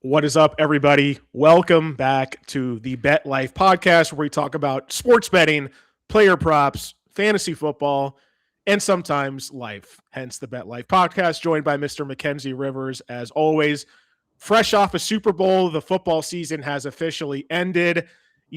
What is up, everybody? Welcome back to the Bet Life podcast, where we talk about sports betting, player props, fantasy football, and sometimes life. Hence the Bet Life podcast, joined by Mr. Mackenzie Rivers, as always. Fresh off a Super Bowl, the football season has officially ended.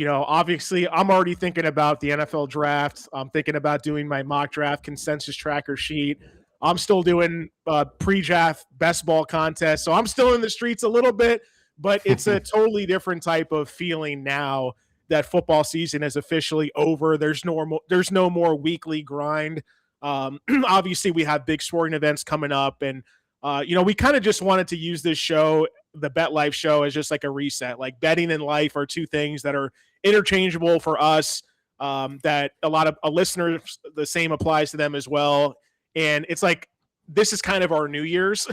Obviously, I'm already thinking about the NFL draft. I'm thinking about doing my mock draft consensus tracker sheet. I'm still doing pre-draft best ball contest, so I'm still in the streets a little bit, but it's a totally different type of feeling now that football season is officially over. There's no more weekly grind. Obviously, we have big sporting events coming up, and we kind of just wanted to use this show, the Bet Life show, as just like a reset. Like betting and life are two things that are interchangeable for us. That a lot of listeners, the same applies to them as well. And it's like, this is kind of our New Year's.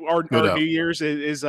Our New Year's is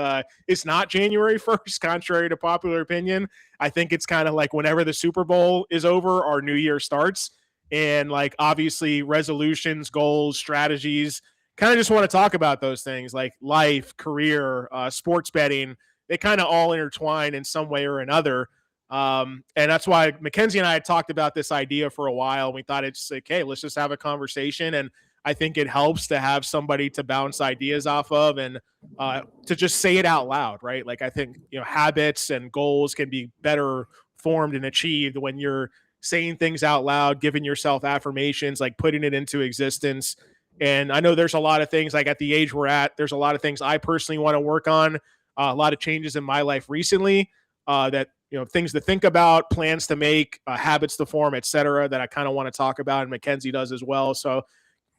it's not January 1st, contrary to popular opinion. I think it's kind of like whenever the Super Bowl is over, our New Year starts. And like, obviously, resolutions, goals, strategies, kind of just want to talk about those things like life, career, sports betting. They kind of all intertwine in some way or another. And that's why Mackenzie and I had talked about this idea for a while. We thought it's like, hey, let's just have a conversation. And I think it helps to have somebody to bounce ideas off of and to just say it out loud, right? Like, I think, habits and goals can be better formed and achieved when you're saying things out loud, giving yourself affirmations, like putting it into existence. And I know there's a lot of things, like at the age we're at, there's a lot of things I personally want to work on, a lot of changes in my life recently that, things to think about, plans to make, habits to form, et cetera, that I kind of want to talk about, and Mackenzie does as well. So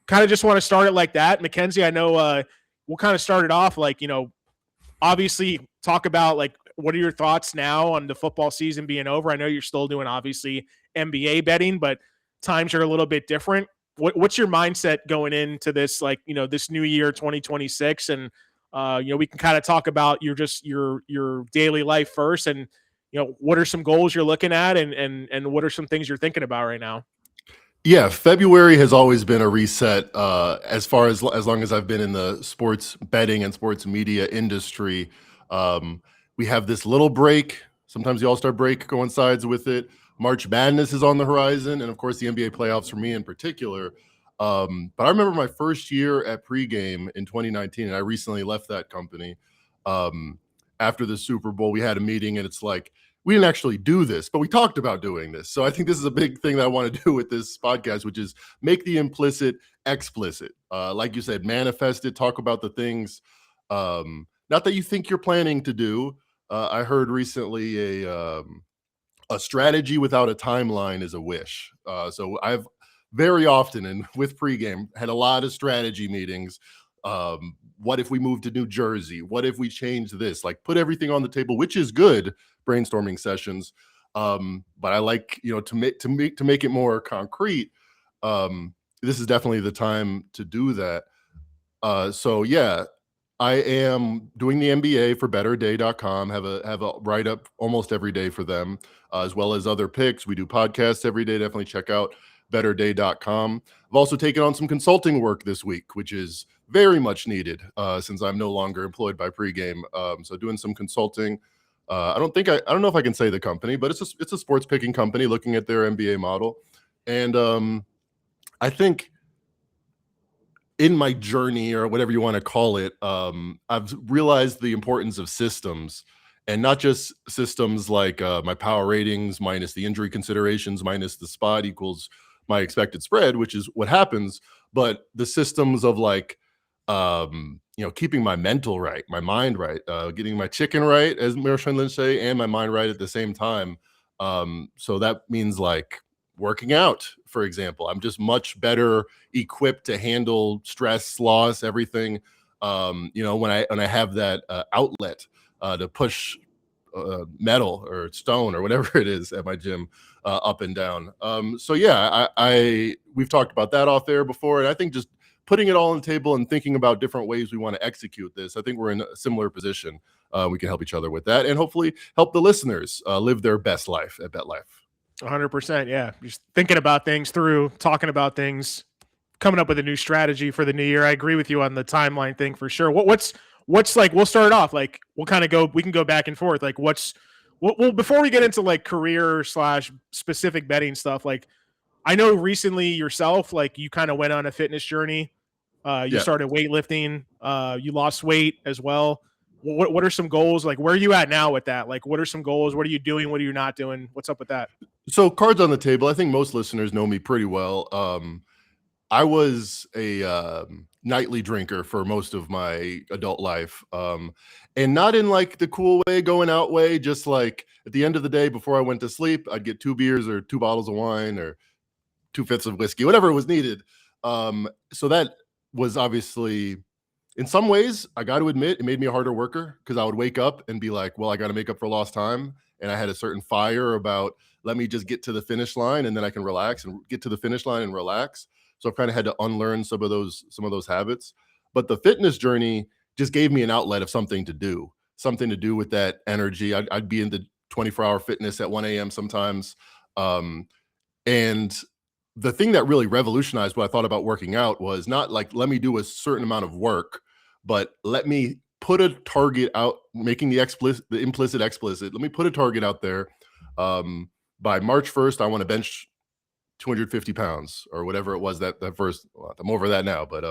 kind of just want to start it like that. Mackenzie, I know we'll kind of start it off like, obviously talk about like, what are your thoughts now on the football season being over? I know you're still doing obviously NBA betting, but times are a little bit different. What's your mindset going into this, like, this new year, 2026? And, we can kind of talk about your daily life first, and, what are some goals you're looking at, and what are some things you're thinking about right now? Yeah, February has always been a reset as far as long as I've been in the sports betting and sports media industry. We have this little break. Sometimes the All-Star break coincides with it. March Madness is on the horizon, and of course the NBA playoffs for me in particular. But I remember my first year at Pregame in 2019, and I recently left that company. After the Super Bowl, we had a meeting, and it's like, we didn't actually do this, but we talked about doing this. So I think this is a big thing that I want to do with this podcast, which is make the implicit explicit. Like you said, manifest it, talk about the things, not that you think you're planning to do. I heard recently a strategy without a timeline is a wish. So I've very often, and with Pregame, had a lot of strategy meetings. What if we move to New Jersey? What if we change this? Like, put everything on the table, which is good, brainstorming sessions. But I like, to make it more concrete. This is definitely the time to do that. So yeah, I am doing the NBA for betterday.com, have a write up almost every day for them, as well as other picks. We do podcasts every day. Definitely check out betterday.com. I've also taken on some consulting work this week, which is very much needed since I'm no longer employed by Pregame. So doing some consulting. I don't know if I can say the company, but it's a sports picking company looking at their NBA model. And I think in my journey, or whatever you want to call it, I've realized the importance of systems, and not just systems like my power ratings minus the injury considerations minus the spot equals my expected spread, which is what happens, but the systems of like, keeping my mental right, my mind right, getting my chicken right, as Marshawn Lynch say, and my mind right at the same time. So that means like working out, for example. I'm just much better equipped to handle stress, loss, everything. When I have that outlet to push metal or stone or whatever it is at my gym up and down. So yeah, we've talked about that off air before, and I think just putting it all on the table and thinking about different ways we want to execute this, I think we're in a similar position. We can help each other with that, and hopefully help the listeners live their best life at BetLife. 100%. Yeah. Just thinking about things through, talking about things, coming up with a new strategy for the new year. I agree with you on the timeline thing for sure. What's what's like, we'll start it off. Like, we'll kind of we can go back and forth. Like, well, before we get into like career / specific betting stuff, like, I know recently yourself, like you kind of went on a fitness journey. You Yeah. started weightlifting. You lost weight as well. What are some goals? Like, where are you at now with that? Like, what are some goals? What are you doing? What are you not doing? What's up with that? So cards on the table. I think most listeners know me pretty well. I was a nightly drinker for most of my adult life, and not in like the cool way, going out way. Just like at the end of the day, before I went to sleep, I'd get 2 beers or 2 bottles of wine or 2/5 of whiskey, whatever was needed. So that was obviously, in some ways, I got to admit, it made me a harder worker because I would wake up and be like, well, I got to make up for lost time. And I had a certain fire about, let me just get to the finish line and then I can relax and get to the finish line and relax. So I've kind of had to unlearn some of those habits. But the fitness journey just gave me an outlet of something to do with that energy. I'd be into 24-hour fitness at 1 a.m. sometimes. And the thing that really revolutionized what I thought about working out was not like, let me do a certain amount of work, but let me put a target out, making the implicit explicit. Let me put a target out there. By March 1st, I want to bench 250 pounds or whatever it was that first. Well, I'm over that now, but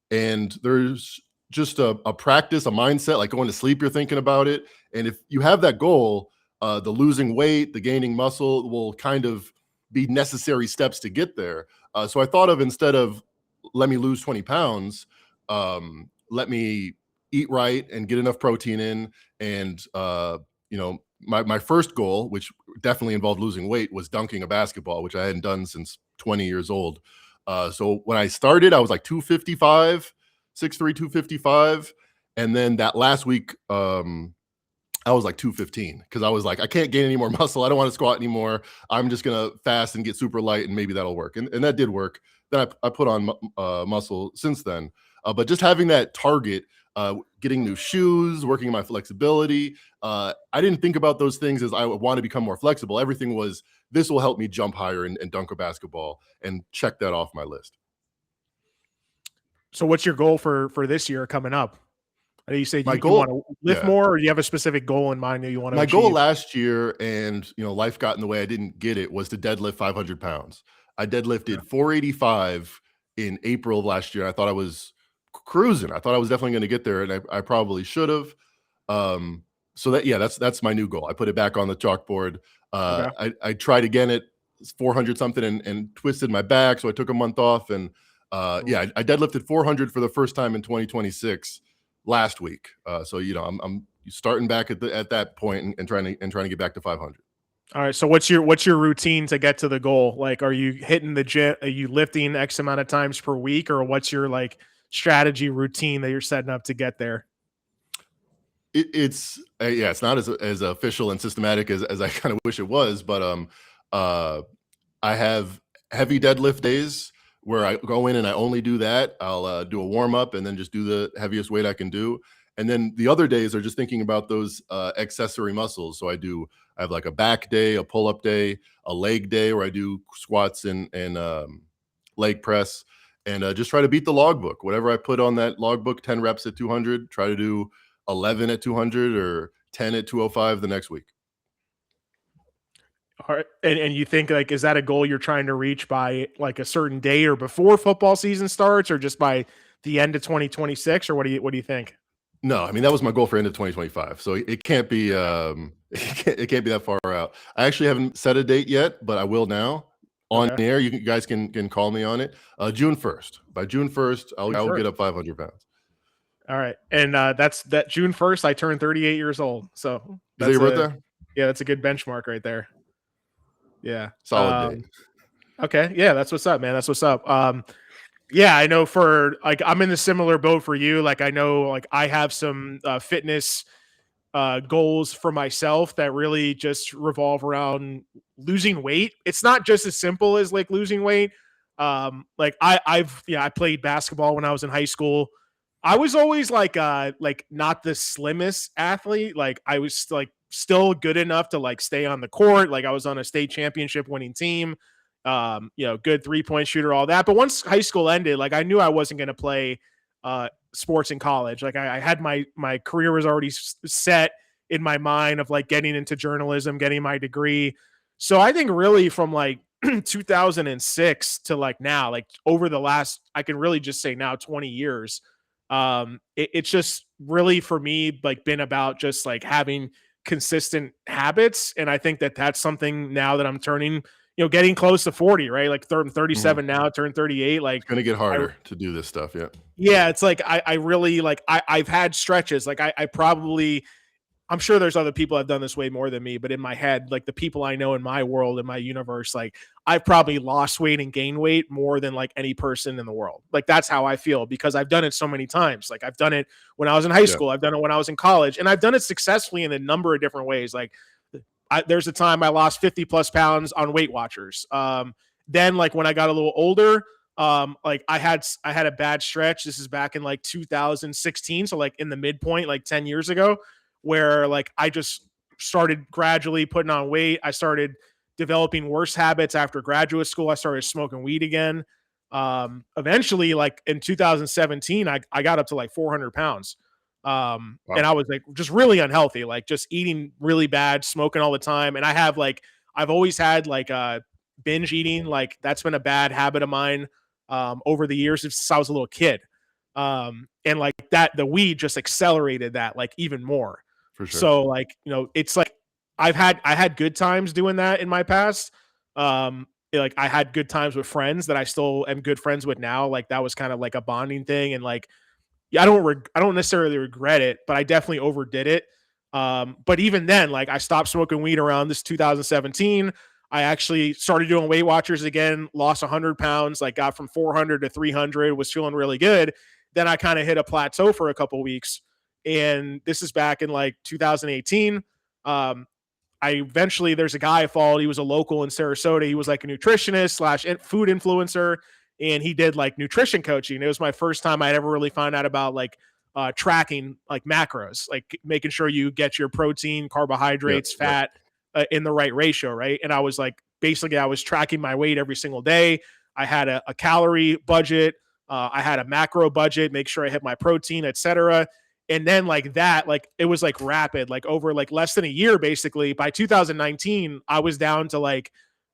and there's just a practice, a mindset, like going to sleep, you're thinking about it. And if you have that goal, the losing weight, the gaining muscle will kind of be necessary steps to get there. So I thought of, instead of let me lose 20 pounds, let me eat right and get enough protein in. And, my first goal, which definitely involved losing weight, was dunking a basketball, which I hadn't done since 20 years old. So when I started, I was like 255, 6'3", 255. And then that last week, I was like 215 because I was like, I can't gain any more muscle. I don't want to squat anymore. I'm just going to fast and get super light and maybe that'll work. And that did work. Then I put on muscle since then. But just having that target, getting new shoes, working on my flexibility. I didn't think about those things as I want to become more flexible. Everything was, this will help me jump higher and dunk a basketball, and check that off my list. So what's your goal for this year coming up? I know you said you want to lift yeah. more, or do you have a specific goal in mind that you want to My achieve? goal last year, and life got in the way, I didn't get it, was to deadlift 500 pounds. I deadlifted 485 in April of last year. I thought I was cruising. I thought I was definitely going to get there, and I probably should have. So that's my new goal. I put it back on the chalkboard. Okay. I tried again at 400 something and twisted my back, so I took a month off. And I deadlifted 400 for the first time in 2026 last week. So I'm starting back at that point and trying to get back to 500. All right. So what's your routine to get to the goal? Like, are you hitting the gym? Are you lifting X amount of times per week, or what's your like strategy routine that you're setting up to get there? It's not as official and systematic as I kind of wish it was, but I have heavy deadlift days where I go in and I only do that. I'll do a warm up and then just do the heaviest weight I can do. And then the other days are just thinking about those accessory muscles. So I have like a back day, a pull up day, a leg day where I do squats and leg press, and just try to beat the logbook. Whatever I put on that logbook, 10 reps at 200, try to do 11 at 200 or 10 at 205 the next week. All right. And you think, like, is that a goal you're trying to reach by like a certain day or before football season starts, or just by the end of 2026, or what do you think? No, I mean, that was my goal for end of 2025. So it can't be it can't be that far out. I actually haven't set a date yet, but I will now on air. You guys can call me on it. June 1st. By June 1st, I will get up 500 pounds. All right. And that's that June 1st, I turned 38 years old. So is that your birthday? Yeah, that's a good benchmark right there. Yeah. Solid date. Okay. Yeah, that's what's up, man. That's what's up. Yeah, I know, for like, I'm in the similar boat for you. Like, I know, like, I have some fitness goals for myself that really just revolve around losing weight. It's not just as simple as like losing weight. Like I played basketball when I was in high school. I was always like not the slimmest athlete. Like, I was like still good enough to like stay on the court. Like, I was on a state championship winning team. Good 3-point shooter, all that. But once high school ended, like, I knew I wasn't going to play sports in college. Like I had my career was already set in my mind of like getting into journalism, getting my degree. So I think really from like 2006 to like now, like over the last, I can really just say now 20 years, it's just really for me like been about just like having consistent habits. And I think that that's something now that I'm turning, getting close to 40, right? Like 37 now, turn 38. Like It's gonna get I, harder to do this stuff. Yeah. yeah, it's like I really like I've had stretches. Like I probably, I'm sure there's other people that have done this way more than me, but in my head, like the people I know in my world, in my universe, like I've probably lost weight and gained weight more than like any person in the world. Like that's how I feel because I've done it so many times. Like I've done it when I was in high Yeah. school, I've done it when I was in college, and I've done it successfully in a number of different ways. Like there's a time I lost 50 plus pounds on Weight Watchers. Then like when I got a little older, like I had a bad stretch. This is back in like 2016, so like in the midpoint, like 10 years ago, where like I just started gradually putting on weight. I started developing worse habits after graduate school. I started smoking weed again. Eventually, like in 2017, I got up to like 400 pounds. And I was like just really unhealthy, like just eating really bad, smoking all the time. And I've always had like binge eating. Like that's been a bad habit of mine over the years since I was a little kid. And like that, the weed just accelerated that like even more. For sure. So like, it's like I had good times doing that in my past. Like I had good times with friends that I still am good friends with now. Like that was kind of like a bonding thing. And like, yeah, I don't necessarily regret it, but I definitely overdid it. But even then, like I stopped smoking weed around this 2017. I actually started doing Weight Watchers again, lost 100 pounds, like got from 400 to 300, was feeling really good. Then I kind of hit a plateau for a couple weeks. And this is back in like 2018. There's a guy I followed. He was a local in Sarasota. He was like a nutritionist slash food influencer, and he did like nutrition coaching. It was my first time I'd ever really found out about like tracking like macros, like making sure you get your protein, carbohydrates, fat in the right ratio, right? And I was like, basically, I was tracking my weight every single day. I had a calorie budget. I had a macro budget, make sure I hit my protein, etc. And then like that, like it was like rapid, like over like less than a year, basically. By 2019, I was down to like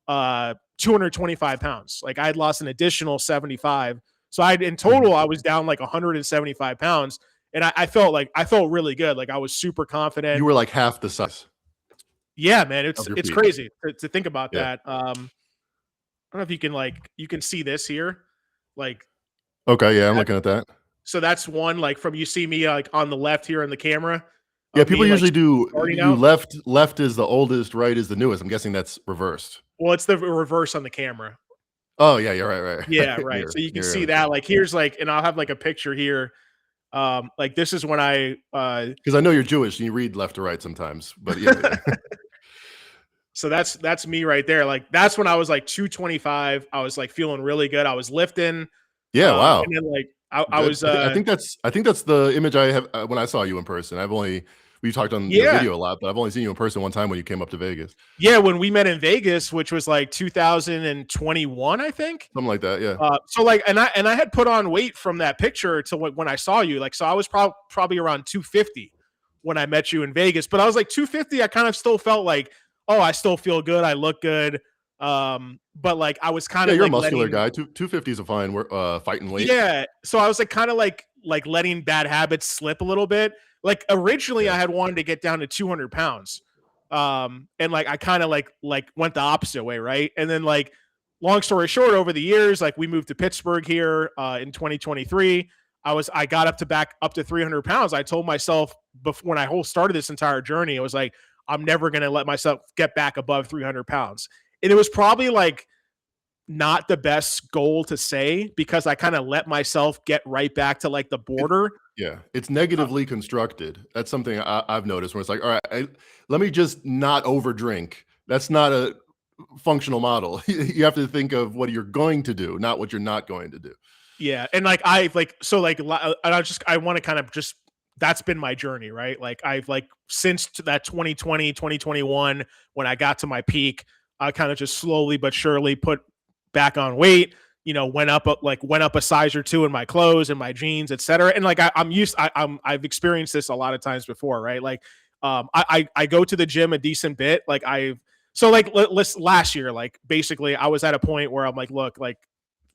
225 pounds. Like I had lost an additional 75. So in total, I was down like 175 pounds. And I felt really good. Like I was super confident. You were like half the size. Yeah, man. It's crazy to think about that. I don't know if you can see this here. Like, okay. Yeah. I'm looking at that. So that's one, like from, you see me like on the left here in the camera. Yeah. People usually do left is the oldest, right is the newest. I'm guessing that's reversed. Well, it's the reverse on the camera. Oh yeah. You're right. Yeah. Right. So you can see that, like, here's like, and I'll have like a picture here. Like this is when because I know you're Jewish and you read left to right sometimes, but yeah. So that's me right there. Like that's when I was like 225. I was like feeling really good. I was lifting. Yeah. Wow. And then like I was. I think that's the image I have when I saw you in person. We talked on the video a lot, but I've only seen you in person one time when you came up to Vegas. Yeah, when we met in Vegas, which was like 2021, I think. Something like that, yeah. So like, and I had put on weight from that picture to when I saw you. Like, so I was probably around 250 when I met you in Vegas. But I was like 250. I kind of still felt like, oh, I still feel good. I look good. But like I was kind of you're a muscular guy. 250 is a fine fighting weight. Yeah. So I was like kind of like letting bad habits slip a little bit. Like originally I had wanted to get down to 200 pounds. And like I kind of like went the opposite way, right? And then like long story short, over the years, like we moved to Pittsburgh here in 2023. I got back up to 300 pounds. I told myself before when I started this entire journey, I was like, I'm never gonna let myself get back above 300 pounds. And it was probably like not the best goal to say because I kind of let myself get right back to like the border. It's negatively constructed. That's something I've noticed where it's like, all right, let me just not overdrink. That's not a functional model. You have to think of what you're going to do, not what you're not going to do. Yeah. And like, I want to kind of just, that's been my journey, right? Like I've like, since that 2020, 2021, when I got to my peak, I kind of just slowly but surely put back on weight, went up a size or two in my clothes and my jeans, etc. And like I've experienced this a lot of times before, right? Like I go to the gym a decent bit. Like last year, like basically I was at a point where I'm like, look, like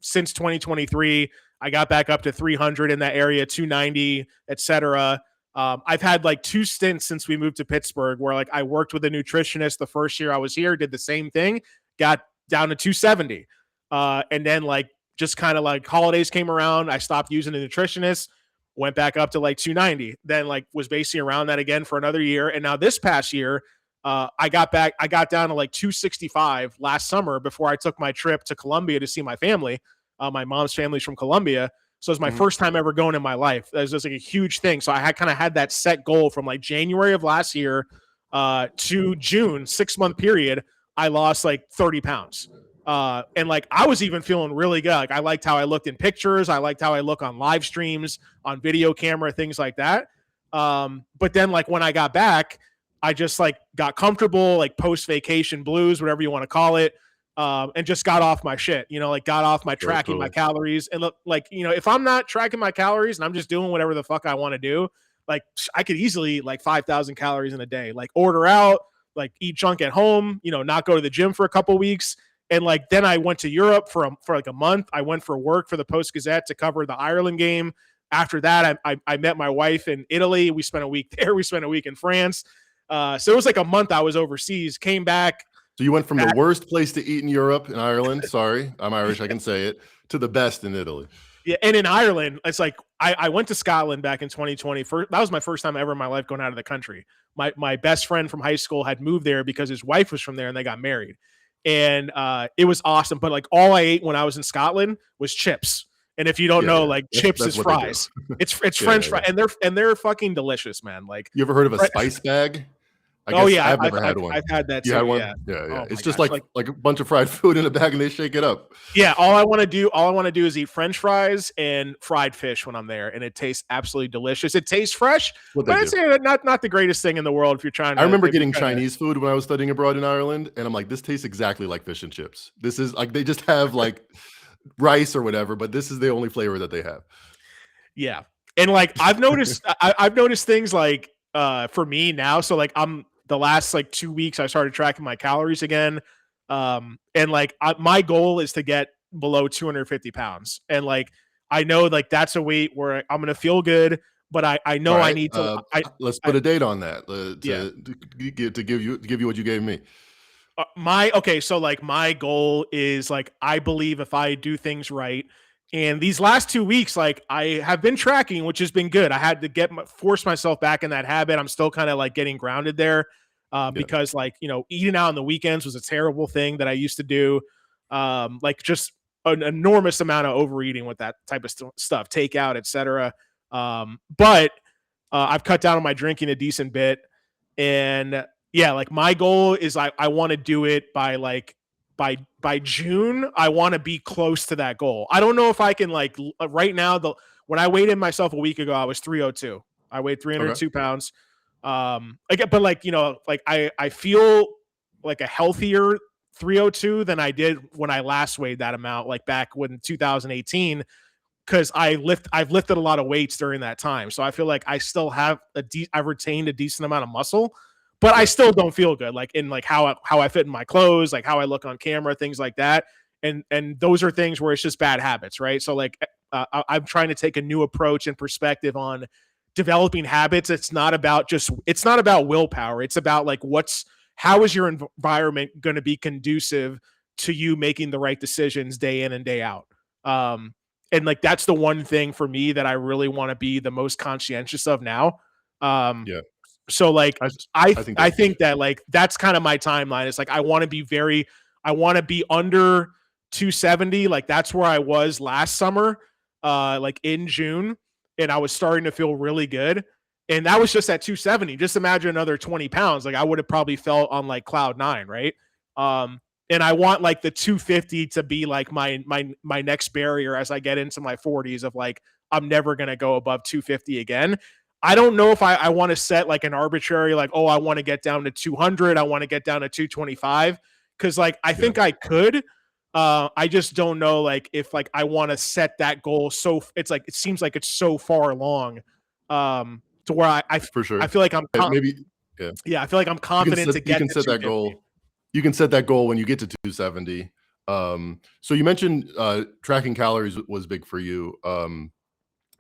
since 2023, I got back up to 300 in that area, 290, etc. I've had like 2 stints since we moved to Pittsburgh where like I worked with a nutritionist the first year I was here, did the same thing, got down to 270. And then like just kind of like holidays came around, I stopped using a nutritionist, went back up to like 290, then like was basically around that again for another year. And now this past year, I got down to like 265 last summer before I took my trip to Colombia to see my family. My mom's family's from Colombia. So it's my first time ever going in my life. That was just like a huge thing. So I had kind of had that set goal from like January of last year to June, 6-month period. I lost like 30 pounds. And like I was even feeling really good. Like I liked how I looked in pictures. I liked how I look on live streams, on video camera, things like that. But then like when I got back, I just like got comfortable, like post vacation blues, whatever you want to call it. And just got off my shit, like got off my tracking my calories. And look, like, if I'm not tracking my calories and I'm just doing whatever the fuck I want to do, like I could easily eat like 5,000 calories in a day, like order out, like eat junk at home, not go to the gym for a couple weeks. And like, then I went to Europe for like a month. I went for work for the Post-Gazette to cover the Ireland game. After that, I met my wife in Italy. We spent a week there. We spent a week in France. So it was like a month I was overseas, came back. So you went from the worst place to eat in Europe, in Ireland, sorry, I'm Irish, I can say it, to the best in Italy. Yeah, and in Ireland, it's like I went to Scotland back in 2020. That was my first time ever in my life going out of the country. My best friend from high school had moved there because his wife was from there and they got married. And it was awesome. But like all I ate when I was in Scotland was chips. And if you don't know, like chips is fries. It's French fries, and they're fucking delicious, man. Like, you ever heard of a spice bag? I've never had one. I've had that too. You had one? Yeah. Oh it's just like a bunch of fried food in a bag and they shake it up. Yeah, all I want to do is eat French fries and fried fish when I'm there, and it tastes absolutely delicious. It tastes fresh, but I'd say not the greatest thing in the world if you're trying to. I remember getting Chinese food when I was studying abroad in Ireland, and I'm like, this tastes exactly like fish and chips. This is like they just have like rice or whatever, but this is the only flavor that they have. Yeah, and like I've noticed, I've noticed things like for me now. So like the last like 2 weeks, I started tracking my calories again. And like my goal is to get below 250 pounds. And like, I know like that's a weight where I'm going to feel good, but I know I need to, let's put a date on that to give you what you gave me. So like my goal is like, I believe if I do things right, and these last 2 weeks, like I have been tracking, which has been good. I had to force myself back in that habit. I'm still kind of like getting grounded there because like, eating out on the weekends was a terrible thing that I used to do. Like just an enormous amount of overeating with that type of stuff, takeout, etc. But I've cut down on my drinking a decent bit. And yeah, like my goal is I want to do it by June. I want to be close to that goal. I don't know if I can like right now, when I weighed in myself a week ago, I was 302. I weighed 302 pounds. Again, but like, like I feel like a healthier 302 than I did when I last weighed that amount, like back when 2018, because I've lifted a lot of weights during that time. So I feel like I still have I've retained a decent amount of muscle, but I still don't feel good. Like in like how I fit in my clothes, like how I look on camera, things like that. And those are things where it's just bad habits. Right. So like, I'm trying to take a new approach and perspective on developing habits. It's not about willpower. It's about like, how is your environment going to be conducive to you making the right decisions day in and day out? And like, that's the one thing for me that I really want to be the most conscientious of now. So like, I think that like, that's kind of my timeline. It's like, I want to be under 270. Like that's where I was last summer, like in June, and I was starting to feel really good. And that was just at 270. Just imagine another 20 pounds. Like I would have probably felt on like cloud 9. Right. And I want like the 250 to be like my next barrier as I get into my 40s of like, I'm never going to go above 250 again. I don't know if I want to set like an arbitrary, like, oh, I want to get down to 200. I want to get down to 225. Cause like, I think I could, I just don't know like if like I want to set that goal. So it's like it seems like it's so far along, to where For I sure. feel like I'm Maybe, yeah. yeah, I feel like I'm confident to You get can to set that 250. goal. You can set that goal when you get to 270. So you mentioned tracking calories was big for you.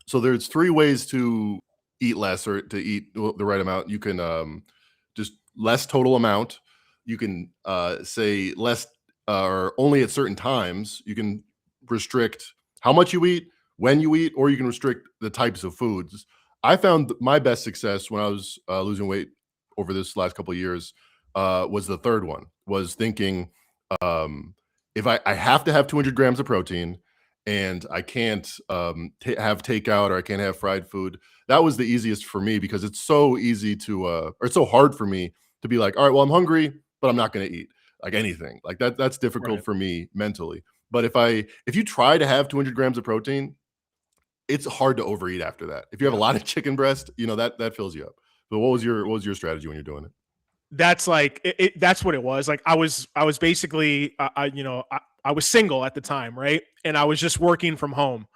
So there's three ways to eat less or to eat the right amount. You can just less total amount. You can say less or only at certain times. You can restrict how much you eat, when you eat, or you can restrict the types of foods. I found my best success when I was losing weight over this last couple of years was the third one. Was thinking um, if I have to have 200 grams of protein and I can't have takeout or I can't have fried food. That was the easiest for me because it's so easy to, or it's so hard for me to be like, all right, well, I'm hungry, but I'm not going to eat like anything like that. That's difficult Right. for me mentally. But if you try to have 200 grams of protein, it's hard to overeat after that. If you have a Yeah. lot of chicken breast, that fills you up. But what was your strategy when you're doing it? That's like that's what it was. Like I was basically I was single at the time, right? And I was just working from home.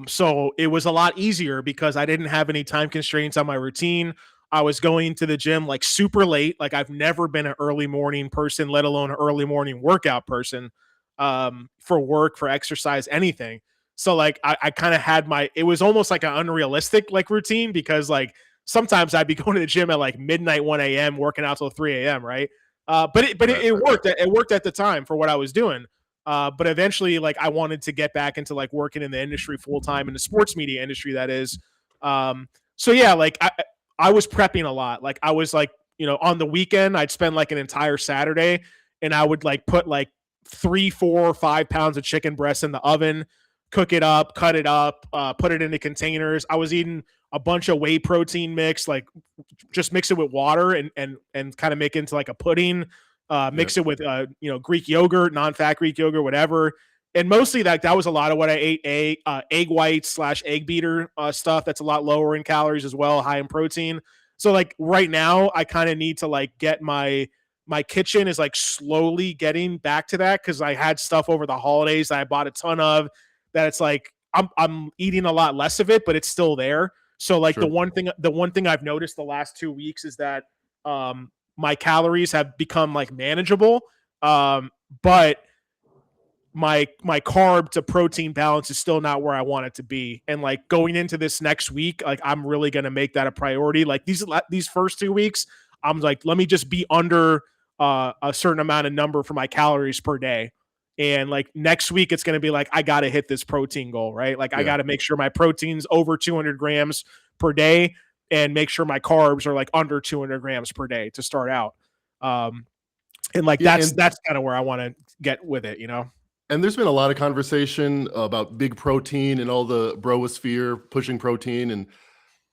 So it was a lot easier because I didn't have any time constraints on my routine. I was going to the gym like super late. Like I've never been an early morning person, let alone an early morning workout person, for work, for exercise, anything. So like I kind of had it was almost like an unrealistic like routine because like sometimes I'd be going to the gym at like midnight, 1 a.m., working out till 3 a.m., right? Right, It right, right. worked. It worked at the time for what I was doing. But eventually, like I wanted to get back into like working in the industry full time in the sports media industry. That is, so yeah, like I was prepping a lot. Like I was like, on the weekend, I'd spend like an entire Saturday, and I would like put like 3, 4, 5 pounds of chicken breast in the oven, cook it up, cut it up, put it into containers. I was eating a bunch of whey protein mix, like just mix it with water and kind of make it into like a pudding. Yeah, Mix it with Greek yogurt, non-fat Greek yogurt, whatever. And mostly that was a lot of what I ate. Egg whites / egg beater stuff that's a lot lower in calories as well, high in protein. So like right now, I kind of need to like get my kitchen is like slowly getting back to that because I had stuff over the holidays that I bought a ton of that it's like I'm eating a lot less of it, but it's still there. So like sure. the one thing I've noticed the last 2 weeks is that my calories have become like manageable. But my carb to protein balance is still not where I want it to be. And like going into this next week, like I'm really gonna make that a priority. Like these first 2 weeks, I'm like, let me just be under a certain amount of number for my calories per day. And like next week, it's gonna be like I gotta hit this protein goal, right? Like I Yeah. gotta make sure my protein's over 200 grams per day, and make sure my carbs are like under 200 grams per day to start out. Um, and like Yeah, that's kind of where I want to get with it, you know. and there's been a lot of conversation about big protein and all the bromosphere pushing protein, and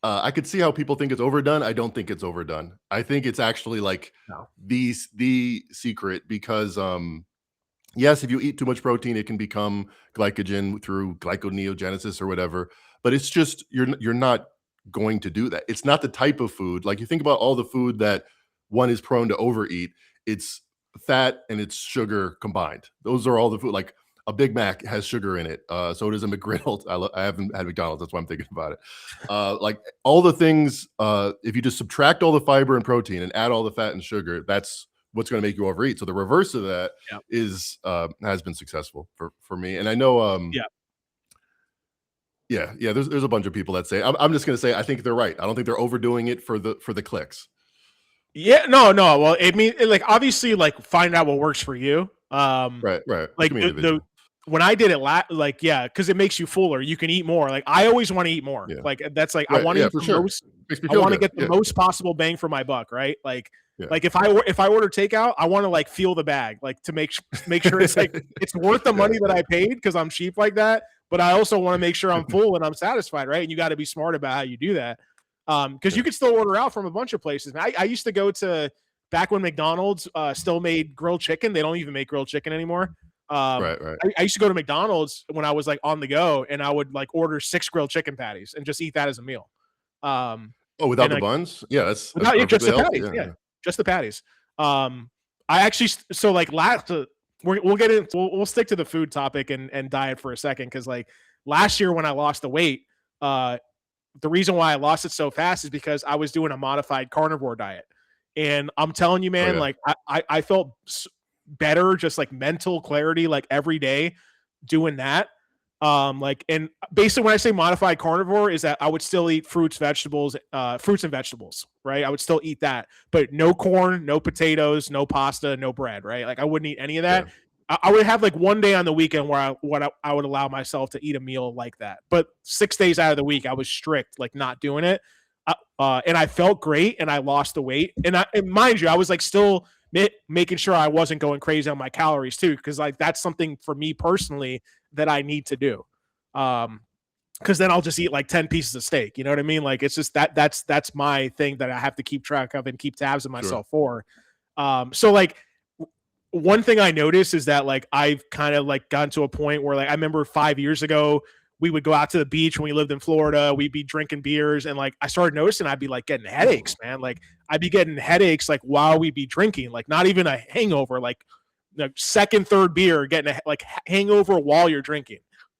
I could see how people think it's overdone. I don't think it's overdone. I think it's actually like No. the secret because yes, if you eat too much protein, it can become glycogen through glyconeogenesis or whatever. But it's just you're not going to do that. It's not the type of food. Like you think about all the food that one is prone to overeat. It's fat and it's sugar combined. Those are all the food. Like a Big Mac has sugar in it. So does a McGriddle. I haven't had McDonald's. That's why I'm thinking about it. Like all the things. If you just subtract all the fiber and protein and add all the fat and sugar, that's what's going to make you overeat. So the reverse of that Yeah. is has been successful for me. And I know Yeah. yeah, there's a bunch of people that say I'm just going to say I think they're right. I don't think they're overdoing it for the clicks. Yeah, no. Well, I mean, like obviously, like find out what works for you. Right, right. You Like can be the individual. when I did it, like yeah, because it makes you fuller. You can eat more. Like I always want to eat more. Yeah. Like that's like I Right. want to Yeah, eat for the sure. most. Makes me I feel want to good. get the Yeah. most possible bang for my buck. Right. Yeah. Like if I order takeout, I want to like feel the bag, like to make sure it's like it's worth the Yeah, money that yeah. I paid because I'm cheap like that. But I also want to make sure I'm full and I'm satisfied, right? And you got to be smart about how you do that. Because Yeah. you could still order out from a bunch of places. And I used to go to back when McDonald's still made grilled chicken. They don't even make grilled chicken anymore. Right, right. I used to go to McDonald's when I was like on the go, and I would like order 6 grilled chicken patties and just eat that as a meal. Um, Oh, without and the like buns? Yeah, that's without just perfectly the healthy. patties, Yeah, yeah, yeah. just the patties. I actually so like last we'll get in. We'll stick to the food topic and diet for a second, because like last year when I lost the weight, the reason why I lost it so fast is because I was doing a modified carnivore diet, and I'm telling you, Oh man, yeah. like I felt better, just like mental clarity, like every day doing that. Like, and basically when I say modified carnivore is that I would still eat fruits and vegetables, right? I would still eat that, but no corn, no potatoes, no pasta, no bread, right? Like I wouldn't eat any of that. Yeah. I would have like one day on the weekend where I would allow myself to eat a meal like that, but 6 days out of the week I was strict, like not doing it. And I felt great, and I lost the weight, and mind you, I was like still making sure I wasn't going crazy on my calories too, because like that's something for me personally that I need to do. Because then I'll just eat like 10 pieces of steak. You know what I mean? Like it's just that's my thing that I have to keep track of and keep tabs on Sure. myself for. So like one thing I noticed is that like I've kind of like gotten to a point where like I remember 5 years ago we would go out to the beach when we lived in Florida. We'd be drinking beers, and like I started noticing I'd be like getting headaches, man. Like I'd be getting headaches like while we'd be drinking, like not even a hangover, like second, third beer, getting a like hangover while you're drinking.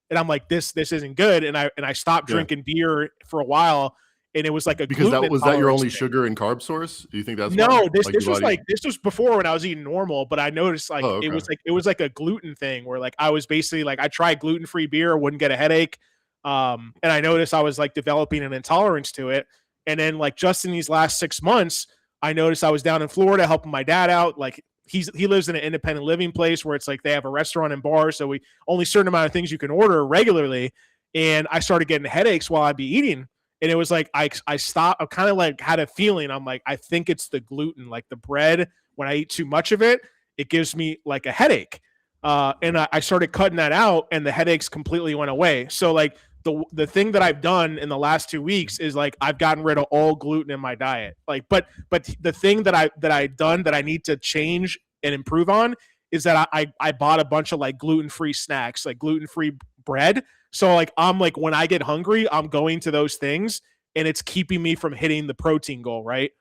And I'm like, this isn't good. And I stopped Yeah. drinking beer for a while, and it was like a Because gluten was that your only thing. sugar and carb source? Do you think that's why? No, this Like this your was body? like this was before when I was eating normal, but I noticed like Oh, okay. it was like a gluten thing where like I was basically like I tried gluten-free beer, wouldn't get a headache. And I noticed I was like developing an intolerance to it. And then like just in these last 6 months, I noticed I was down in Florida helping my dad out. Like he lives in an independent living place where it's like they have a restaurant and bar, so we only certain amount of things you can order regularly. And I started getting headaches while I'd be eating. And it was like I stopped. I kind of like had a feeling. I'm like, I think it's the gluten, like the bread. When I eat too much of it, it gives me like a headache. And I started cutting that out, and the headaches completely went away. So like the thing that I've done in the last 2 weeks is like I've gotten rid of all gluten in my diet. Like, but the thing that I done that I need to change and improve on is that I bought a bunch of like gluten-free snacks, like gluten-free bread. So like I'm like when I get hungry, I'm going to those things, and it's keeping me from hitting the protein goal, right?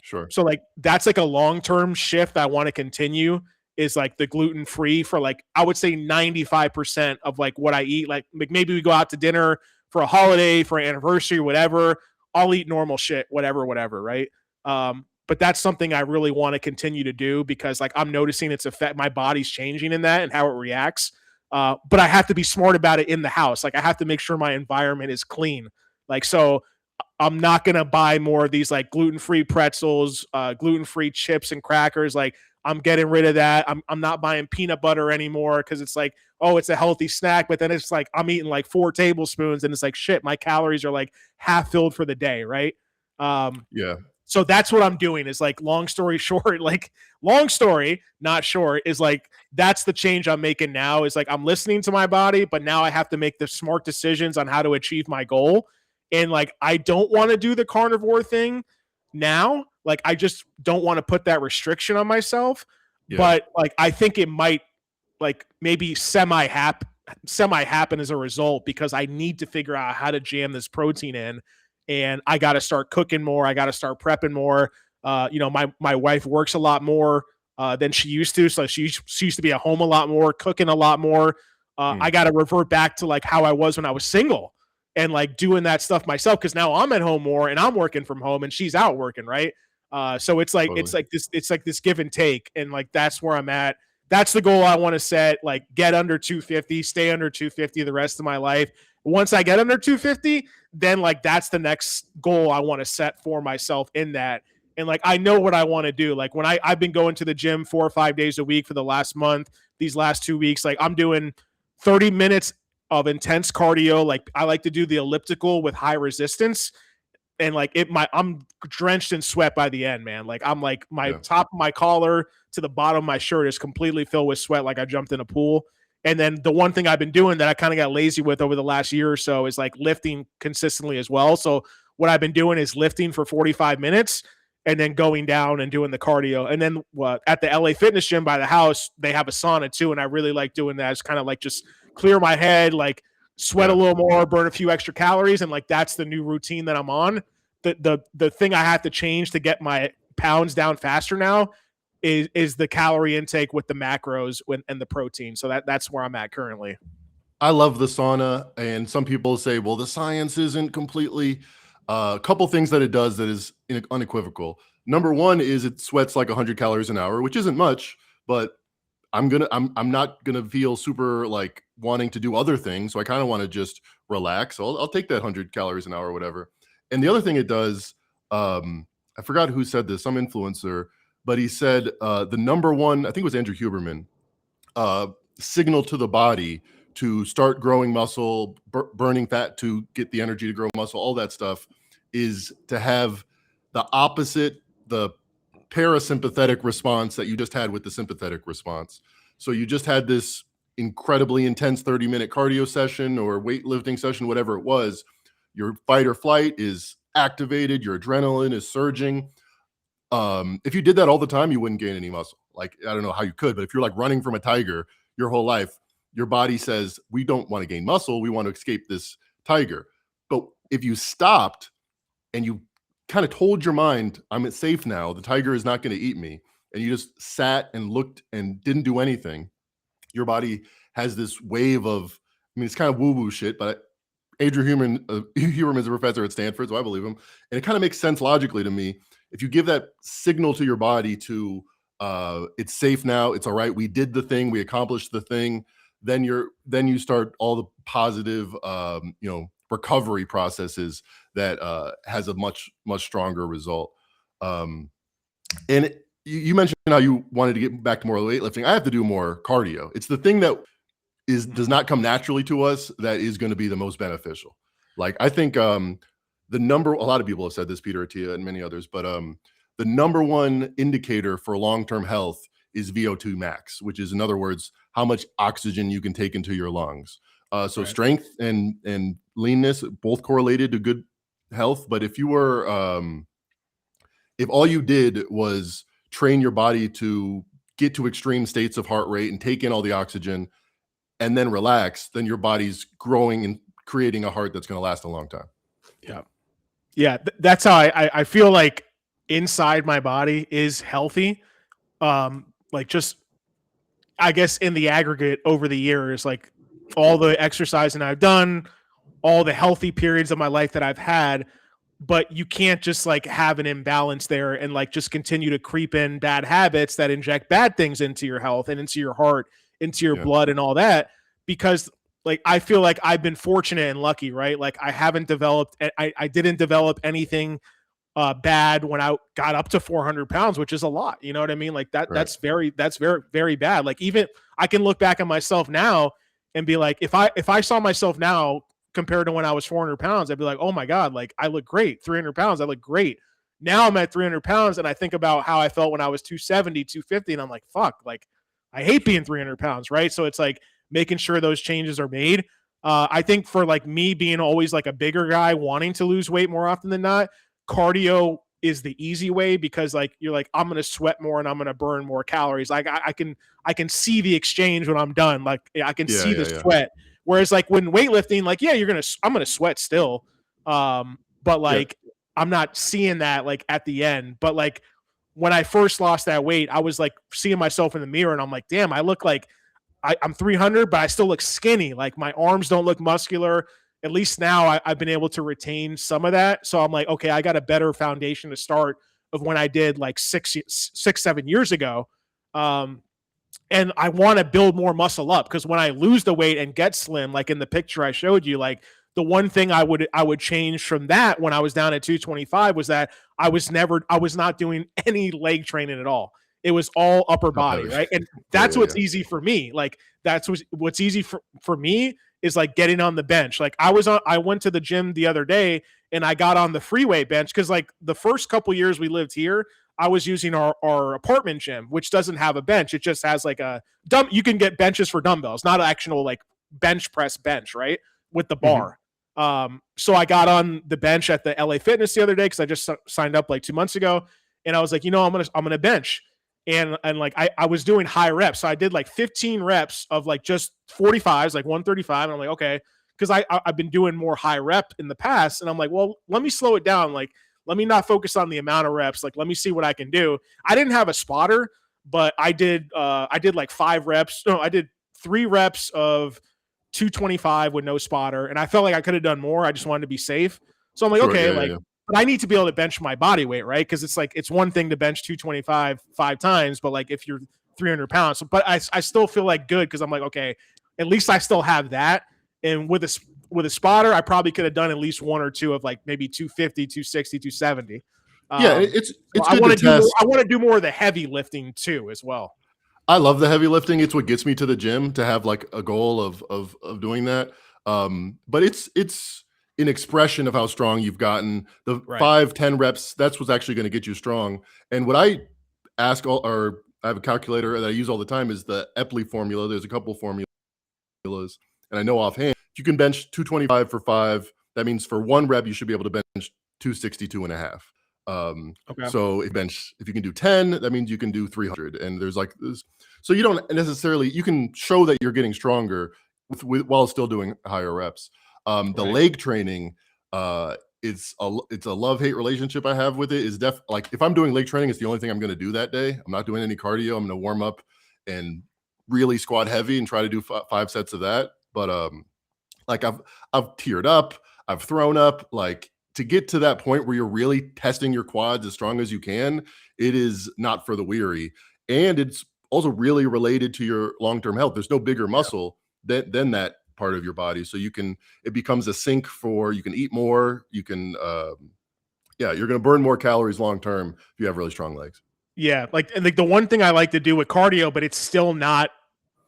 Sure. So like that's like a long-term shift I want to continue, is like the gluten-free for like I would say 95% of like what I eat. Like maybe we go out to dinner for a holiday, for an anniversary, whatever. I'll eat normal shit, whatever, right? But that's something I really want to continue to do, because like I'm noticing its effect, my body's changing in that and how it reacts. But I have to be smart about it in the house. Like I have to make sure my environment is clean. Like, so I'm not going to buy more of these like gluten-free pretzels, gluten-free chips and crackers. Like I'm getting rid of that. I'm not buying peanut butter anymore, because it's like, oh, it's a healthy snack. But then it's like I'm eating like 4 tablespoons, and it's like, shit, my calories are like half filled for the day, right? Yeah. So that's what I'm doing, is like, long story short, like long story, not short, is like that's the change I'm making now, is like I'm listening to my body, but now I have to make the smart decisions on how to achieve my goal. And like I don't want to do the carnivore thing now. Like I just don't want to put that restriction on myself. Yeah. But like I think it might like maybe semi happen as a result, because I need to figure out how to jam this protein in, and I got to start cooking more. I got to start prepping more. My wife works a lot more than she used to, so she used to be at home a lot more, cooking a lot more. I got to revert back to like how I was when I was single, and like doing that stuff myself, because now I'm at home more and I'm working from home and she's out working, right? So it's like Totally. it's like this give and take, and like that's where I'm at. That's the goal I want to set. Like get under 250, stay under 250 the rest of my life. Once I get under 250, then like that's the next goal I want to set for myself in that. And like I know what I want to do. Like when I've been going to the gym 4 or 5 days a week for the last month, these last 2 weeks, like I'm doing 30 minutes of intense cardio. Like I like to do the elliptical with high resistance, and like I'm drenched in sweat by the end, man. Like I'm like my top of my collar to the bottom of my shirt is completely filled with sweat, like I jumped in a pool. And then the one thing I've been doing that I kind of got lazy with over the last year or so is like lifting consistently as well. So what I've been doing is lifting for 45 minutes and then going down and doing the cardio. And then at the LA Fitness gym by the house, they have a sauna too, and I really like doing that. It's kind of like just clear my head, like sweat a little more, burn a few extra calories, and like that's the new routine that I'm on. The thing I have to change to get my pounds down faster now is the calorie intake with the macros and the protein. So that's where I'm at currently. I love the sauna, and some people say, well, the science isn't completely. A couple things that it does that is unequivocal. Number one is it sweats like 100 calories an hour, which isn't much, but I'm not gonna feel super like wanting to do other things. So I kind of want to just relax. So I'll take that 100 calories an hour or whatever. And the other thing it does, I forgot who said this, some influencer, but he said the number one, I think it was Andrew Huberman, uh, signal to the body to start growing muscle, burning fat to get the energy to grow muscle, all that stuff is to have the opposite, the parasympathetic response that you just had with the sympathetic response. So you just had this incredibly intense 30-minute cardio session or weightlifting session, whatever it was. Your fight or flight is activated, your adrenaline is surging. If you did that all the time, you wouldn't gain any muscle. Like, I don't know how you could, but if you're like running from a tiger your whole life, your body says, we don't want to gain muscle, we want to escape this tiger. But if you stopped and you kind of told your mind, I'm safe now, the tiger is not going to eat me, and you just sat and looked and didn't do anything, your body has this wave of, I mean, it's kind of woo-woo shit, but Adrian Huberman is a professor at Stanford, so I believe him. And it kind of makes sense logically to me. If you give that signal to your body to, it's safe now, it's all right, we did the thing, we accomplished the thing, then you start all the positive, recovery processes that has a much stronger result. And you mentioned how you wanted to get back to more weightlifting. I have to do more cardio. It's the thing that does not come naturally to us that is going to be the most beneficial. Like, I think a lot of people have said this, Peter Attia and many others, but the number one indicator for long-term health is VO2 max, which is, in other words, how much oxygen you can take into your lungs. So right. Strength and leanness both correlated to good health. But if you were, if all you did was train your body to get to extreme states of heart rate and take in all the oxygen and then relax, then your body's growing and creating a heart that's going to last a long time. Yeah. Yeah. That's how I feel like inside my body is healthy. Like, just, I guess, in the aggregate over the years, like all the exercising I've done, all the healthy periods of my life that I've had, but you can't just like have an imbalance there and like just continue to creep in bad habits that inject bad things into your health and into your heart, into your blood and all that, because like, I feel like I've been fortunate and lucky, right? Like, I haven't developed, I didn't develop anything bad when I got up to 400 pounds, which is a lot. You know what I mean? Like that, right. That's very, very bad. Like, even I can look back at myself now and be like, if I saw myself now compared to when I was 400 pounds, I'd be like, oh my God, like I look great. 300 pounds, I look great. Now I'm at 300 pounds and I think about how I felt when I was 270, 250. And I'm like, fuck, like I hate being 300 pounds. Right. So it's like making sure those changes are made. I think for like me being always like a bigger guy wanting to lose weight more often than not, cardio is the easy way, because like you're like, I'm going to sweat more and I'm going to burn more calories. Like I can see the exchange when I'm done. Like I can see the sweat. Whereas like when weightlifting, like, yeah, I'm going to sweat still. But like, I'm not seeing that like at the end. But like when I first lost that weight, I was like seeing myself in the mirror and I'm like, damn, I look like I'm 300, but I still look skinny. Like my arms don't look muscular. At least now I've been able to retain some of that. So I'm like, okay, I got a better foundation to start of when I did like 7 years ago. And I want to build more muscle up, because when I lose the weight and get slim, like in the picture I showed you, like the one thing I would change from that when I was down at 225 was that I was not doing any leg training at all. It was all upper body, right? And that's what's easy for me. Like that's what's easy for me is like getting on the bench. Like I went to the gym the other day and I got on the freeway bench, because like the first couple years we lived here, I was using our apartment gym, which doesn't have a bench. It just has like you can get benches for dumbbells, not an actual like bench press bench, right? With the bar. Mm-hmm. So I got on the bench at the LA Fitness the other day, because I just signed up like 2 months ago. And I was like, I'm gonna bench. And like I was doing high reps. So I did like 15 reps of like just 45s, like 135. And I'm like, okay, because I've been doing more high rep in the past. And I'm like, well, let me slow it down. Like, let me not focus on the amount of reps. Like, let me see what I can do. I didn't have a spotter. but I did like 5 reps. No, I did 3 reps of 225 with no spotter, and I felt like I could have done more. I just wanted to be safe. So I'm like, Sure. okay, Yeah. Yeah. like, Yeah. but I need to be able to bench my body weight, right? Because it's like it's one thing to bench 225 5 times, but like if you're 300 pounds, so, but I still feel like good because I'm like, okay, at least I still have that. And with a spotter, I probably could have done at least 1 or 2 of like maybe 250, 260, 270. Yeah, So it's I good want to to do more. test. I want to do more of the heavy lifting too, as well. I love the heavy lifting. It's what gets me to the gym to have like a goal of doing that. But it's an expression of how strong you've gotten. The Right. 5-10 reps, that's what's actually going to get you strong. And what I ask all, or I have a calculator that I use all the time, is the Epley formula. There's a couple formulas, and I know offhand you can bench 225 for 5. That means for 1 rep you should be able to bench 262 and a half. Okay. So if you can do 10, that means you can do 300. And there's like this, so you don't necessarily, you can show that you're getting stronger while still doing higher reps. The Right. leg training, it's a love-hate relationship I have with it. Is like if I'm doing leg training, it's the only thing I'm going to do that day. I'm not doing any cardio. I'm going to warm up and really squat heavy and try to do 5 sets of that. But like I've teared up, I've thrown up, like to get to that point where you're really testing your quads as strong as you can. It is not for the weary, and it's also really related to your long-term health. There's no bigger muscle than that part of your body, so it becomes a sink for, you can eat more, you can you're going to burn more calories long term if you have really strong legs. Yeah, like, and like the one thing I like to do with cardio, but it's still not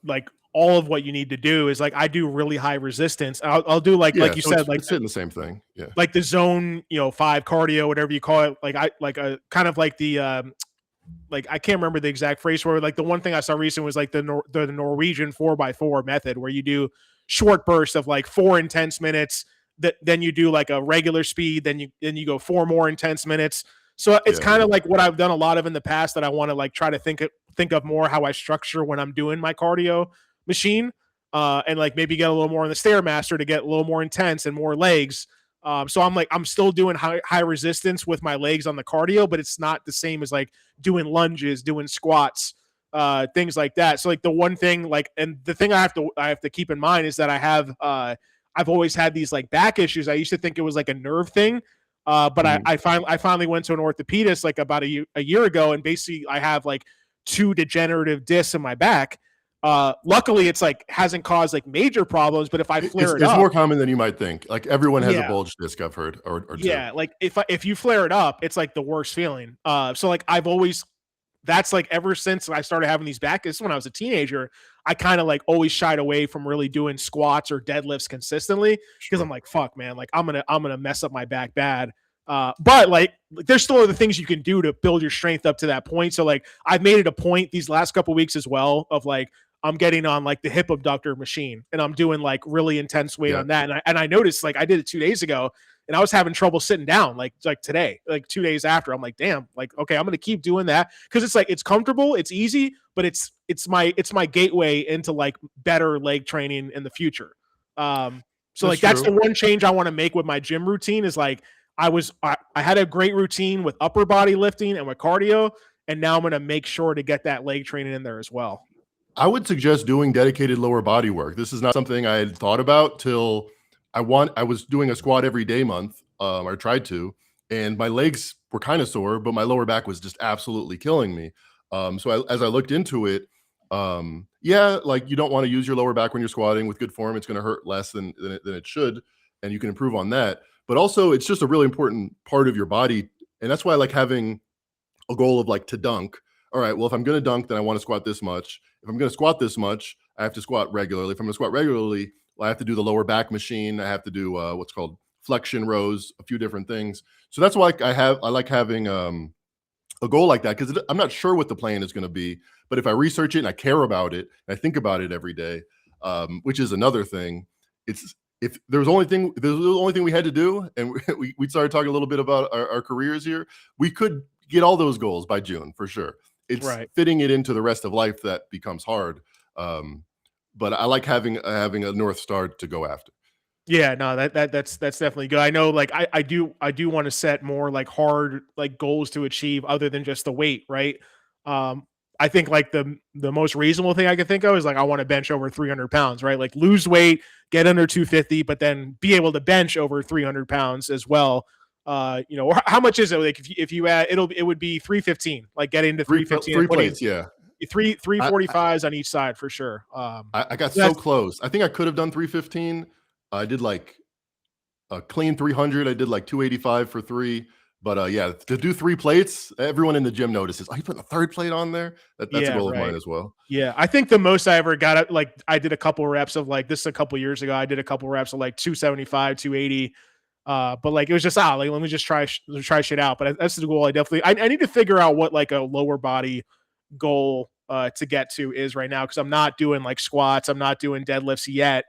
like all of what you need to do, is like I do really high resistance. I'll do like Yeah, you so said, it's hitting the same thing. Yeah. like the zone 5 cardio, whatever you call it. Like I like a kind of like the like I can't remember the exact phrase for it. Like the one thing I saw recently was like the Norwegian 4x4 method, where you do short bursts of like 4 intense minutes. That then you do like a regular speed, then you go 4 more intense minutes. So it's Yeah. kind of like what I've done a lot of in the past, that I want to like try to think of more how I structure when I'm doing my cardio machine, and like maybe get a little more on the Stairmaster to get a little more intense and more legs. So I'm still doing high resistance with my legs on the cardio, but it's not the same as like doing lunges, doing squats, things like that. So like the one thing, like, and the thing I have to keep in mind is that I've always had these like back issues. I used to think it was like a nerve thing. But Mhm. I finally went to an orthopedist like about a year ago, and basically I have like 2 degenerative discs in my back. Luckily it's like hasn't caused like major problems, but if I flare it It's more up, common than you might think. Like everyone has a yeah, bulge disc, I've heard, or two. yeah, like if you flare it up, it's like the worst feeling. So like I've always that's like ever since I started having these back, this is when I was a teenager, I kind of like always shied away from really doing squats or deadlifts consistently, because I'm Sure. like, fuck, man, like I'm gonna mess up my back bad. But like there's still other things you can do to build your strength up to that point. So like I've made it a point these last couple weeks as well of like I'm getting on like the hip abductor machine, and I'm doing like really intense weight Yeah. on that. And I noticed, like, I did it 2 days ago, and I was having trouble sitting down like today, like 2 days after. I'm like, damn, like, okay, I'm gonna keep doing that, because it's like it's comfortable, it's easy, but it's my gateway into like better leg training in the future. So That's like that's the true. one change I want to make with my gym routine, is like I had a great routine with upper body lifting and with cardio, and now I'm gonna make sure to get that leg training in there as well. I would suggest doing dedicated lower body work. This is not something I had thought about till I was doing a squat every day month, or tried to, and my legs were kind of sore, but my lower back was just absolutely killing me. As I looked into it, yeah, like you don't want to use your lower back when you're squatting. With good form, it's going to hurt less than it should, and you can improve on that. But also, it's just a really important part of your body, and that's why I like having a goal of like to dunk. All right, well, if I'm going to dunk, then I want to squat this much. If I'm going to squat this much, I have to squat regularly. If I'm going to squat regularly, well, I have to do the lower back machine. I have to do what's called flexion rows, a few different things. So that's why I like having a goal like that, because I'm not sure what the plan is going to be. But if I research it and I care about it and I think about it every day, which is another thing. It's if there's the only thing we had to do, and we started talking a little bit about our careers here, we could get all those goals by June for sure. It's Right. fitting it into the rest of life that becomes hard. Um, but I like having a North Star to go after. Yeah, no, that's definitely good. I know, like I do want to set more like hard like goals to achieve other than just the weight, right? Um, I think like the most reasonable thing I can think of is like I want to bench over 300 pounds, right? Like lose weight, get under 250, but then be able to bench over 300 pounds as well. Or how much is it? Like if you add, it would be 315, like getting to 315 three and putting plates, yeah. three 345s on each side for sure. I got so close. I think I could have done 315. I did like a clean 300. I did like 285 for 3. But yeah, to do 3 plates, everyone in the gym notices. Oh, you putting a 3rd plate on there? That's a goal of mine as well. Yeah, I think the most I ever got, like I did a couple reps of like this a couple years ago. I did a couple reps of like 275, 280. But like it was just like let me just try shit out. But that's the goal. I need to figure out what like a lower body goal to get to is right now, because I'm not doing like squats, I'm not doing deadlifts yet.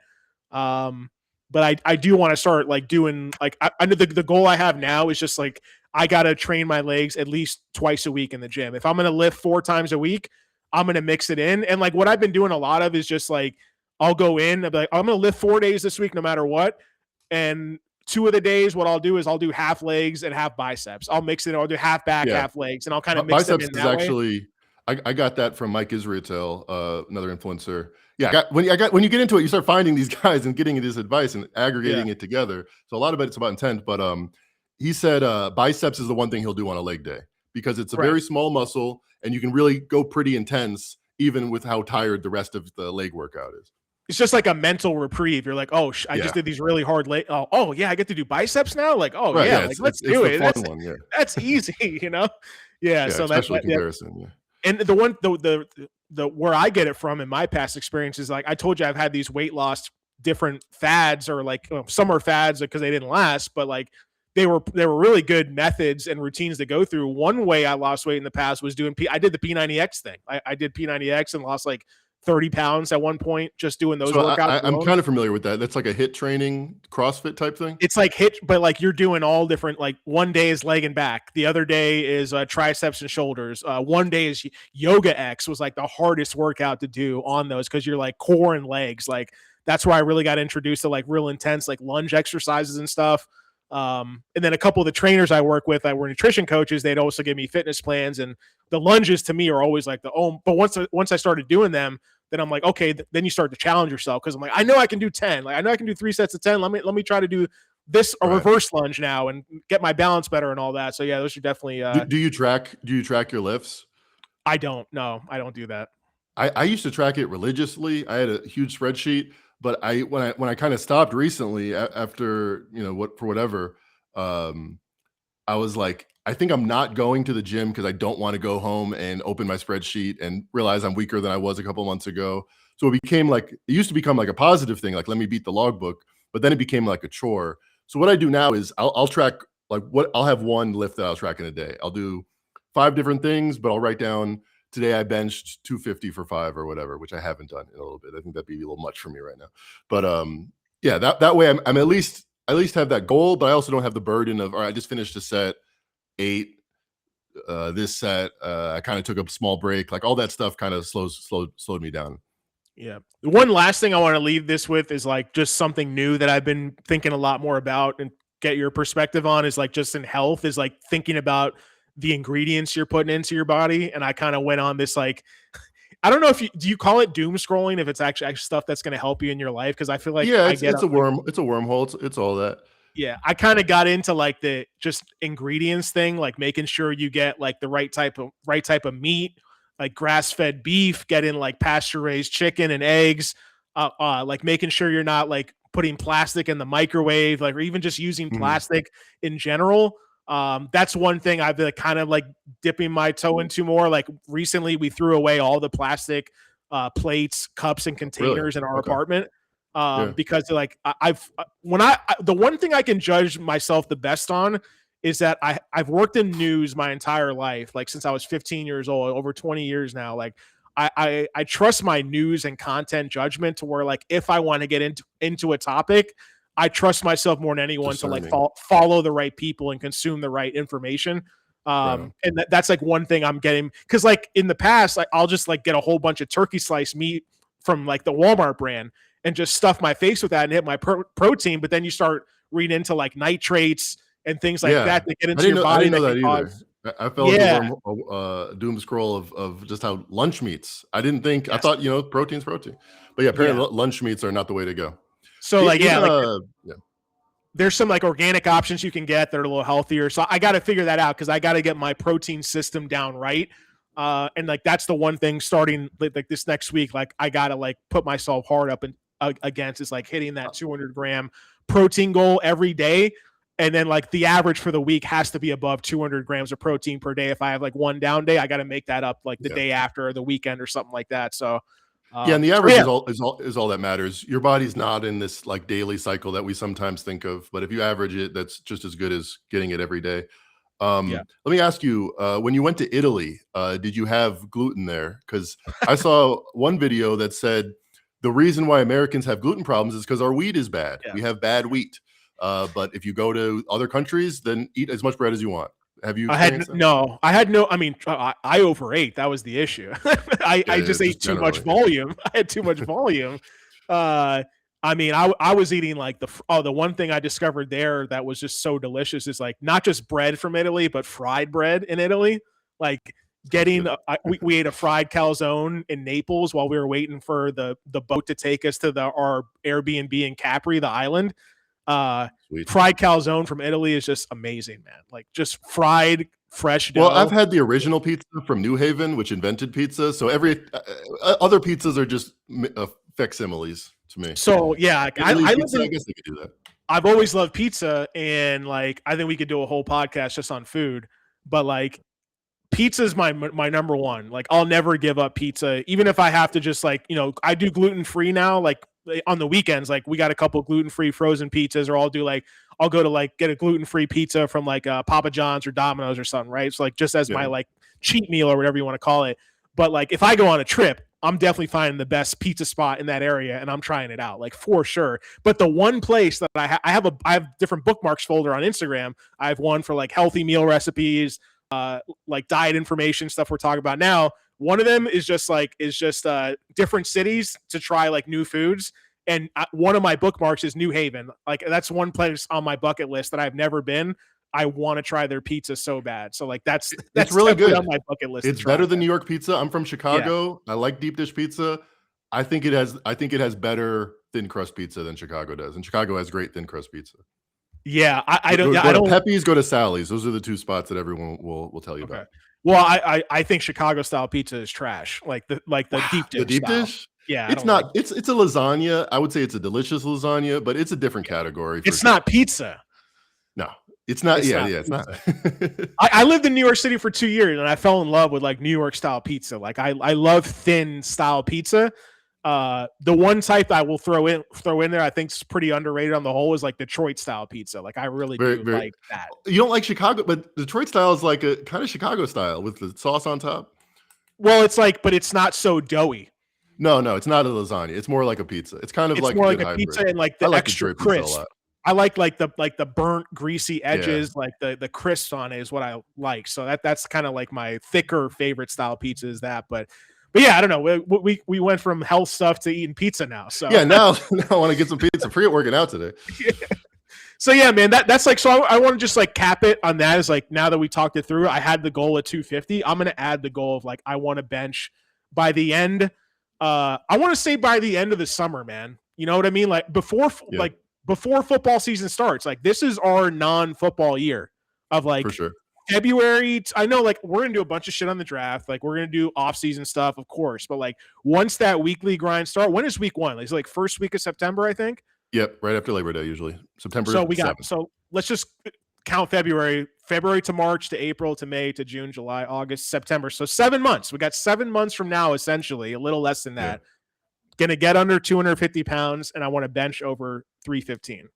But I do want to start like doing like I know the goal I have now is just like I gotta train my legs at least twice a week in the gym. If I'm gonna lift 4 times a week, I'm gonna mix it in. And like what I've been doing a lot of is just like I'll go in, I'll be like, I'm gonna lift 4 days this week no matter what. And 2 of the days, what I'll do is I'll do half legs and half biceps. I'll mix it. I'll do half back, half legs, and I'll kind of mix them in that way. Actually, I got that from Mike Israetel, another influencer. Yeah, when you get into it, you start finding these guys and getting this advice and aggregating it together. So a lot of it's about intent. But he said biceps is the one thing he'll do on a leg day because it's a very small muscle and you can really go pretty intense even with how tired the rest of the leg workout is. It's just like a mental reprieve. You're like, oh, I just did these really hard leg. Oh, yeah, I get to do biceps now. Like, oh yeah, like let's do it. That's easy, you know. Yeah, so that's comparison. Yeah. And the where I get it from in my past experiences, like I told you, I've had these weight loss different fads, or like some are fads because they didn't last, but like they were really good methods and routines to go through. One way I lost weight in the past was I did the P90X thing. I did P90X and lost like 30 pounds at one point just doing those workouts. I'm kind of familiar with that. That's like a HIIT training, CrossFit type thing. It's like HIIT, but like you're doing all different. Like one day is leg and back, the other day is triceps and shoulders. One day is Yoga X was like the hardest workout to do on those because you're like core and legs. Like that's where I really got introduced to like real intense like lunge exercises and stuff. And then a couple of the trainers I work with that were nutrition coaches, they'd also give me fitness plans, and the lunges to me are always like but once I started doing them, then I'm like, okay, then you start to challenge yourself because I'm like, I know I can do 10. Like I know I can do 3 sets of 10. Let me try to do this reverse lunge now and get my balance better and all that. So yeah, those are definitely. Do you track your lifts? I don't. No, I don't do that. I used to track it religiously. I had a huge spreadsheet, but when I kind of stopped recently after whatever, I was like, I think I'm not going to the gym because I don't want to go home and open my spreadsheet and realize I'm weaker than I was a couple months ago. So it used to become like a positive thing, like let me beat the logbook, but then it became like a chore. So what I do now is I'll track I'll have one lift that I'll track in a day. I'll do 5 different things, but I'll write down today I benched 250 for 5 or whatever, which I haven't done in a little bit. I think that'd be a little much for me right now. But yeah, that way I'm at least have that goal, but I also don't have the burden of, all right, I just finished a set 8, this set, I kind of took a small break. Like all that stuff kind of slowed me down. Yeah. One last thing I want to leave this with is like just something new that I've been thinking a lot more about and get your perspective on is like just in health is like thinking about the ingredients you're putting into your body. And I kind of went on this like, I don't know if do you call it doom scrolling if it's actually stuff that's going to help you in your life? Because I feel like it's a wormhole. It's all that. Yeah, I kind of got into like the just ingredients thing, like making sure you get like the right type of meat, like grass-fed beef, getting like pasture-raised chicken and eggs, like making sure you're not like putting plastic in the microwave, like or even just using plastic in general. That's one thing I've been kind of like dipping my toe into more. Like recently, we threw away all the plastic plates, cups, and containers in our apartment. Because like the one thing I can judge myself the best on is that I've worked in news my entire life, like since I was 15 years old, over 20 years now. Like I trust my news and content judgment to where like if I want to get into a topic, I trust myself more than anyone to like follow the right people and consume the right information. And that's like one thing I'm getting, because like in the past, like I'll just like get a whole bunch of turkey slice meat from like the Walmart brand and just stuff my face with that and hit my protein. But then you start reading into like nitrates and things like that get into your body. I didn't know that either. I fell into Yeah. doom scroll of just how lunch meats. I didn't think. I Yes. thought protein's protein, but yeah, apparently Yeah. lunch meats are not the way to go. So like, yeah, like Yeah. there's some like organic options you can get that are a little healthier. So I got to figure that out because I got to get my protein system down right. And like that's the one thing starting like this next week. Like I got to like put myself hard up and against is like hitting that 200-gram protein goal every day. And then like the average for the week has to be above 200 grams of protein per day. If I have like one down day, I got to make that up like the day after or the weekend or something like that. So yeah, and the average yeah. is all that matters. Your body's not in this like daily cycle that we sometimes think of, but if you average it, that's just as good as getting it every day. Yeah. Let me ask you, when you went to Italy, did you have gluten there? Because I saw one video that said the reason why Americans have gluten problems is because our wheat is bad. Yeah. We have bad wheat. But if you go to other countries, then eat as much bread as you want. Have you experienced that? I had no, I mean, I overate. That was the issue. I just ate too much volume. I had too much volume. I mean, I was eating like the one thing I discovered there that was just so delicious is like not just bread from Italy, but fried bread in Italy. Like getting, we ate a fried calzone in Naples while we were waiting for the boat to take us to our Airbnb in Capri, the island. Fried calzone from Italy is just amazing, man. Like just fried fresh dough. Well, I've had the original pizza from New Haven, which invented pizza. So every other pizzas are just facsimiles to me. So yeah, I guess they could do that. I've always loved pizza, and like I think we could do a whole podcast just on food. But like pizza is my number one. Like I'll never give up pizza, even if I have to just like I do gluten free now. Like on the weekends, like we got a couple gluten free frozen pizzas, or I'll go to like get a gluten free pizza from like Papa John's or Domino's or something, right? So like just as my like cheat meal or whatever you want to call it. But like if I go on a trip, I'm definitely finding the best pizza spot in that area, and I'm trying it out, like for sure. But the one place that I have different bookmarks folder on Instagram. I have one for like healthy meal recipes, like diet information stuff we're talking about now. One of them is just different cities to try like new foods. And one of my bookmarks is New Haven. Like that's one place on my bucket list that I've never been. I want to try their pizza so bad. So like that's really good on my bucket list. It's better than New York pizza. I'm from Chicago. Yeah. I like deep dish pizza. I think it has better thin crust pizza than Chicago does. And Chicago has great thin crust pizza. Yeah, I don't. Go to Pepe's, go to Sally's. Those are the two spots that everyone will tell you about. Well, I think Chicago style pizza is trash. Like the deep dish. The deep dish? Yeah, it's not. It's a lasagna. I would say it's a delicious lasagna, but it's a different category. It's not pizza. No, it's not. It's not. I lived in New York City for 2 years, and I fell in love with like New York style pizza. Like I love thin style pizza. The one type I will throw in there, I think is pretty underrated on the whole, is like Detroit style pizza. Like I really do like that. You don't like Chicago, but Detroit style is like a kind of Chicago style with the sauce on top. Well, it's like, but it's not so doughy. No, it's not a lasagna. It's more like a pizza. It's kind of like more like a pizza, and like the extra crisp. I like the burnt, greasy edges, like the crisp on it is what I like. So that's kind of like my thicker favorite style pizza is that, but yeah, I don't know. We went from health stuff to eating pizza now. So yeah, now I want to get some pizza. Forget working out today. So yeah, man, that's like, so I want to just like cap it on that. Is like, now that we talked it through, I had the goal at 250. I'm gonna add the goal of like I want to bench by the end. I want to say by the end of the summer, man. You know what I mean? Like before football season starts. Like this is our non-football year of like. For sure. February, I know like we're gonna do a bunch of shit on the draft, like we're gonna do off-season stuff, of course, but like once that weekly grind start, when is week one? It's like first week of September, I think. Yep, right after Labor Day, usually September. So let's just count February to March to April to May to June, July, August, September. So 7 months. We got 7 months from now, essentially, a little less than that. Yeah. Gonna get under 250 pounds, and I want to bench over 315.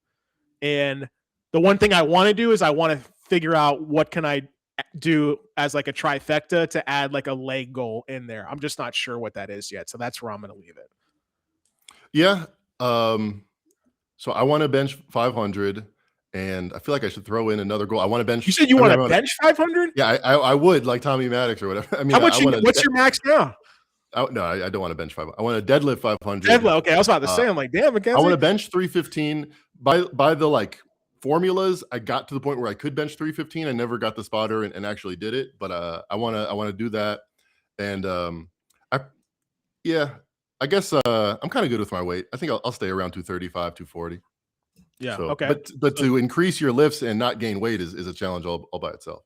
And the one thing I want to do is I want to figure out what can I do as like a trifecta to add like a leg goal in there. I'm just not sure what that is yet. So that's where I'm going to leave it. Yeah. So I want to bench 500, and I feel like I should throw in another goal. I want to bench. You said you want to bench 500? Yeah, I would, like Tommy Maddox or whatever. I mean, what's your max now? No, I don't want to bench 500. I want to deadlift 500. Okay, I was about to say, I'm like, damn, I want to bench 315 by the like formulas. I got to the point where I could bench 315. I never got the spotter and actually did it, but I want to do that. And I yeah, I guess I'm kind of good with my weight. I think I'll stay around 235, 240. Yeah. So, Okay. but So, to increase your lifts and not gain weight is a challenge all by itself.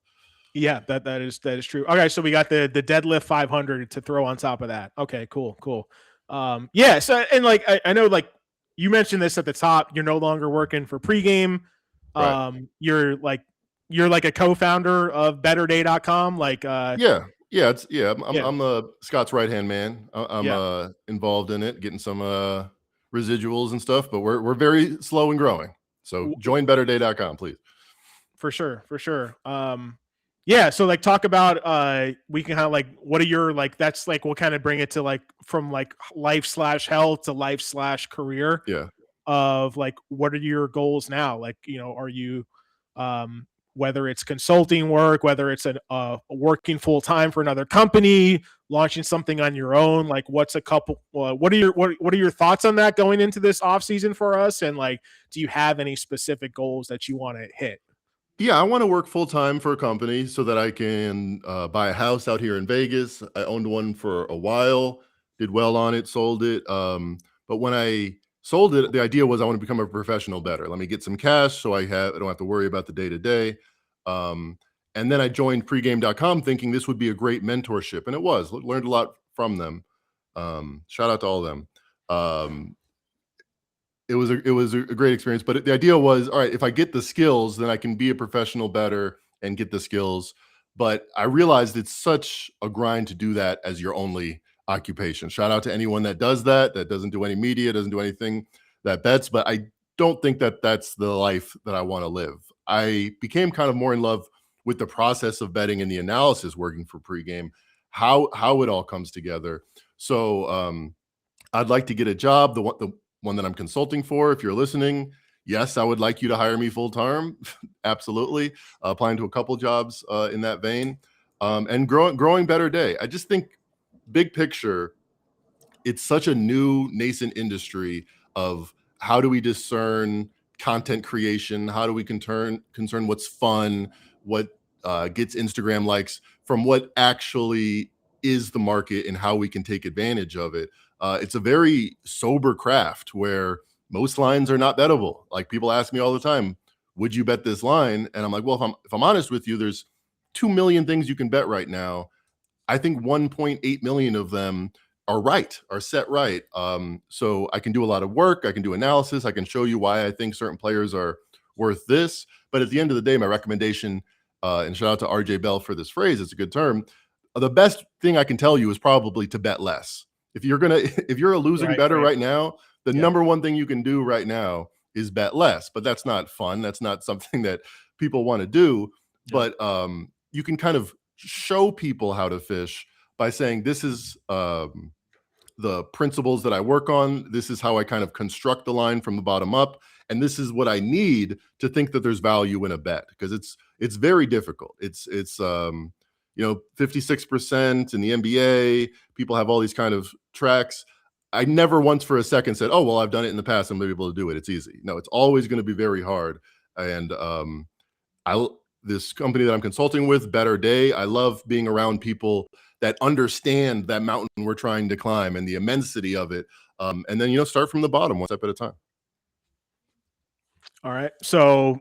yeah, that is true. Okay, so we got the deadlift 500 to throw on top of that. Okay, cool. Yeah. So and like I know like you mentioned this at the top. You're no longer working for pregame. Right. You're like a co-founder of BetterDay.com. Like Yeah. yeah, I'm Scott's right hand man. I'm yeah. involved in it, getting some residuals and stuff. But we're very slow and growing. So join BetterDay.com, please. For sure. Yeah, so like talk about we can kind of like what are your like that's like we'll kind of bring it to like from like life/health to life/career Yeah. of like what are your goals now? Like, are you whether it's consulting work, whether it's working full time for another company, launching something on your own, like what's a couple what are your thoughts on that going into this off season for us, and like do you have any specific goals that you want to hit? Yeah, I want to work full time for a company so that I can buy a house out here in Vegas. I owned one for a while, did well on it, sold it. But when I sold it, the idea was I want to become a professional better. Let me get some cash so I don't have to worry about the day to day. And then I joined pregame.com thinking this would be a great mentorship, and it was. Learned a lot from them. Shout out to all of them. It was a great experience, but the idea was, all right, if I get the skills, then I can be a professional better and get the skills. But I realized it's such a grind to do that as your only occupation. Shout out to anyone that does that doesn't do any media, doesn't do anything, that bets. But I don't think that that's the life that I want to live. I became kind of more in love with the process of betting and the analysis working for pregame, how it all comes together. So I'd like to get a job, the one that I'm consulting for. If you're listening, yes, I would like you to hire me full time. Absolutely. Applying to a couple jobs in that vein, and growing Better Day. I just think big picture, it's such a new nascent industry of how do we discern content creation? How do we concern what's fun, what gets Instagram likes from what actually is the market and how we can take advantage of it. It's a very sober craft where most lines are not bettable. Like people ask me all the time, would you bet this line? And I'm like, well, if I'm honest with you, there's 2 million things you can bet right now. I think 1.8 million of them are set right. So I can do a lot of work. I can do analysis. I can show you why I think certain players are worth this. But at the end of the day, my recommendation, and shout out to RJ Bell for this phrase, it's a good term. The best thing I can tell you is probably to bet less. If you're a losing better right now, the number one thing you can do right now is bet less. But that's not fun. That's not something that people want to do. Yeah. But you can kind of show people how to fish by saying this is the principles that I work on. This is how I kind of construct the line from the bottom up, and this is what I need to think that there's value in a bet, because it's very difficult. It's 56% in the NBA. People have all these kind of tracks. I never once for a second said, oh, well, I've done it in the past, I'm going to be able to do it. It's easy. No, it's always going to be very hard. And this company that I'm consulting with, Better Day, I love being around people that understand that mountain we're trying to climb and the immensity of it. And then, start from the bottom one step at a time. All right. So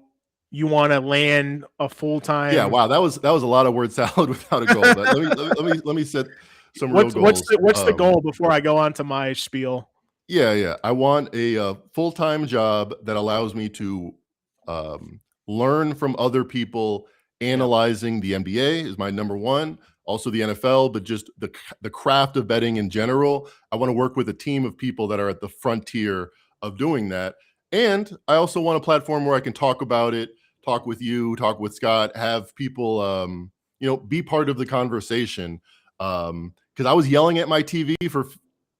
you want to land a full-time. Yeah. Wow. That was a lot of word salad without a goal. But let me set some real goals. What's the goal before I go on to my spiel? Yeah. I want a full-time job that allows me to learn from other people. Analyzing the NBA is my number one. Also the NFL, but just the craft of betting in general. I want to work with a team of people that are at the frontier of doing that. And I also want a platform where I can talk about it, talk with you, talk with Scott, have people, be part of the conversation. Because I was yelling at my TV for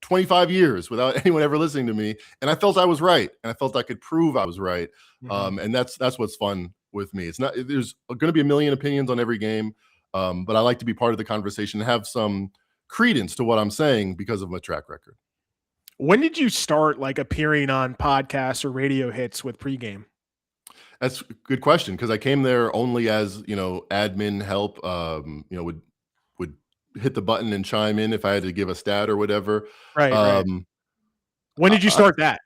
25 years without anyone ever listening to me. And I felt I was right. And I felt I could prove I was right. Mm-hmm. And that's what's fun with me. There's going to be a million opinions on every game. But I like to be part of the conversation and have some credence to what I'm saying because of my track record. When did you start like appearing on podcasts or radio hits with pregame? That's a good question because I came there only as, admin help, would hit the button and chime in if I had to give a stat or whatever. Right, right. Um, When did you I start that?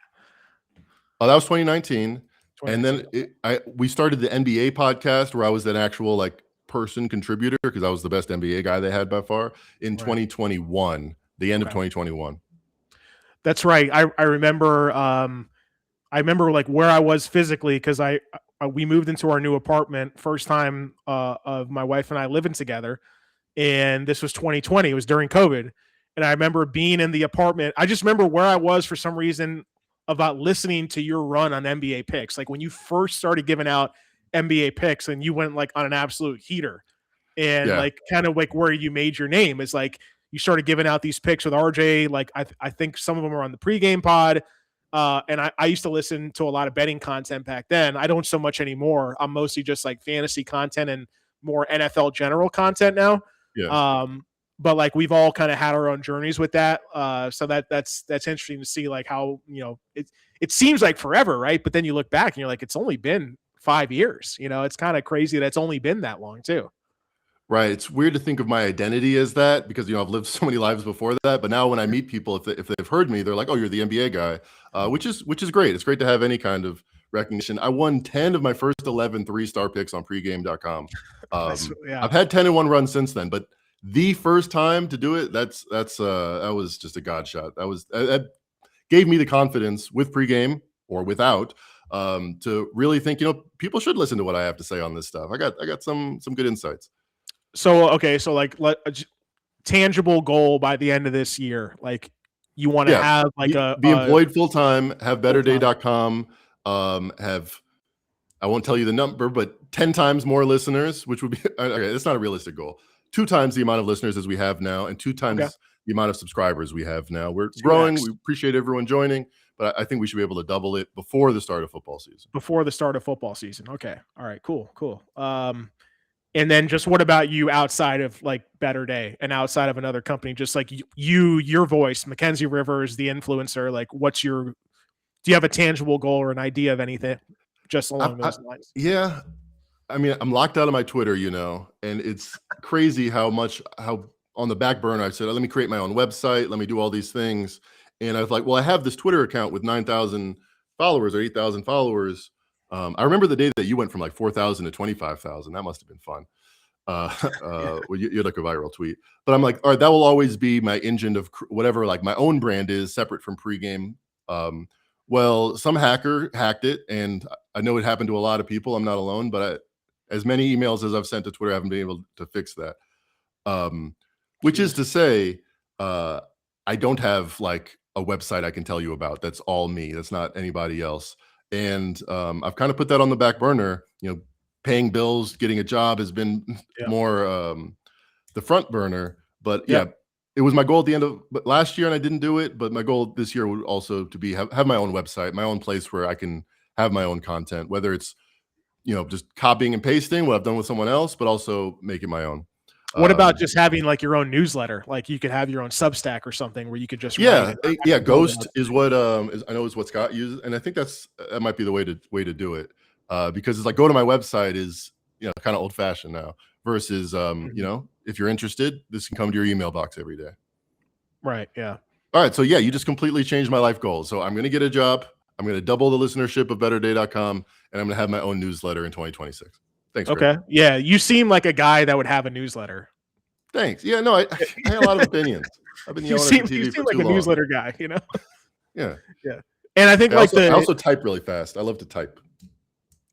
that was 2019, and 2019. then we started the NBA podcast where I was an actual, like, person contributor because I was the best NBA guy they had by far in Right. 2021, the end of Okay. 2021. That's right. I remember I remember like where I was physically because we moved into our new apartment first time of my wife and I living together, and this was 2020. It was during COVID, and I remember being in the apartment. I just remember where I was for some reason about listening to your run on NBA picks. Like when you first started giving out NBA picks, and you went like on an absolute heater, and Yeah. like kind of like where you made your name is like you started giving out these picks with RJ. Like I think some of them are on the pregame pod. And I used to listen to a lot of betting content back then. I don't so much anymore. I'm mostly just like fantasy content and more NFL general content now. Yeah. But like we've all kind of had our own journeys with that. So that's interesting to see like how, it seems like forever, right? But then you look back and you're like, it's only been 5 years. It's kind of crazy that it's only been that long too. Right. It's weird to think of my identity as that because I've lived so many lives before that. But now when I meet people, if they've heard me, they're like, "Oh, you're the NBA guy," which is great. It's great to have any kind of recognition. I won 10 of my first 11 3-star picks on pregame.com. Yeah. I've had 10 in one run since then, but the first time to do it, that was just a god shot. That gave me the confidence with pregame or without to really think, people should listen to what I have to say on this stuff. I got some good insights. So okay, so like tangible goal by the end of this year, like you want to Yeah, have like be employed full time, have full time. betterday.com, have I won't tell you the number, but 10 times more listeners, which would be okay, it's not a realistic goal. 2 times the amount of listeners as we have now, and 2 Okay, times the amount of subscribers we have now. We're two growing. x We appreciate everyone joining, but I think we should be able to double it before the start of football season. before the start of football season. Okay, all right, cool, cool. And then just what about you outside of like Better Day and outside of another company? Just like your voice, Mackenzie Rivers, the influencer. Like, do you have a tangible goal or an idea of anything just along those lines? Yeah, I mean, I'm locked out of my Twitter, and it's crazy how on the back burner I said, let me create my own website, let me do all these things. And I was like, well, I have this Twitter account with 9,000 followers or 8,000 followers. I remember the day that you went from like 4,000 to 25,000. That must have been fun. Well, you had like a viral tweet, but I'm like, all right, that will always be my engine of whatever, like my own brand is separate from pregame. Well, some hacker hacked it, and I know it happened to a lot of people. I'm not alone, but as many emails as I've sent to Twitter, I haven't been able to fix that. Which is to say, I don't have like a website I can tell you about. That's all me. That's not anybody else. And I've kind of put that on the back burner. Paying bills, getting a job has been Yeah. more the front burner. But Yeah. yeah, it was my goal at the end of last year, and I didn't do it. But my goal this year would also to have my own website, my own place where I can have my own content, whether it's just copying and pasting what I've done with someone else, but also make it my own. What about just having like your own newsletter? Like you could have your own Substack or something where you could just write Yeah, it. yeah. Ghost is what I know is what Scott uses, and I think that might be the way to do it because it's like go to my website is kind of old fashioned now versus Mhm. if you're interested, this can come to your email box every day. Right. Yeah. All right, so yeah, you just completely changed my life goals. So I'm going to get a job. I'm going to double the listenership of betterday.com, and I'm going to have my own newsletter in 2026. Thanks, Greg. Okay. Yeah. You seem like a guy that would have a newsletter. Thanks. Yeah, no, I had a lot of opinions. I've been You yelling at seem the you TV for seem like too a long. newsletter guy. Yeah. Yeah. And I think I like also type really fast. I love to type.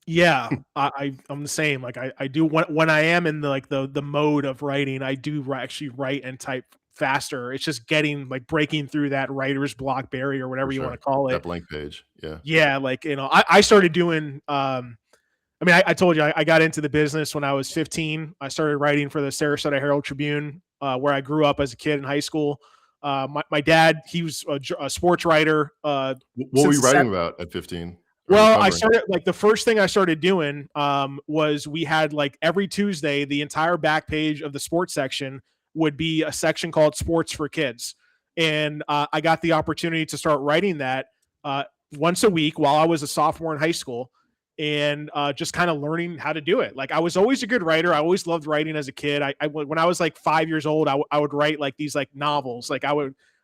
yeah, I'm the same. Like I do when I am in the mode of writing, I do actually write and type faster. It's just getting like breaking through that writer's block barrier or whatever For you want sure. to call it. That blank page. Yeah. Yeah, like I started doing I mean, I told you I got into the business when I was 15. I started writing for the Sarasota Herald Tribune, where I grew up as a kid in high school. My dad, he was a sports writer. What were Since you the writing about at 15? Well, I Covering? started like the first thing I started doing was we had like every Tuesday, the entire back page of the sports section would be a section called Sports for Kids. And I got the opportunity to start writing that once a week while I was a sophomore in high school. and just kind of learning how to do it. Like I was always a good writer. I always loved writing as a kid. When I was like 5 years old, I would write like these like novels. Like I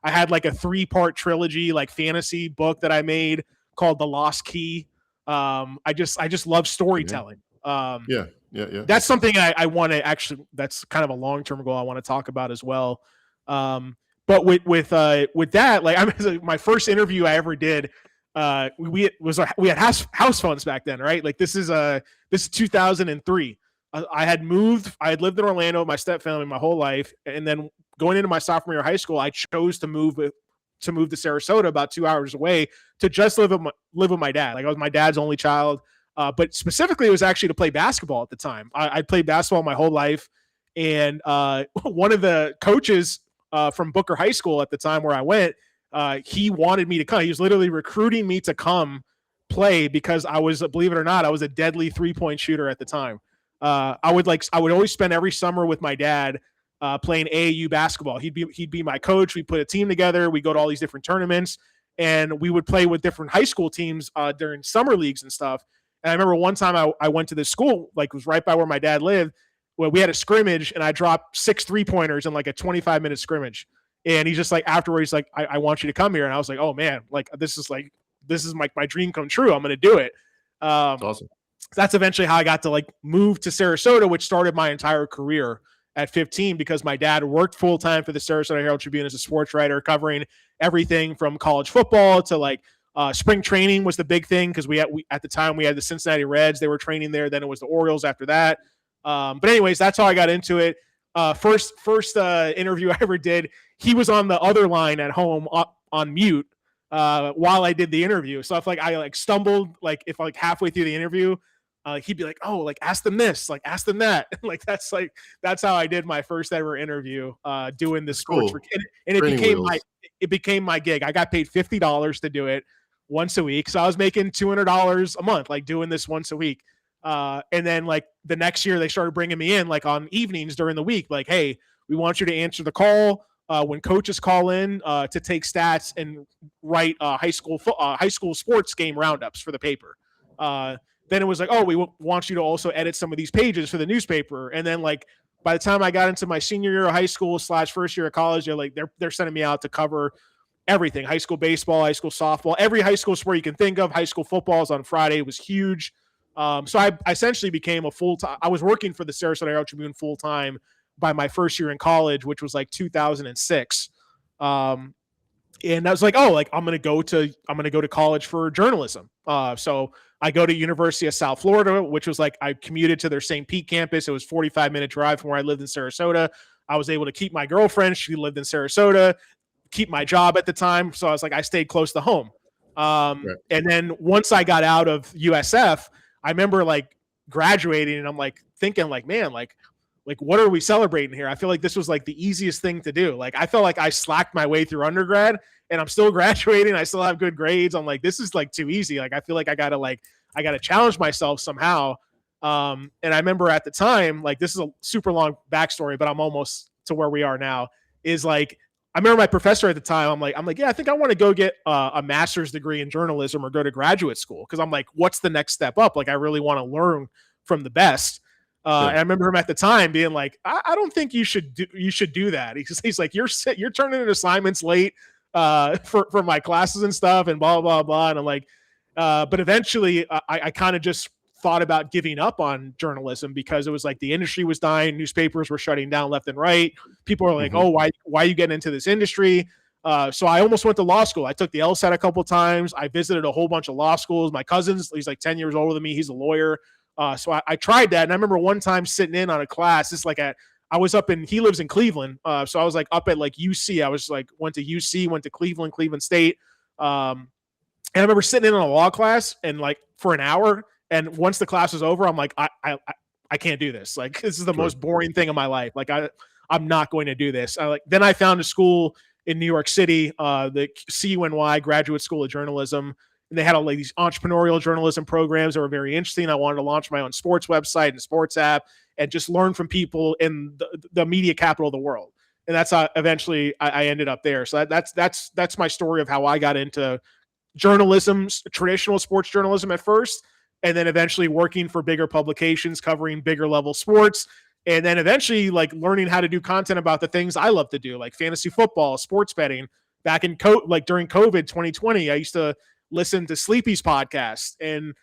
had like a 3-part trilogy, like fantasy book that I made called The Lost Key. I just love storytelling. Yeah. That's something I want to actually, that's kind of a long-term goal I want to talk about as well. But with that, like my first interview I ever did, we had house phones back then, right? Like this is 2003. I had lived in Orlando with my stepfamily my whole life, and then going into my sophomore year of high school, I chose to move to Sarasota, about 2 hours away, to just live with my dad. Like I was my dad's only child, but specifically it was actually to play basketball at the time. I'd played basketball my whole life, and one of the coaches from Booker High School at the time where I went, he wanted me to come. He was literally recruiting me to come play because I was, believe it or not, I was a deadly 3-point shooter at the time. I would always spend every summer with my dad playing AAU basketball. He'd be my coach. We put a team together. We go to all these different tournaments, and we would play with different high school teams during summer leagues and stuff. And I remember one time I went to this school, like it was right by where my dad lived. Well, we had a scrimmage, and I dropped 6 3-pointers in like a 25-minute scrimmage. And he's just like, afterwards, like, I want you to come here. And I was like, oh man, like this is my dream come true. I'm going to do it. That's awesome. That's eventually how I got to like move to Sarasota, which started my entire career at 15, because my dad worked full time for the Sarasota Herald Tribune as a sports writer, covering everything from college football to like spring training was the big thing, because we at the time we had the Cincinnati Reds. They were training there. Then it was the Orioles after that. But anyways, that's how I got into it. First interview I ever did, he was on the other line at home on mute while I did the interview. So if like I like stumbled, like if like halfway through the interview, he'd be like, oh, like ask them this, like ask them that. Like that's how I did my first ever interview doing the sports. Cool. And it became my gig. I got paid $50 to do it once a week. So I was making $200 a month, like doing this once a week. And then like the next year they started bringing me in like on evenings during the week, like, hey, we want you to answer the call when coaches call in to take stats and write high school sports game roundups for the paper. Then it was like, oh, we want you to also edit some of these pages for the newspaper. And then like by the time I got into my senior year of high school / first year of college, they're sending me out to cover everything: high school baseball, high school softball, every high school sport you can think of. High school football is on Friday. It was huge. So I essentially became a full-time. I was working for the Sarasota Herald Tribune full-time by my first year in college, which was like 2006. And I was like, oh, like I'm gonna go to college for journalism. So I go to University of South Florida, which was like I commuted to their St. Pete campus. It was 45-minute drive from where I lived in Sarasota. I was able to keep my girlfriend. She lived in Sarasota, keep my job at the time. So I was like, I stayed close to home. Right. And then once I got out of USF, I remember like graduating, and I'm like thinking like, man, like what are we celebrating here? I feel like this was like the easiest thing to do. Like I felt like I slacked my way through undergrad, and I'm still graduating. I still have good grades. I'm like, this is like too easy. Like I feel like I gotta challenge myself somehow. And I remember at the time, like this is a super long backstory, but I'm almost to where we are now. Is like I remember my professor at the time. I'm like, yeah, I think I want to go get a master's degree in journalism or go to graduate school, because I'm like, what's the next step up? Like I really want to learn from the best. And I remember him at the time being like, I don't think you should do that. He's like, you're turning in assignments late for my classes and stuff and blah, blah, blah. And I'm like, but eventually I kind of just thought about giving up on journalism, because it was like the industry was dying. Newspapers were shutting down left and right. People were like, oh, why are you getting into this industry? So I almost went to law school. I took the LSAT a couple of times. I visited a whole bunch of law schools. My cousin's, he's like 10 years older than me. He's a lawyer. So I tried that. And I remember one time sitting in on a class, I was up he lives in Cleveland. So I was like up at like UC. I was like, went to UC, went to Cleveland State. And I remember sitting in on a law class and like for an hour. And once the class was over, I'm like, I can't do this. Like, this is the most boring thing in my life. Like I'm not going to do this. Then I found a school in New York City, the CUNY Graduate School of Journalism. And they had all like these entrepreneurial journalism programs that were very interesting. I wanted to launch my own sports website and sports app and just learn from people in the media capital of the world. And that's how eventually I ended up there. So that's my story of how I got into journalism, traditional sports journalism at first. and then eventually working for bigger publications covering bigger level sports, and then eventually like learning how to do content about the things I love to do, like fantasy football, sports betting. Back in like during COVID 2020, I used to listen to Sleepy's podcast, and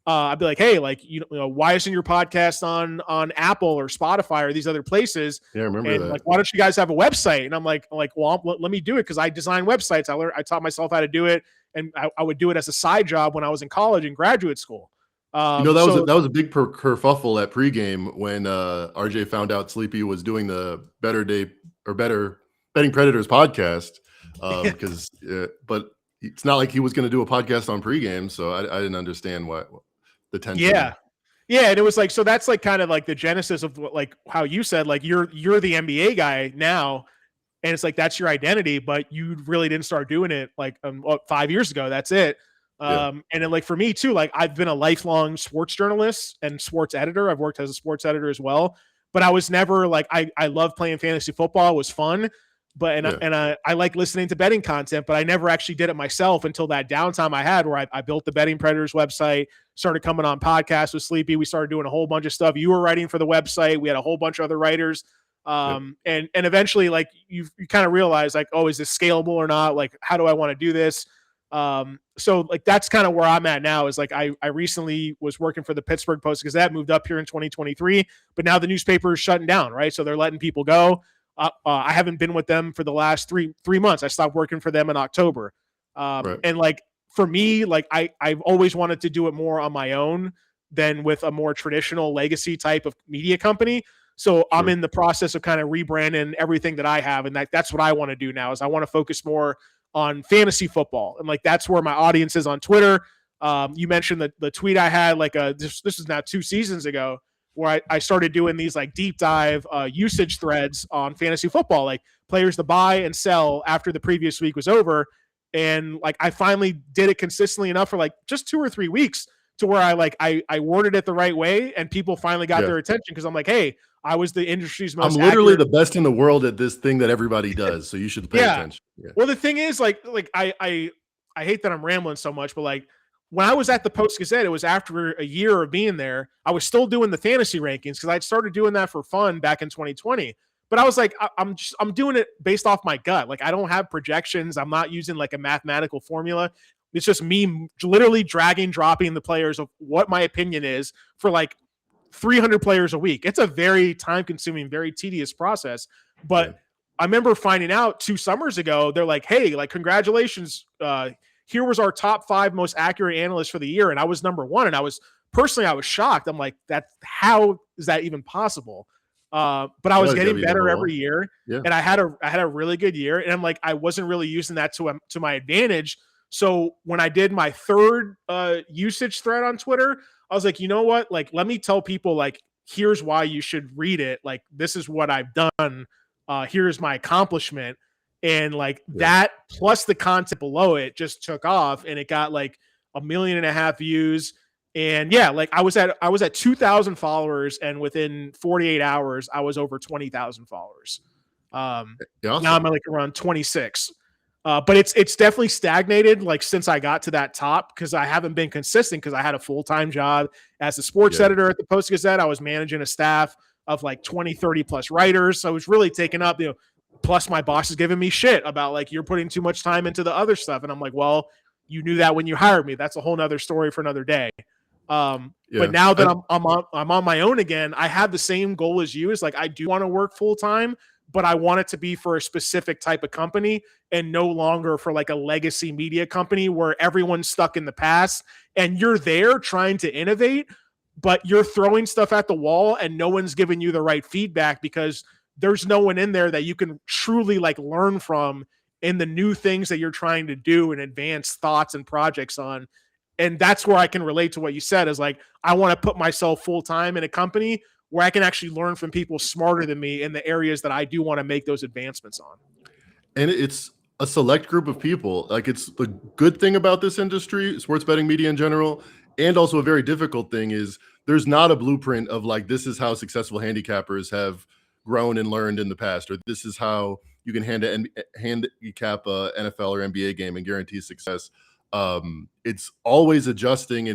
I'd be like, hey, like you know, why isn't your podcast on Apple or Spotify or these other places? Yeah, I remember And that. like, why don't you guys have a website? And I'm like, well, let me do it because I design websites. I taught myself how to do it, and I would do it as a side job when I was in college and graduate school. That was a big kerfuffle at pregame when RJ found out Sleepy was doing the Better Betting Predators podcast. But it's not like he was going to do a podcast on pregame, so I didn't understand what the tension. Yeah, and it was like, so that's like kind of like the genesis of what, like how you said, like you're the NBA guy now, and it's like that's your identity, but you really didn't start doing it like 5 years ago. That's it. And then like for me too, like I've been a lifelong sports journalist and sports editor. I've worked as a sports editor as well, but I was never like I love playing fantasy football. It was fun, but I like listening to betting content, but I never actually did it myself until that downtime I had where I built the Betting Predators website, started coming on podcasts with Sleepy. We started doing a whole bunch of stuff. You were writing for the website. We had a whole bunch of other writers. And eventually like you kind of realize like, oh, is this scalable or not? Like, how do I want to do this? So like, that's kind of where I'm at now is like, I recently was working for the Pittsburgh Post-Gazette, moved up here in 2023, but now the newspaper is shutting down. Right. So they're letting people go. I haven't been with them for the last three months. I stopped working for them in October. And like, for me, like I've always wanted to do it more on my own than with a more traditional legacy type of media company. So I'm in the process of kind of rebranding everything that I have. And that's what I want to do now is I want to focus more on fantasy football. And like, that's where my audience is on Twitter. You mentioned the tweet I had, like this is now 2 seasons ago, where I started doing these like deep dive usage threads on fantasy football, like players to buy and sell after the previous week was over. And like, I finally did it consistently enough for like just 2 or 3 weeks to where I worded it the right way and people finally got their attention. Cause I'm like, hey, I was the industry's most I'm literally the best in the world at this thing that everybody does. So you should pay attention. Yeah. Well, the thing is like I hate that I'm rambling so much, but like when I was at the Post-Gazette, it was after a year of being there. I was still doing the fantasy rankings because I'd started doing that for fun back in 2020. But I was like, I'm doing it based off my gut. Like I don't have projections. I'm not using like a mathematical formula. It's just me literally dropping the players of what my opinion is for like 300 players a week. It's a very time consuming, very tedious process. But I remember finding out 2 summers ago, they're like, hey, like, congratulations. Here was our top 5 most accurate analysts for the year. And I was number 1. And I was shocked. I'm like, how is that even possible? But I was getting better every year. And I had a really good year. And I'm like, I wasn't really using that to my advantage. So when I did my 3rd usage thread on Twitter, I was like, you know what? Like, let me tell people, like, here's why you should read it. Like, this is what I've done. Here's my accomplishment. And like that plus the content below it just took off and it got like 1.5 million views. And like I was at 2,000 followers and within 48 hours, I was over 20,000 followers. Awesome. Now I'm like around 26. But it's definitely stagnated like since I got to that top because I haven't been consistent because I had a full-time job as a sports editor at the Post-Gazette. I was managing a staff of like 20, 30 plus writers. So I was really taking up, plus my boss is giving me shit about like, you're putting too much time into the other stuff. And I'm like, well, you knew that when you hired me. That's a whole nother story for another day. But now that I'm on my own again, I have the same goal as you is like, I do want to work full time, but I want it to be for a specific type of company and no longer for like a legacy media company where everyone's stuck in the past and you're there trying to innovate, but you're throwing stuff at the wall and no one's giving you the right feedback because there's no one in there that you can truly like learn from in the new things that you're trying to do and advance thoughts and projects on. And that's where I can relate to what you said is like, I want to put myself full time in a company where I can actually learn from people smarter than me in the areas that I do want to make those advancements on. And it's a select group of people. Like it's the good thing about this industry, sports betting media in general, and also a very difficult thing is there's not a blueprint of like, this is how successful handicappers have grown and learned in the past, or this is how you can handicap a NFL or NBA game and guarantee success. It's always adjusting.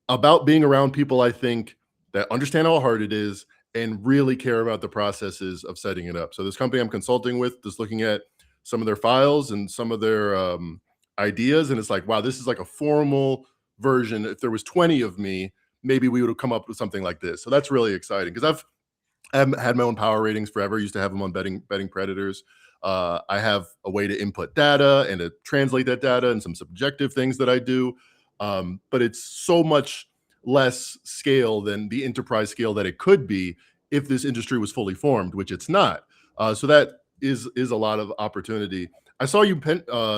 about being around people, I think, that understand how hard it is and really care about the processes of setting it up. So this company I'm consulting with is looking at some of their files and some of their ideas, and it's like, wow, this is like a formal version. If there was 20 of me, maybe we would have come up with something like this. So that's really exciting because I've had my own power ratings forever. Used to have them on betting predators. I have a way to input data and to translate that data and some subjective things that I do. But it's so much less scale than the enterprise scale that it could be if this industry was fully formed, which it's not. So that is a lot of opportunity. I saw you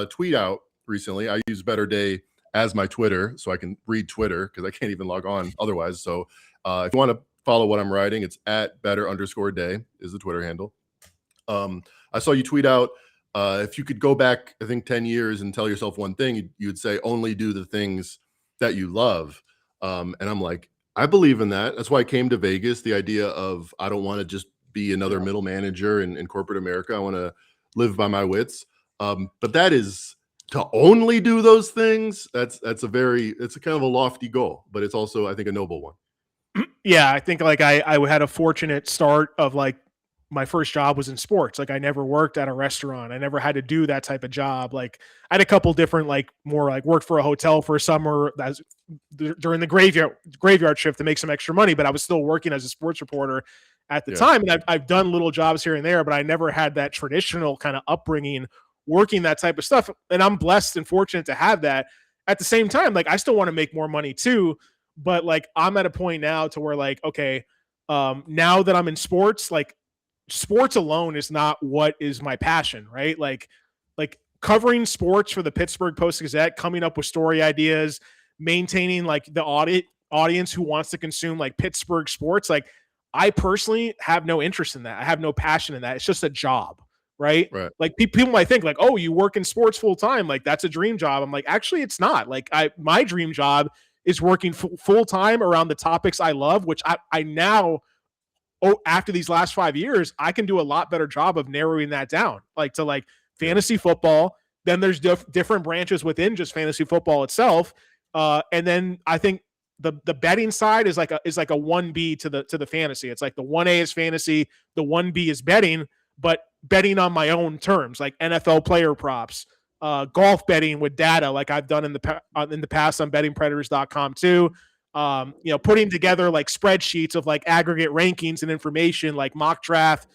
tweet out recently. I use Better Day as my Twitter, so I can read Twitter because I can't even log on otherwise. So if you want to follow what I'm writing, it's at better_day is the Twitter handle. I saw you tweet out, if you could go back, I think 10 years and tell yourself one thing, you'd say only do the things that you love. And I'm like, I believe in that. That's why I came to Vegas. The idea of I don't want to just be another middle manager in corporate America. I want to live by my wits. But that is to only do those things. It's a kind of a lofty goal, but it's also, I think, a noble one. Yeah, I think like I had a fortunate start of like my first job was in sports. Like I never worked at a restaurant. I never had to do that type of job. Like I had a couple different like more like worked for a hotel for a summer that's during the graveyard shift to make some extra money, but I was still working as a sports reporter at the time. And I've done little jobs here and there, but I never had that traditional kind of upbringing working that type of stuff. And I'm blessed and fortunate to have that. At the same time, like I still want to make more money too, but like I'm at a point now to where like, okay, now that I'm in sports, like sports alone is not what is my passion, right? Like covering sports for the Pittsburgh Post-Gazette, coming up with story ideas, maintaining like the audience who wants to consume like Pittsburgh sports. Like I personally have no interest in that. I have no passion in that. It's just a job, right? Like people might think like, oh, you work in sports full time, like that's a dream job. I'm like, actually, it's not. Like my dream job is working full time around the topics I love, which I now, after these last 5 years, I can do a lot better job of narrowing that down, like to like fantasy football. Then there's different branches within just fantasy football itself. And then I think the betting side is like a 1B to the fantasy. It's like the 1A is fantasy, the 1B is betting, but betting on my own terms, like NFL player props, golf betting with data, like I've done in the past on bettingpredators.com too. Putting together like spreadsheets of like aggregate rankings and information, like mock draft,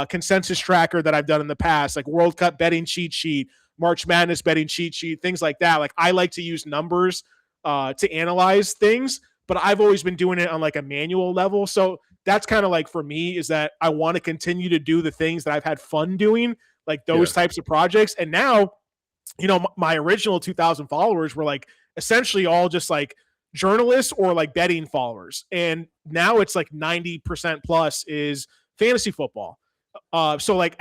consensus tracker that I've done in the past, like World Cup betting cheat sheet, March Madness betting cheat sheet, things like that. Like I like to use numbers to analyze things, but I've always been doing it on like a manual level. So that's kind of like for me is that I want to continue to do the things that I've had fun doing, like those types of projects. And now, my original 2,000 followers were like essentially all just like journalists or like betting followers. And now it's like 90% plus is fantasy football. So like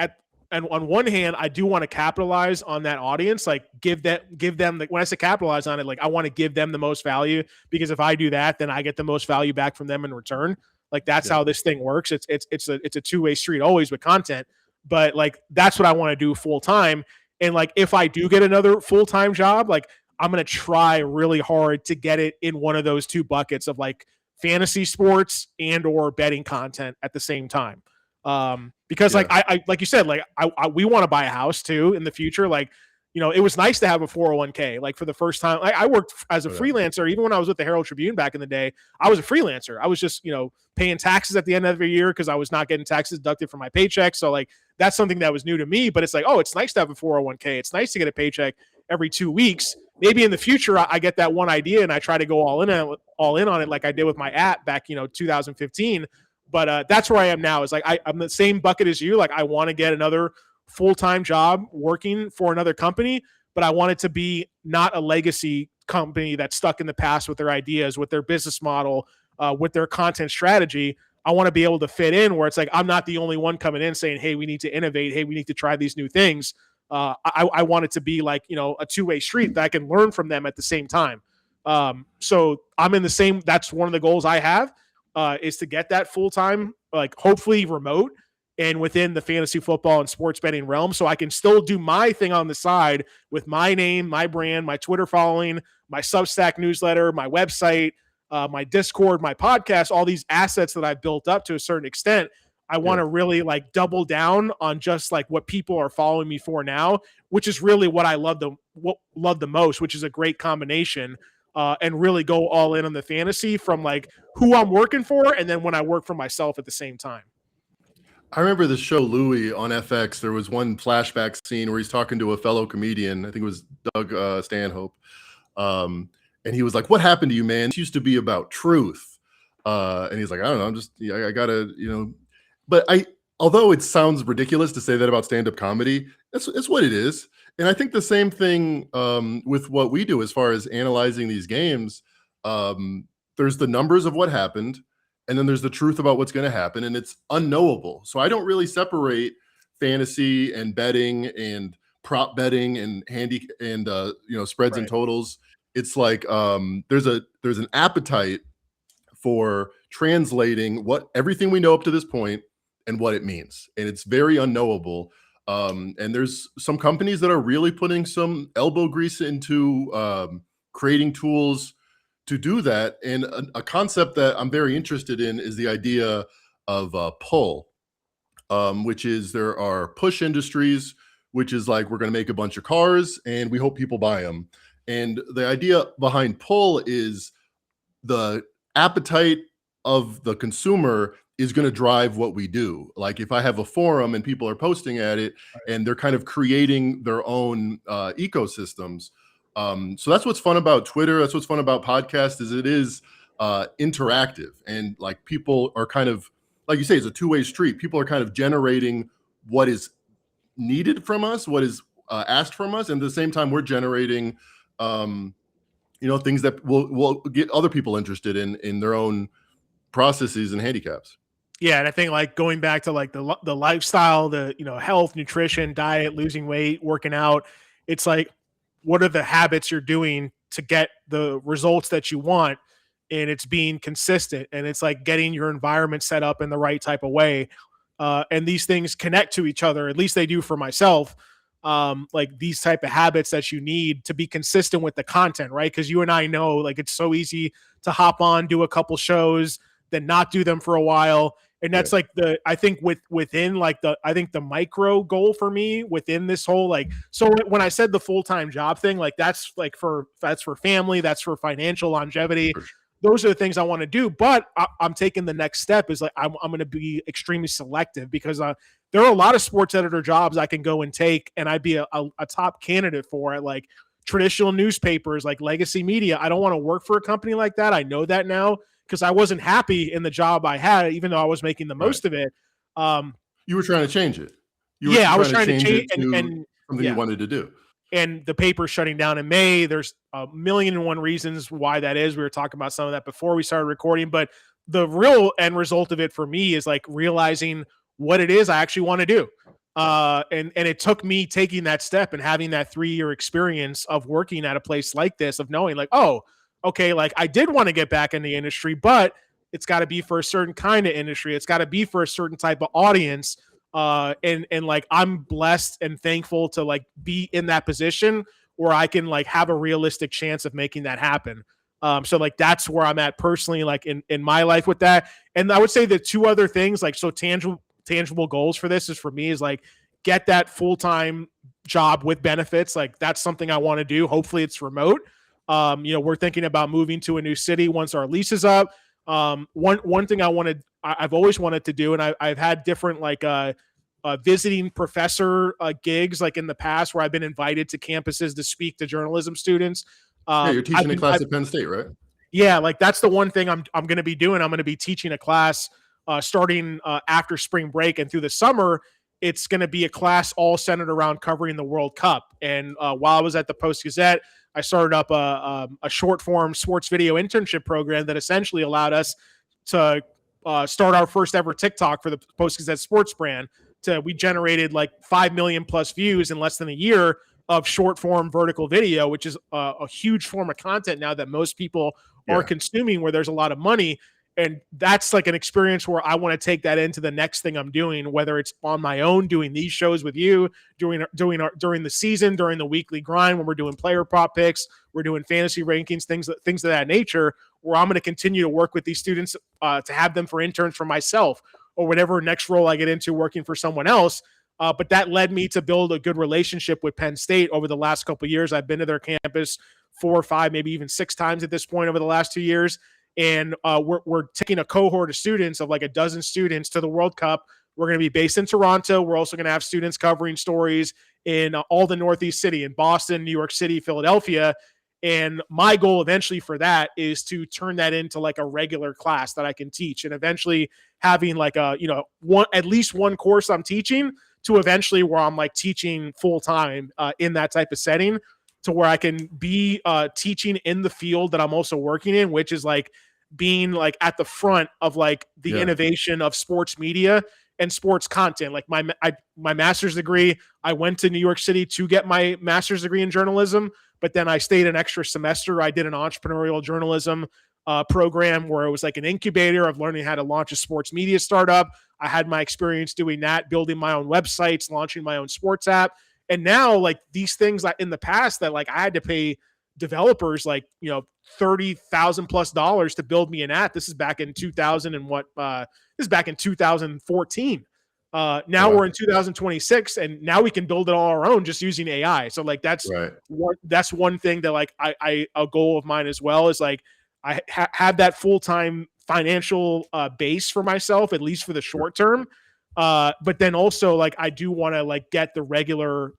and on one hand, I do want to capitalize on that audience, like give them when I say capitalize on it, like I want to give them the most value, because if I do that, then I get the most value back from them in return. Like that's how this thing works. It's a two-way street always with content, but like that's what I want to do full time. And like if I do get another full-time job, like I'm going to try really hard to get it in one of those two buckets of like fantasy sports and or betting content at the same time. Because like I like you said, like we want to buy a house too in the future. Like, it was nice to have a 401k. Like for the first time, I worked as a freelancer. Even when I was with the Herald Tribune back in the day, I was a freelancer. I was just, paying taxes at the end of the year because I was not getting taxes deducted from my paycheck. So like, that's something that was new to me, but it's like, oh, it's nice to have a 401k. It's nice to get a paycheck every 2 weeks. Maybe in the future, I get that one idea and I try to go all in on it. Like I did with my app back, 2015. But that's where I am now, is like, I'm the same bucket as you. Like I want to get another full-time job working for another company, but I want it to be not a legacy company that's stuck in the past with their ideas, with their business model, with their content strategy. I want to be able to fit in where it's like, I'm not the only one coming in saying, hey, we need to innovate. Hey, we need to try these new things. I want it to be like, a two-way street that I can learn from them at the same time. So I'm in the same, that's one of the goals I have, is to get that full-time, like hopefully remote and within the fantasy football and sports betting realm. So I can still do my thing on the side with my name, my brand, my Twitter following, my Substack newsletter, my website, my Discord, my podcast, all these assets that I've built up to a certain extent. I want to really like double down on just like what people are following me for now, which is really what I love the most, which is a great combination, and really go all in on the fantasy from like who I'm working for, and then when I work for myself at the same time. I remember the show Louie on FX. There was one flashback scene where he's talking to a fellow comedian. I think it was Doug Stanhope. And he was like, "What happened to you, man? This used to be about truth." And he's like, "I don't know. I'm just, I gotta, But although it sounds ridiculous to say that about stand-up comedy, it's what it is. And I think the same thing with what we do as far as analyzing these games. There's the numbers of what happened, and then there's the truth about what's going to happen, and it's unknowable. So I don't really separate fantasy and betting and prop betting and handy and spreads and totals. It's like there's an appetite for translating everything we know up to this point and what it means, and it's very unknowable. And there's some companies that are really putting some elbow grease into creating tools to do that. And a concept that I'm very interested in is the idea of pull, which is there are push industries, which is like we're going to make a bunch of cars and we hope people buy them. And the idea behind pull is the appetite of the consumer is going to drive what we do. Like if I have a forum and people are posting at it and they're kind of creating their own ecosystems. So that's what's fun about Twitter. That's what's fun about podcasts is it is interactive, and like people are kind of, like you say, it's a two-way street. People are kind of generating what is needed from us, what is asked from us. And at the same time, we're generating, things that will get other people interested in their own processes and handicaps. Yeah, and I think like going back to like the lifestyle, the health, nutrition, diet, losing weight, working out, it's like what are the habits you're doing to get the results that you want, and it's being consistent, and it's like getting your environment set up in the right type of way, and these things connect to each other. At least they do for myself. Like these type of habits that you need to be consistent with the content, right? Because you and I know like it's so easy to hop on, do a couple shows, then not do them for a while. And that's like I think within like the micro goal for me within this whole, like, so when I said the full-time job thing, like that's for family, that's for financial longevity. Those are the things I want to do. But I'm taking the next step is like, I'm going to be extremely selective because there are a lot of sports editor jobs I can go and take, and I'd be a top candidate for it. Like traditional newspapers, like legacy media. I don't want to work for a company like that. I know that now, because I wasn't happy in the job I had, even though I was making the most of it. You were trying to change it. I was trying to change it and something you wanted to do. And the paper's shutting down in May. There's a million and one reasons why that is. We were talking about some of that before we started recording, but the real end result of it for me is like realizing what it is I actually want to do. And it took me taking that step and having that 3-year experience of working at a place like this, of knowing like, oh, okay, like I did want to get back in the industry, but it's got to be for a certain kind of industry. It's got to be for a certain type of audience. And like I'm blessed and thankful to like be in that position where I can like have a realistic chance of making that happen. So like that's where I'm at personally, like in my life with that. And I would say the two other things, like so tangible goals for this is for me is like get that full-time job with benefits. Like that's something I want to do. Hopefully it's remote. We're thinking about moving to a new city once our lease is up. One thing I've always wanted to do, and I've had different like visiting professor gigs like in the past where I've been invited to campuses to speak to journalism students. You're teaching a class at Penn State, right? Yeah, like that's the one thing I'm going to be doing. I'm going to be teaching a class starting after spring break, and through the summer. It's going to be a class all centered around covering the World Cup. And while I was at the Post-Gazette, I started up a short-form sports video internship program that essentially allowed us to start our first ever TikTok for the Post-Gazette sports brand. We generated like 5 million plus views in less than a year of short-form vertical video, which is a huge form of content now that most people are consuming, where there's a lot of money. And that's like an experience where I want to take that into the next thing I'm doing, whether it's on my own, doing these shows with you, during the season, during the weekly grind, when we're doing player prop picks, we're doing fantasy rankings, things of that nature, where I'm going to continue to work with these students to have them for interns for myself or whatever next role I get into working for someone else. But that led me to build a good relationship with Penn State over the last couple of years. I've been to their campus 4 or 5, maybe even 6 times at this point over the last 2 years. And we're taking a cohort of students of like a dozen students to the World Cup. We're going to be based in Toronto. We're also going to have students covering stories in all the Northeast city, in Boston, New York City, Philadelphia. And my goal eventually for that is to turn that into like a regular class that I can teach, and eventually having like a, at least one course I'm teaching, to eventually where I'm like teaching full time in that type of setting, to where I can be teaching in the field that I'm also working in, which is like being like at the front of like the innovation of sports media and sports content. Like my master's degree, I went to New York City to get my master's degree in journalism, but then I stayed an extra semester. I did an entrepreneurial journalism program where it was like an incubator of learning how to launch a sports media startup. I had my experience doing that, building my own websites, launching my own sports app. And now, like these things that in the past that like I had to pay developers like, $30,000+ to build me an app. This is back in 2000 and what? This is back in 2014. Now we're in 2026, and now we can build it all our own just using AI. So like that's one thing that like a goal of mine as well is like I have that full-time financial base for myself, at least for the short term. But then also like I do want to like get the regular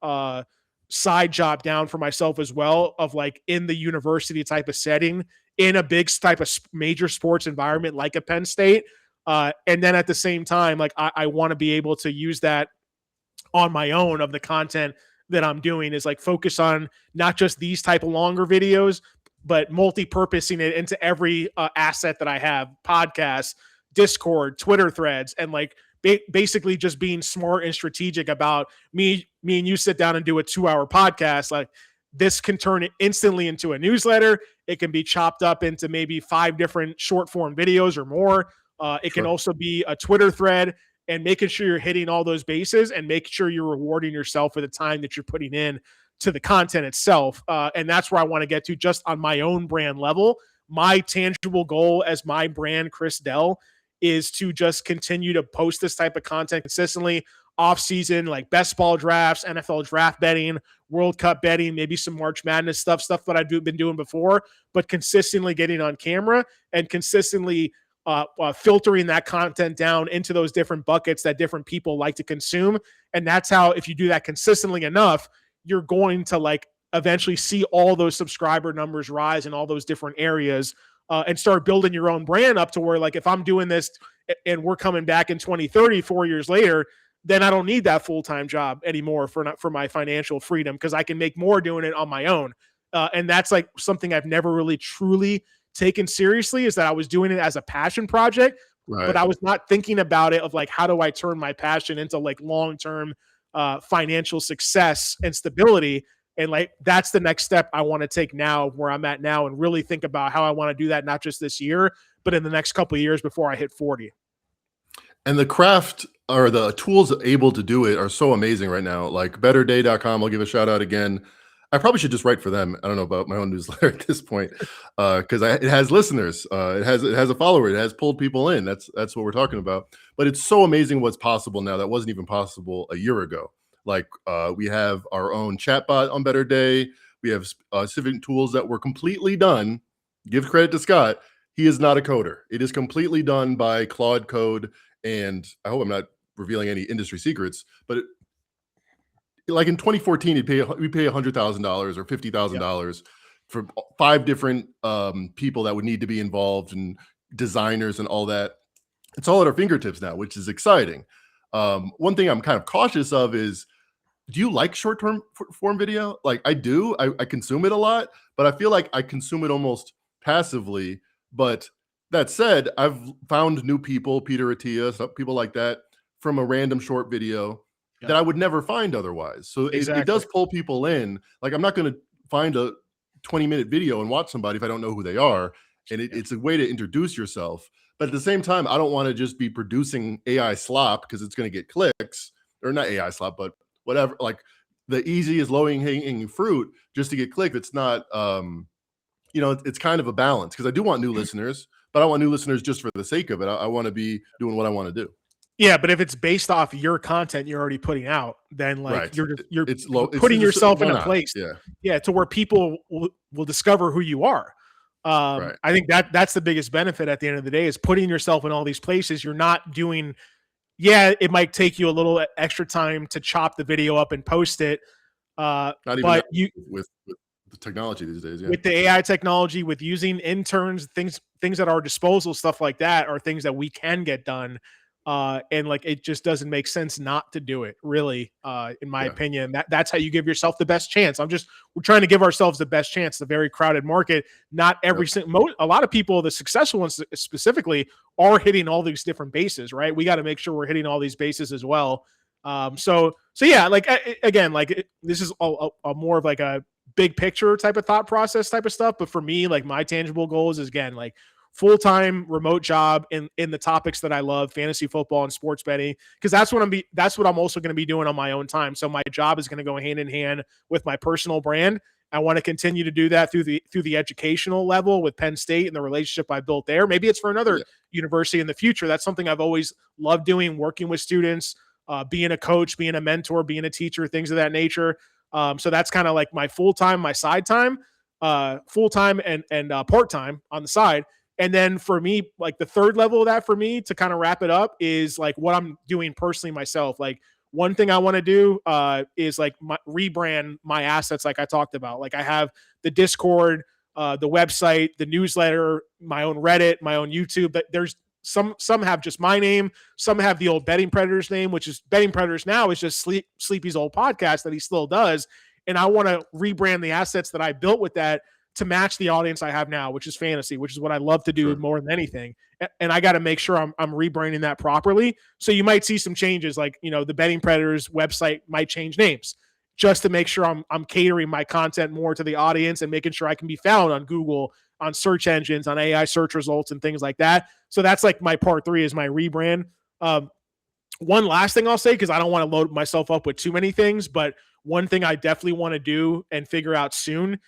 side job down for myself as well, of like in the university type of setting, in a big type of major sports environment like a Penn State. And then at the same time, like I want to be able to use that on my own of the content that I'm doing, is like focus on not just these type of longer videos, but multi-purposing it into every asset that I have: podcasts, Discord, Twitter threads, and like basically just being smart and strategic about me and you sit down and do a 2-hour podcast. Like this can turn it instantly into a newsletter. It can be chopped up into maybe 5 different short form videos or more. It can also be a Twitter thread, and making sure you're hitting all those bases and make sure you're rewarding yourself for the time that you're putting in to the content itself. And that's where I want to get to just on my own brand level. My tangible goal as my brand, Chris Dell, is to just continue to post this type of content consistently off season, like best ball drafts, NFL draft betting, World Cup betting, maybe some March Madness stuff that I've been doing before, but consistently getting on camera and consistently filtering that content down into those different buckets that different people like to consume. And that's how, if you do that consistently enough, you're going to like eventually see all those subscriber numbers rise in all those different areas, and start building your own brand up to where, like, if I'm doing this and we're coming back in 2030, 4 years later, then I don't need that full-time job anymore for my financial freedom, because I can make more doing it on my own. And that's like something I've never really truly taken seriously, is that I was doing it as a passion project, but I was not thinking about it of like, how do I turn my passion into like long-term financial success and stability? And like, that's the next step I want to take now, where I'm at now, and really think about how I want to do that, not just this year, but in the next couple of years before I hit 40. And the craft or the tools able to do it are so amazing right now. Like betterday.com, I'll give a shout out again. I probably should just write for them. I don't know about my own newsletter at this point, because it has listeners, it has a follower, it has pulled people in. That's what we're talking about. But it's so amazing what's possible now that wasn't even possible a year ago. Like we have our own chatbot on Better Day. We have specific tools that were completely done. Give credit to Scott. He is not a coder. It is completely done by Claude Code. And I hope I'm not revealing any industry secrets, but like in 2014, we pay $100,000 or $50,000 for 5 different people that would need to be involved, and designers and all that. It's all at our fingertips now, which is exciting. One thing I'm kind of cautious of is, do you like short-term form video? Like I do, I consume it a lot, but I feel like I consume it almost passively. But that said, I've found new people, Peter Attia, people like that, from a random short video that I would never find otherwise. So it does pull people in. Like I'm not going to find a 20-minute video and watch somebody if I don't know who they are. And it's a way to introduce yourself. But at the same time, I don't want to just be producing AI slop because it's going to get clicks, or not AI slop, but whatever, like the easiest low hanging fruit just to get clicked. It's not, it's kind of a balance, because I do want new listeners, but I don't want new listeners just for the sake of it. I want to be doing what I want to do. Yeah, but if it's based off your content you're already putting out, then like Right. you're It's low. putting yourself in a place, Yeah. to where people will discover who you are. Right. I think that's the biggest benefit at the end of the day, is putting yourself in all these places. You're not doing, it might take you a little extra time to chop the video up and post it. Not even But with the technology these days, with the AI technology, with using interns, things at our disposal, stuff like that, are things that we can get done. And like, it just doesn't make sense not to do it, really, in my opinion. That's how you give yourself the best chance. We're trying to give ourselves the best chance. The very crowded market, not every a lot of people, the successful ones specifically, are hitting all these different bases, right? We got to make sure we're hitting all these bases as well. So yeah, like, again, like, this is a more of like a big picture type of thought process type of stuff. But for me, like, my tangible goals is, again, like, full-time remote job in the topics that I love, fantasy football and sports betting, because that's what I'm also going to be doing on my own time. So my job is going to go hand in hand with my personal brand. I want to continue to do that through the educational level with Penn State and the relationship I built there. Maybe it's for another university in the future. That's something I've always loved doing, working with students, being a coach, being a mentor, being a teacher, things of that nature. So that's kind of like my full-time, my side time, full-time and part-time on the side. And then for me, like, the third level of that for me, to kind of wrap it up, is like what I'm doing personally myself. Like, one thing I want to do is like rebrand my assets, like I talked about. Like, I have the Discord, the website, the newsletter, my own Reddit, my own YouTube. But there's some have just my name, some have the old Betting Predators name, which is Betting Predators now is just Sleepy's old podcast that he still does. And I want to rebrand the assets that I built with that to match the audience I have now, which is fantasy, which is what I love to do more than anything. And I got to make sure I'm rebranding that properly. So you might see some changes, like, the Betting Predators website might change names, just to make sure I'm catering my content more to the audience and making sure I can be found on Google, on search engines, on AI search results and things like that. So that's like my part 3, is my rebrand. One last thing I'll say, because I don't want to load myself up with too many things, but one thing I definitely want to do and figure out soon,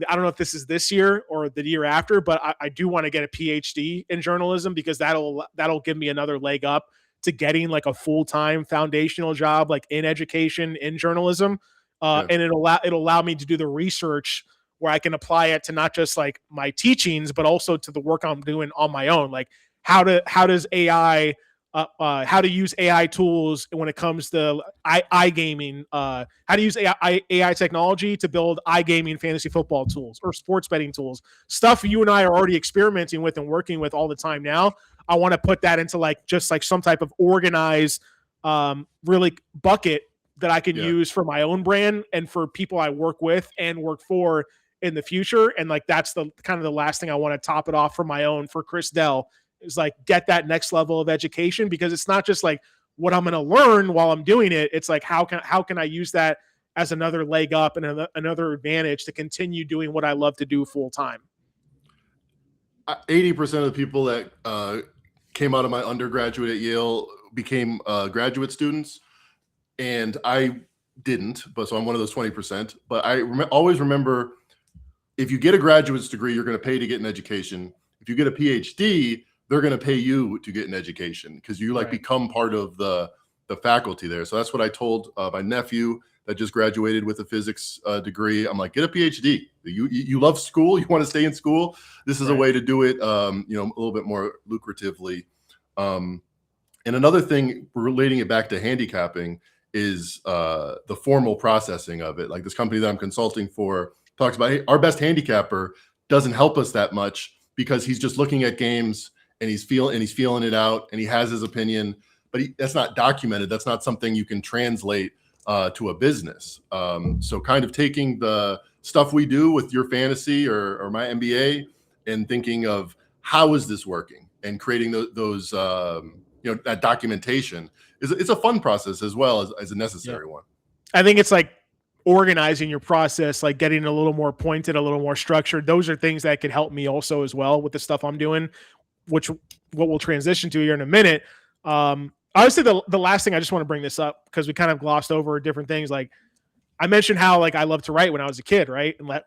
I don't know if this is this year or the year after, but I do want to get a PhD in journalism, because that'll give me another leg up to getting like a full-time foundational job, like in education, in journalism. And it'll allow me to do the research where I can apply it to not just like my teachings, but also to the work I'm doing on my own. Like, how does AI, how to use AI tools when it comes to iGaming, how to use AI technology to build iGaming fantasy football tools or sports betting tools, stuff you and I are already experimenting with and working with all the time now. I want to put that into like just like some type of organized, really bucket that I can use for my own brand and for people I work with and work for in the future. And like, that's the kind of the last thing I want to top it off for my own, for Chris Dell, is like, get that next level of education, because it's not just like what I'm going to learn while I'm doing it. It's like, how can I use that as another leg up and another advantage to continue doing what I love to do full time. 80% of the people that came out of my undergraduate at Yale became graduate students, and I didn't, but so I'm one of those 20%. But I always remember, if you get a graduate's degree, you're going to pay to get an education. If you get a PhD, they're going to pay you to get an education, because you become part of the faculty there. So that's what I told my nephew that just graduated with a physics degree. I'm like, get a PhD. You love school. You want to stay in school. This is a way to do it, a little bit more lucratively. And another thing, relating it back to handicapping, is the formal processing of it. Like, this company that I'm consulting for talks about, hey, our best handicapper doesn't help us that much, because he's just looking at games and he's feeling it out and he has his opinion, but that's not documented. That's not something you can translate to a business. So kind of taking the stuff we do with your fantasy or my MBA and thinking of, how is this working, and creating those that documentation it's a fun process as well as a necessary one. I think it's like organizing your process, like getting a little more pointed, a little more structured. Those are things that could help me also as well with the stuff I'm doing. what we'll transition to here in a minute. Obviously, the last thing I just want to bring this up because we kind of glossed over different things. Like I mentioned how like I loved to write when I was a kid, right? And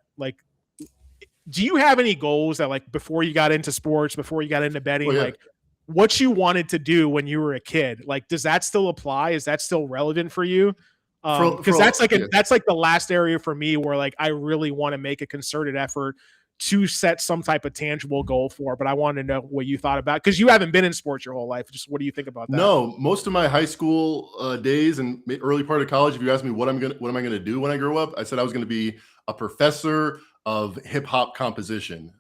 do you have any goals that like before you got into sports, before you got into betting, like what you wanted to do when you were a kid? Like, does that still apply? Is that still relevant for you? Because that's like that's like the last area for me where like I really want to make a concerted effort to set some type of tangible goal for. But I want to know what you thought about because you haven't been in sports your whole life. Just what do you think about that? No, most of my high school days and early part of college, if you ask me what am I gonna do when I grow up, I said I was gonna be a professor of hip hop composition,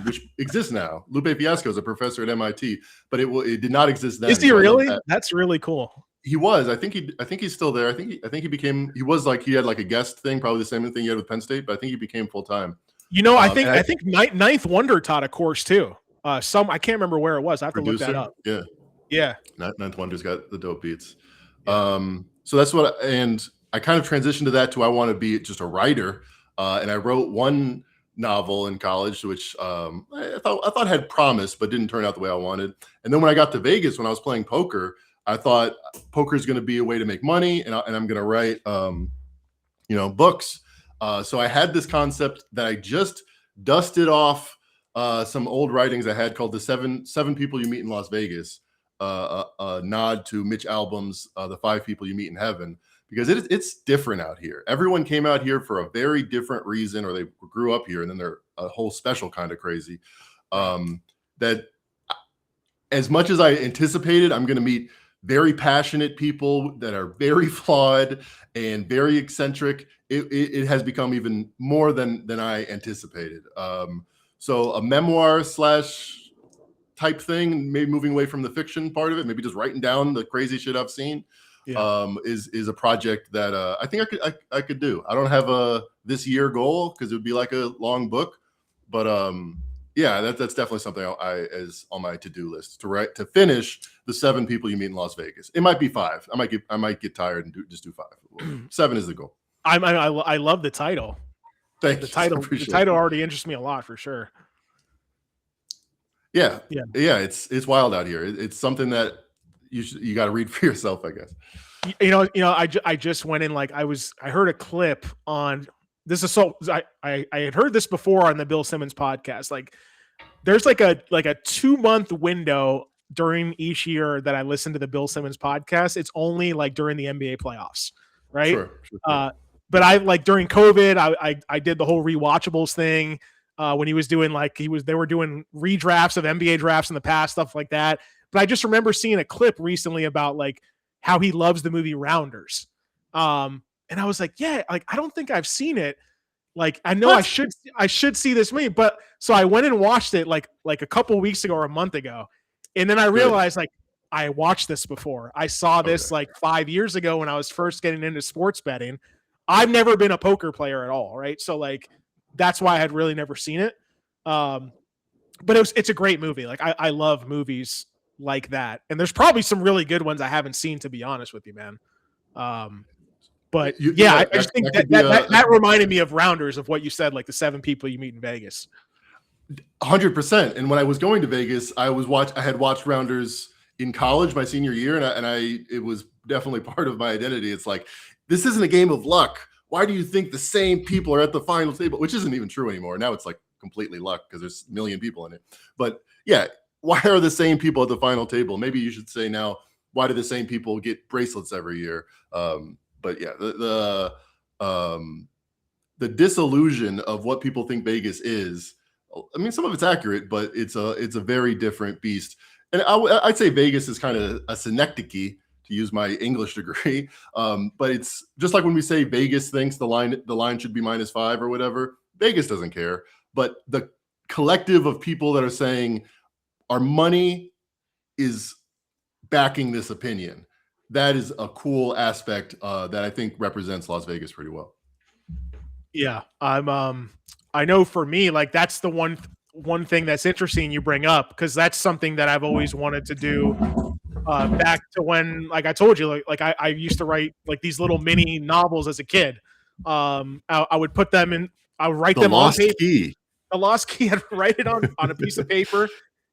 which exists now. Lupe Fiasco is a professor at MIT, but it did not exist then. Is he really? That's really cool. He was. I think he's still there. I think he was like he had like a guest thing, probably the same thing he had with Penn State, but I think he became full time. You know, I think Ninth Wonder taught a course too. I can't remember where it was. I have to look that up. Yeah. Ninth Wonder's got the dope beats. Yeah. So that's what, and I kind of transitioned to that too. I want to be just a writer, and I wrote one novel in college, which I thought had promise, but didn't turn out the way I wanted. And then when I got to Vegas, when I was playing poker, I thought poker is going to be a way to make money, and I'm going to write, books. So I had this concept that I just dusted off some old writings I had called the seven people you meet in Las Vegas, a nod to Mitch Albom's The 5 People You Meet in Heaven, because it's different out here. Everyone came out here for a very different reason, or they grew up here, and then they're a whole special kind of crazy. That as much as I anticipated, I'm going to meet very passionate people that are very flawed and very eccentric. It has become even more than I anticipated. So a memoir / type thing, maybe moving away from the fiction part of it, maybe just writing down the crazy shit I've seen, is a project that I think I could do. I don't have a this year goal because it would be like a long book, but that's definitely something I is on my to-do list to finish the 7 people you meet in Las Vegas. It might be 5. I might get tired and just do 5. 7 is the goal. I love the title. Thank you. The title already interests me a lot for sure. Yeah. It's wild out here. It's something that you got to read for yourself, I guess. I just went in like I heard a clip on this is so I had heard this before on the Bill Simmons podcast. Like there's like a 2-month window during each year that I listen to the Bill Simmons podcast. It's only like during the NBA playoffs, right? Sure. But I like during COVID, I did the whole rewatchables thing when he was doing they were doing redrafts of NBA drafts in the past, stuff like that. But I just remember seeing a clip recently about like how he loves the movie Rounders. And I was like, yeah, like I don't think I've seen it. Like I know I should see this movie, but so I went and watched it like a couple weeks ago or a month ago, and then I realized like I watched this before. I saw this like 5 years ago when I was first getting into sports betting. I've never been a poker player at all, right? So like that's why I had really never seen it. But it's a great movie. Like I love movies like that, and there's probably some really good ones I haven't seen, to be honest with you, man. But I just think that reminded me of Rounders, of what you said, like the 7 people you meet in Vegas. 100%. And when I was going to Vegas, I had watched Rounders in college my senior year, and it was definitely part of my identity. It's like, this isn't a game of luck. Why do you think the same people are at the final table? Which isn't even true anymore. Now it's like completely luck because there's a million people in it. But yeah, why are the same people at the final table? Maybe you should say now, why do the same people get bracelets every year? But yeah, the disillusion of what people think Vegas is. I mean, some of it's accurate, but it's a very different beast. And I'd say Vegas is kind of a synecdoche, to use my English degree. But it's just like when we say Vegas thinks the line should be -5 or whatever. Vegas doesn't care. But the collective of people that are saying our money is backing this opinion, that is a cool aspect that I think represents Las Vegas pretty well. Yeah, I know for me, like that's the one thing that's interesting you bring up, because that's something that I've always wanted to do. Back to when, like I told you, like I used to write like these little mini novels as a kid. I would put them in. I would write them on paper. The Lost Key. I'd write it on a piece of paper,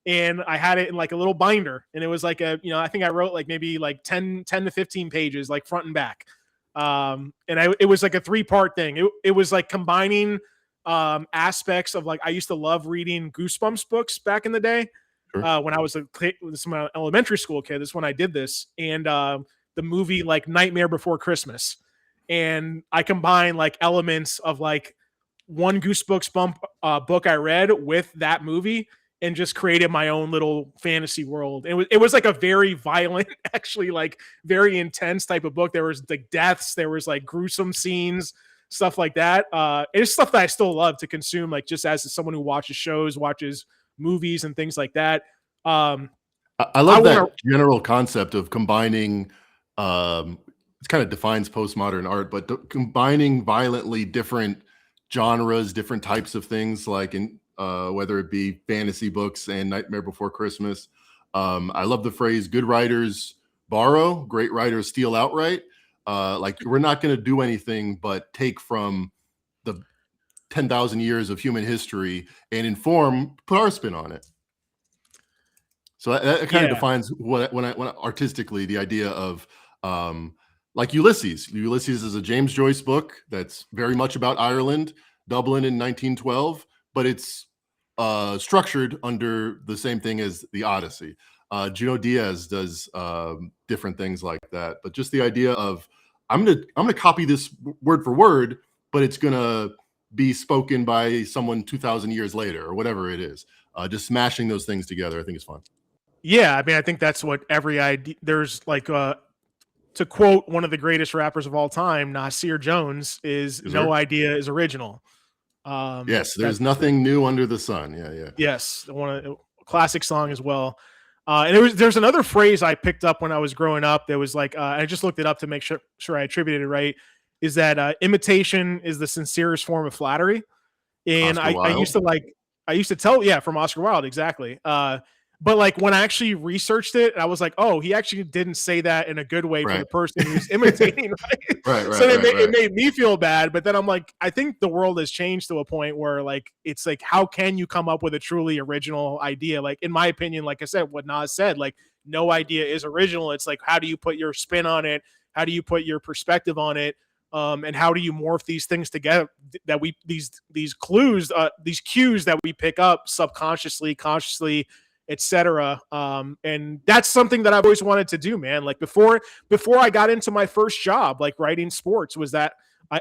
and I had it in like a little binder, and it was like I think I wrote like maybe like 10 to 15 pages, like front and back. It was like a 3-part thing. It was like combining aspects of, like, I used to love reading Goosebumps books back in the day. Sure. When I was my elementary school kid. This is when I did this, and the movie like Nightmare Before Christmas, and I combined like elements of like one book I read with that movie, and just created my own little fantasy world. It was like a very violent, actually, like very intense type of book. There was like deaths, there was like gruesome scenes, stuff like that. It's stuff that I still love to consume, like just as someone who watches shows, watches movies, and things like that. I love that general concept of combining. It kind of defines postmodern art, but combining violently different genres, different types of things, like in whether it be fantasy books and Nightmare Before Christmas. I love the phrase "good writers borrow, great writers steal outright." Like, we're not going to do anything but take from the 10,000 years of human history and put our spin on it. So that kind of defines when artistically the idea of like Ulysses. Ulysses is a James Joyce book that's very much about Ireland, Dublin in 1912, but it's structured under the same thing as the Odyssey. Junot Diaz does different things like that, but just the idea of I'm gonna copy this word for word, but it's gonna be spoken by someone 2,000 years later or whatever it is. Just smashing those things together, I think is fun. Yeah, I mean, I think that's what every idea. There's like to quote one of the greatest rappers of all time, Nasir Jones, is no idea is original. Yes, there's nothing new under the sun. Yeah. Yes, a classic song as well. And there's another phrase I picked up when I was growing up that was like, I just looked it up to make sure I attributed it right. Is that imitation is the sincerest form of flattery? And I used to tell, from Oscar Wilde, exactly. But like when I actually researched it, I was like, oh, he actually didn't say that in a good way for the person who's imitating. Right. So it made me feel bad. But then I'm like, I think the world has changed to a point where like, it's like, how can you come up with a truly original idea? Like, in my opinion, like I said, what Nas said, like, no idea is original. It's like, how do you put your spin on it? How do you put your perspective on it? And how do you morph these things together that these clues, these cues that we pick up subconsciously, consciously, etc. And that's something that I've always wanted to do, man. Like before I got into my first job, like writing sports, was that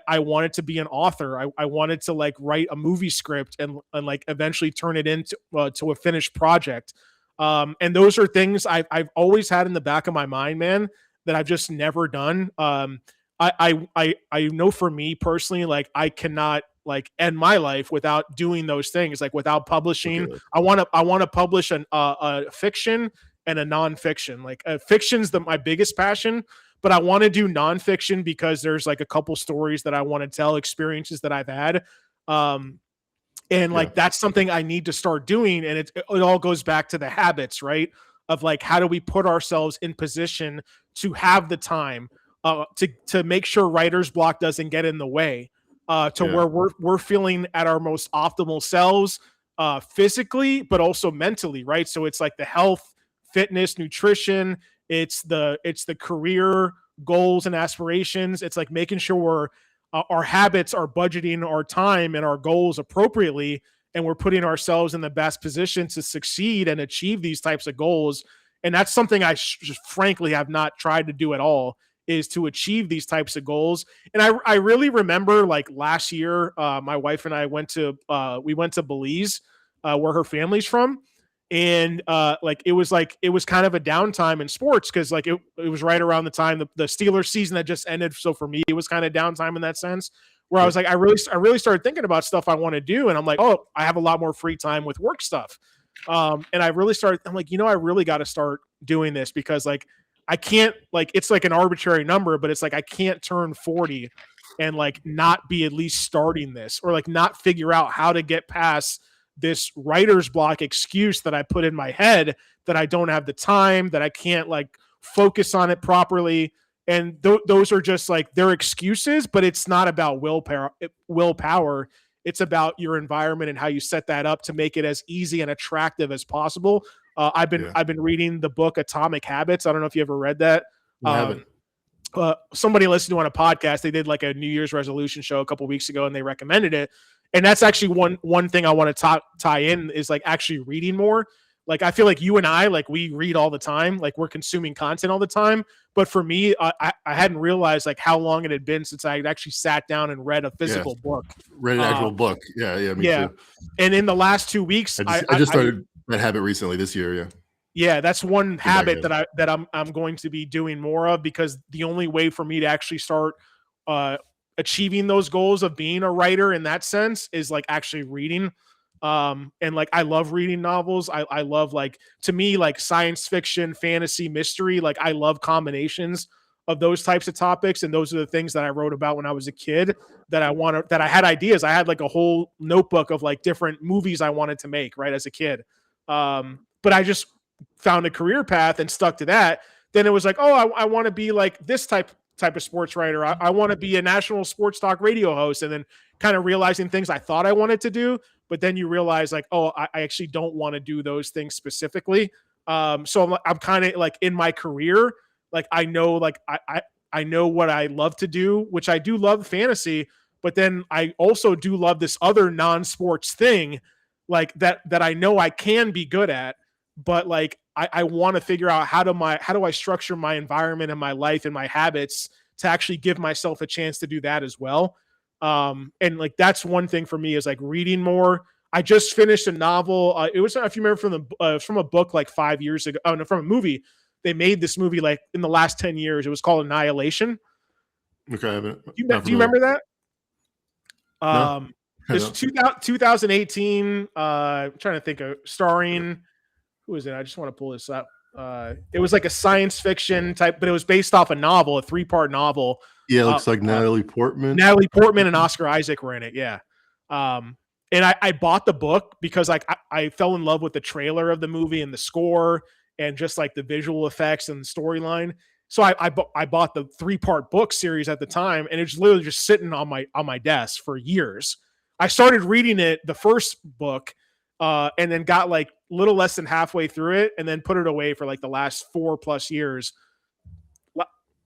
I wanted to be an author. I wanted to like write a movie script and like eventually turn it into to a finished project. And those are things I've always had in the back of my mind, man, that I've just never done. I know for me personally, like I cannot like end my life without doing those things, like without publishing. Okay. I want to publish a fiction and a nonfiction. Like fiction's my biggest passion, but I want to do nonfiction because there's like a couple stories that I want to tell, experiences that I've had. And like that's something I need to start doing. And it all goes back to the habits, right? Of like, how do we put ourselves in position to have the time to make sure writer's block doesn't get in the way, where we're feeling at our most optimal selves, physically, but also mentally, right? So it's like the health, fitness, nutrition. It's the career goals and aspirations. It's like making sure our habits are budgeting our time and our goals appropriately, and we're putting ourselves in the best position to succeed and achieve these types of goals. And that's something I just frankly have not tried to do at all, is to achieve these types of goals. And I really remember like last year, my wife and I went to Belize, where her family's from. And it was kind of a downtime in sports, because like it was right around the time the Steelers season that just ended. So for me, it was kind of downtime in that sense, where I was like, I really started thinking about stuff I want to do. And I'm like, oh, I have a lot more free time with work stuff. And I'm like, I really got to start doing this, because like, I can't, like, it's like an arbitrary number, but it's like, I can't turn 40 and like not be at least starting this, or like not figure out how to get past this writer's block excuse that I put in my head, that I don't have the time, that I can't like focus on it properly. And those are just like, they're excuses, but it's not about willpower. It's about your environment and how you set that up to make it as easy and attractive as possible. I've been reading the book Atomic Habits. I don't know if you ever read that. I haven't. Somebody listened to on a podcast. They did like a New Year's resolution show a couple weeks ago, and they recommended it. And that's actually one thing I want to tie in is like actually reading more. Like I feel like you and I, like we read all the time, like we're consuming content all the time. But for me, I hadn't realized like how long it had been since I had actually sat down and read a physical book. Read an actual book. Yeah, me too. And in the last 2 weeks, I just started that habit recently this year. Yeah. Yeah, that's one habit that I'm going to be doing more of, because the only way for me to actually start achieving those goals of being a writer in that sense is like actually reading. And like I love reading novels. I love, like, to me, like science fiction, fantasy, mystery, like I love combinations of those types of topics, and those are the things that I wrote about when I was a kid that I had ideas. I had like a whole notebook of like different movies I wanted to make right as a kid. But I just found a career path and stuck to that. Then it was like, oh, I want to be like this type of sports writer. I want to be a national sports talk radio host. And then kind of realizing things I thought I wanted to do, but then you realize like, oh, I actually don't want to do those things specifically. So I'm kind of like in my career, like I know, like I know what I love to do, which I do love fantasy, but then I also do love this other non-sports thing, like that I know I can be good at. But like I want to figure out how do I structure my environment and my life and my habits to actually give myself a chance to do that as well. And like that's one thing for me is like reading more. I just finished a novel. It was, if you remember, from a book like 5 years ago. Oh no, from a movie. They made this movie like in the last 10 years. It was called Annihilation. Okay, do you remember that? No. This 2018. I'm trying to think of starring. Who is it? I just want to pull this up. It was like a science fiction type, but it was based off a novel, a 3-part novel. Yeah, it looks like Natalie Portman. Natalie Portman and Oscar Isaac were in it. Yeah. And I bought the book because like I fell in love with the trailer of the movie and the score and just like the visual effects and the storyline. So I bought the 3-part book series at the time, and it's literally just sitting on my desk for years. I started reading it, the first book, and then got like little less than halfway through it, and then put it away for like the last 4+ years.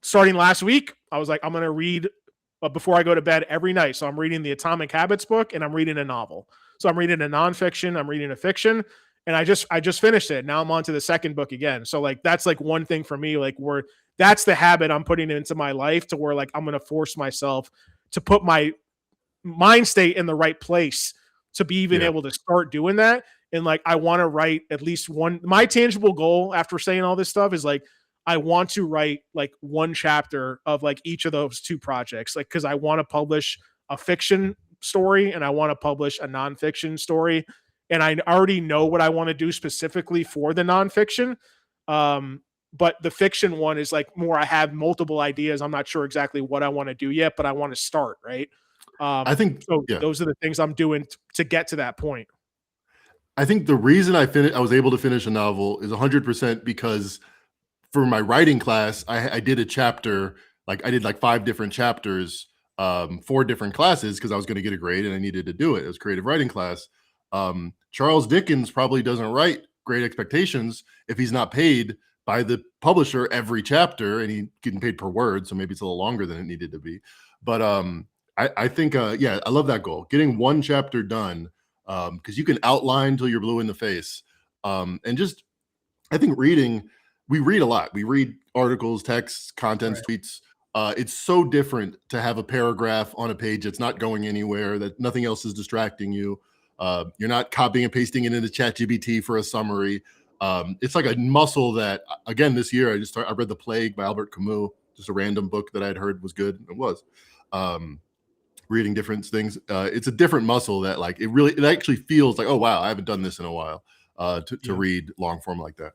Starting last week, I was like, I'm going to read before I go to bed every night. So I'm reading the Atomic Habits book, and I'm reading a novel. So I'm reading a nonfiction, I'm reading a fiction, and I just finished it. Now I'm on to the second book again. So like that's like one thing for me, like where that's the habit I'm putting into my life, to where like I'm going to force myself to put my mind state in the right place to be even able to start doing that. And like I want to write at least one. My tangible goal after saying all this stuff is like I want to write like one chapter of like each of those 2 projects, like because I want to publish a fiction story and I want to publish a nonfiction story, and I already know what I want to do specifically for the nonfiction. But the fiction one is like more, I have multiple ideas. I'm not sure exactly what I want to do yet, but I want to start, right? I think so. Yeah. Those are the things I'm doing to get to that point. I think the reason I was able to finish a novel is 100% because for my writing class, I did a chapter, like I did like 5 different chapters, 4 different classes, because I was going to get a grade and I needed to do it. It was creative writing class. Charles Dickens probably doesn't write Great Expectations if he's not paid by the publisher every chapter, and he's getting paid per word. So maybe it's a little longer than it needed to be. But I think, I love that goal. Getting one chapter done, because you can outline till you're blue in the face. And just, I think we read a lot. We read articles, texts, contents, tweets. It's so different to have a paragraph on a page that's not going anywhere, that nothing else is distracting you. You're not copying and pasting it into ChatGPT for a summary. It's like a muscle that, again, this year I read The Plague by Albert Camus, just a random book that I'd heard was good. It was. Reading different things. It's a different muscle that like it actually feels like, oh wow, I haven't done this in a while, to read long form like that.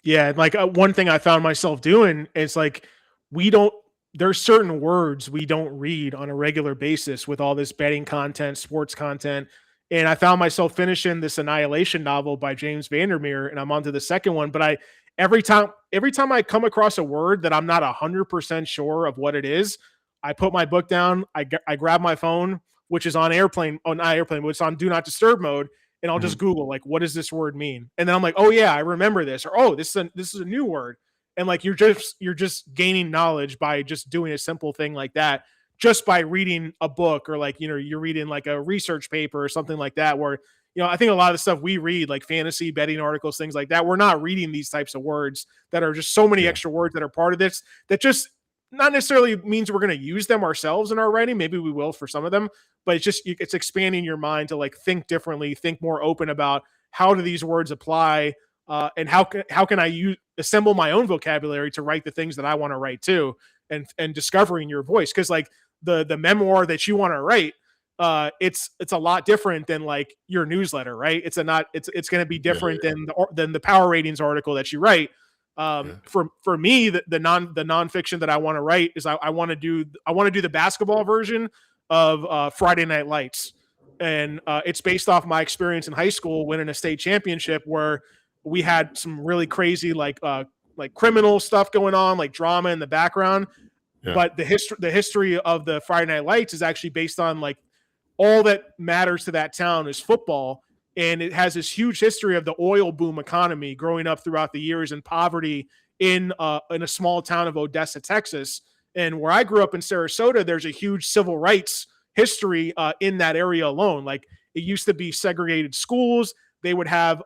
Yeah, like one thing I found myself doing is like there's certain words we don't read on a regular basis with all this betting content, sports content. And I found myself finishing this Annihilation novel by James Vandermeer, and I'm on to the second one. But every time I come across a word that I'm not 100% sure of what it is, I put my book down, I grab my phone, which is on airplane, not airplane, but it's on do not disturb mode. And I'll Mhm. just Google like, what does this word mean? And then I'm like, oh yeah, I remember this, or oh, this is a new word. And like you're just gaining knowledge by just doing a simple thing like that, just by reading a book, or like, you're reading like a research paper or something like that, where I think a lot of the stuff we read, like fantasy betting articles, things like that, we're not reading these types of words that are just so many Yeah. extra words that are part of this, that just not necessarily means we're going to use them ourselves in our writing. Maybe we will for some of them, but it's expanding your mind to like think differently, think more open about how do these words apply, and how can I assemble my own vocabulary to write the things that I want to write too, and discovering your voice, because like the memoir that you want to write, it's a lot different than like your newsletter, right? It's going to be different than the power ratings article that you write. Yeah. For me, the nonfiction that I want to write is I want to do the basketball version of Friday Night Lights, and it's based off my experience in high school winning a state championship, where we had some really crazy like criminal stuff going on, like drama in the background. Yeah. But the history of the Friday Night Lights is actually based on like all that matters to that town is football. And it has this huge history of the oil boom economy growing up throughout the years, and poverty in a small town of Odessa, Texas. And where I grew up in Sarasota, there's a huge civil rights history in that area alone. Like, it used to be segregated schools. They would have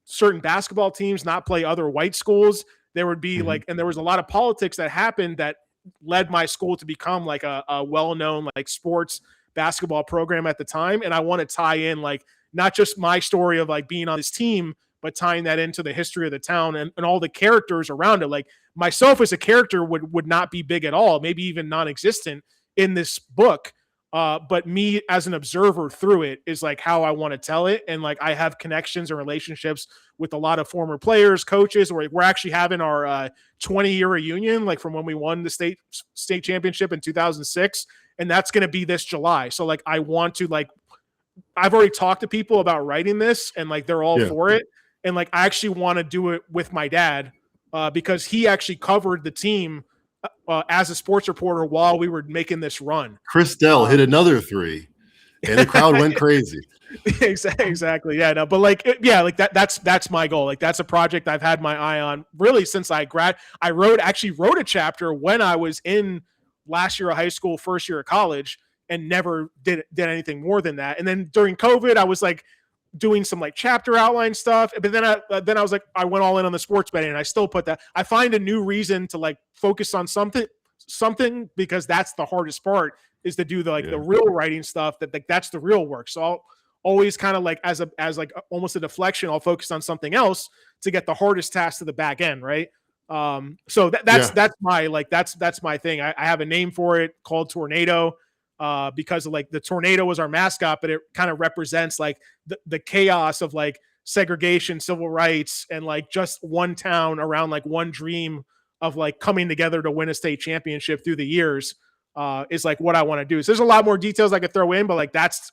certain basketball teams not play other white schools. There would be like, and there was a lot of politics that happened that led my school to become like a well-known like sports basketball program at the time. And I want to tie in like not just my story of like being on this team, but tying that into the history of the town and all the characters around it. Like, myself as a character would not be big at all, maybe even non-existent in this book. But me as an observer through it is like how I want to tell it. And like, I have connections and relationships with a lot of former players, coaches, or we're actually having our 20-year reunion, like from when we won the state championship in 2006. And that's going to be this July. So like, I want to like, I've already talked to people about writing this, and like, they're all for it. And like, I actually want to do it with my dad, because he actually covered the team as a sports reporter while we were making this run. Chris Dell hit another three, and the crowd went crazy. Exactly. Yeah. No, but like, yeah, like that's my goal. Like, that's a project I've had my eye on really since I actually wrote a chapter when I was in last year of high school, first year of college, and never did anything more than that. And then during COVID, I was like doing some like chapter outline stuff. But then I was like, I went all in on the sports betting, and I still put that. I find a new reason to like focus on something, because that's the hardest part, is to do the real writing stuff, that's the real work. So I'll always kind of like as like almost a deflection, I'll focus on something else to get the hardest task to the back end. Right. So that's my thing. I have a name for it called Tornado, because of like the tornado was our mascot, but it kind of represents like the chaos of like segregation, civil rights, and like just one town around like one dream of like coming together to win a state championship through the years, is like what I want to do. So there's a lot more details I could throw in, but like that's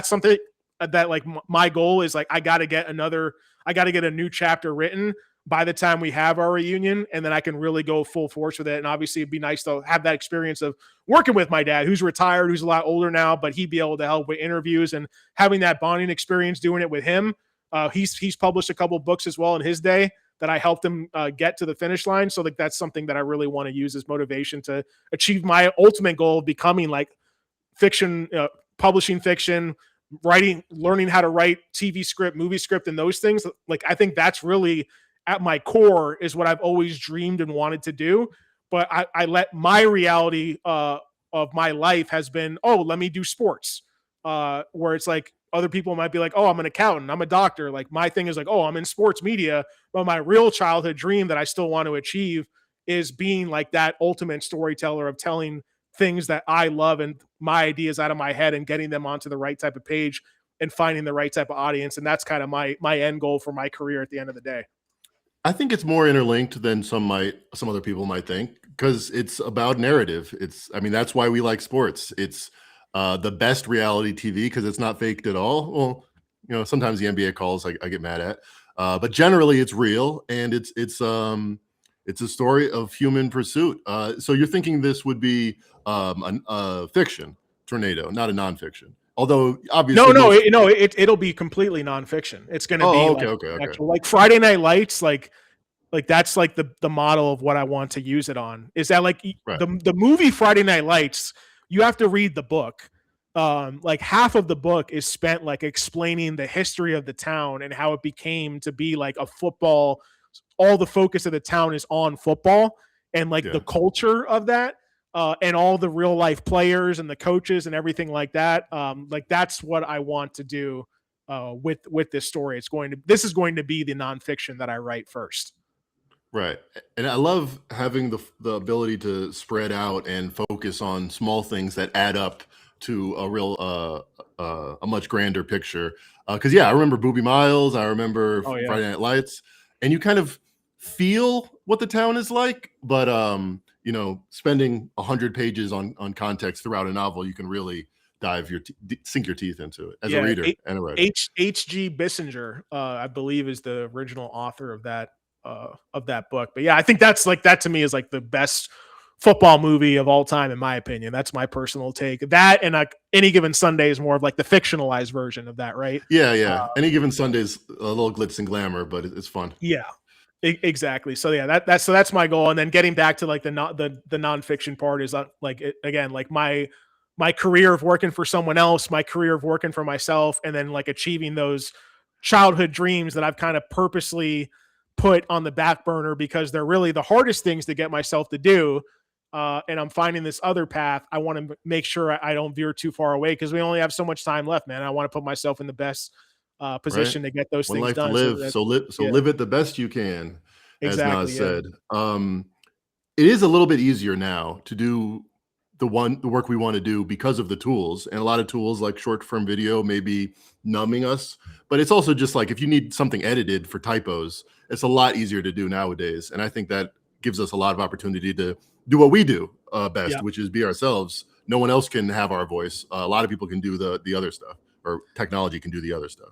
something that like my goal is like, I got to get a new chapter written by the time we have our reunion, and then I can really go full force with it. And obviously it'd be nice to have that experience of working with my dad, who's retired, who's a lot older now, but he'd be able to help with interviews and having that bonding experience doing it with him. He's published a couple books as well in his day that I helped him get to the finish line. So like, that's something that I really want to use as motivation to achieve my ultimate goal of becoming like fiction, publishing fiction, writing, learning how to write TV script, movie script, and those things. Like, I think that's really at my core is what I've always dreamed and wanted to do. But I let my reality of my life has been, oh, let me do sports, where it's like other people might be like, oh, I'm an accountant, I'm a doctor. Like, my thing is like, oh, I'm in sports media. But my real childhood dream that I still want to achieve is being like that ultimate storyteller of telling things that I love and my ideas out of my head and getting them onto the right type of page and finding the right type of audience. And that's kind of my end goal for my career at the end of the day. I think it's more interlinked than some other people might think, because it's about narrative. That's why we like sports. It's the best reality TV because it's not faked at all. Well, sometimes the NBA calls I get mad at, but generally it's real, and it's a story of human pursuit. So you're thinking this would be fiction? tornado, not a nonfiction. Although obviously, it'll be completely nonfiction. It's going to be okay, like okay. actual, like Friday Night Lights, like that's like the model of what I want to use it on. Is that like Right. the movie Friday Night Lights? You have to read the book. Like half of the book is spent like explaining the history of the town and how it became to be like a football. All the focus of the town is on football and like the culture of that. And all the real life players and the coaches and everything like that. Like that's what I want to do with this story. This is going to be the nonfiction that I write first. Right. And I love having the ability to spread out and focus on small things that add up to a real a much grander picture. Because I remember Booby Miles, I remember Friday Night Lights, and you kind of feel what the town is like, but spending 100 pages on context throughout a novel, you can really sink your teeth into it as a reader and a writer. H.G. Bissinger, I believe, is the original author of that book. But I think that to me is like the best football movie of all time, in my opinion. That's my personal take. That and like Any Given Sunday is more of like the fictionalized version of that, right? Any Given Sunday is a little glitz and glamour, but it's fun. Exactly. So that's my goal. And then getting back to like the nonfiction part is like again, like my career of working for someone else, my career of working for myself, and then like achieving those childhood dreams that I've kind of purposely put on the back burner because they're really the hardest things to get myself to do. And I'm finding this other path. I want to make sure I don't veer too far away because we only have so much time left, man. I want to put myself in the best position to get those things done. Live it the best you can, as exactly, Nas said. It is a little bit easier now to do the work we want to do because of the tools, and a lot of tools like short form video may be numbing us, but it's also just like if you need something edited for typos, it's a lot easier to do nowadays. And I think that gives us a lot of opportunity to do what we do best, which is be ourselves. No one else can have our voice. A lot of people can do the other stuff, or technology can do the other stuff.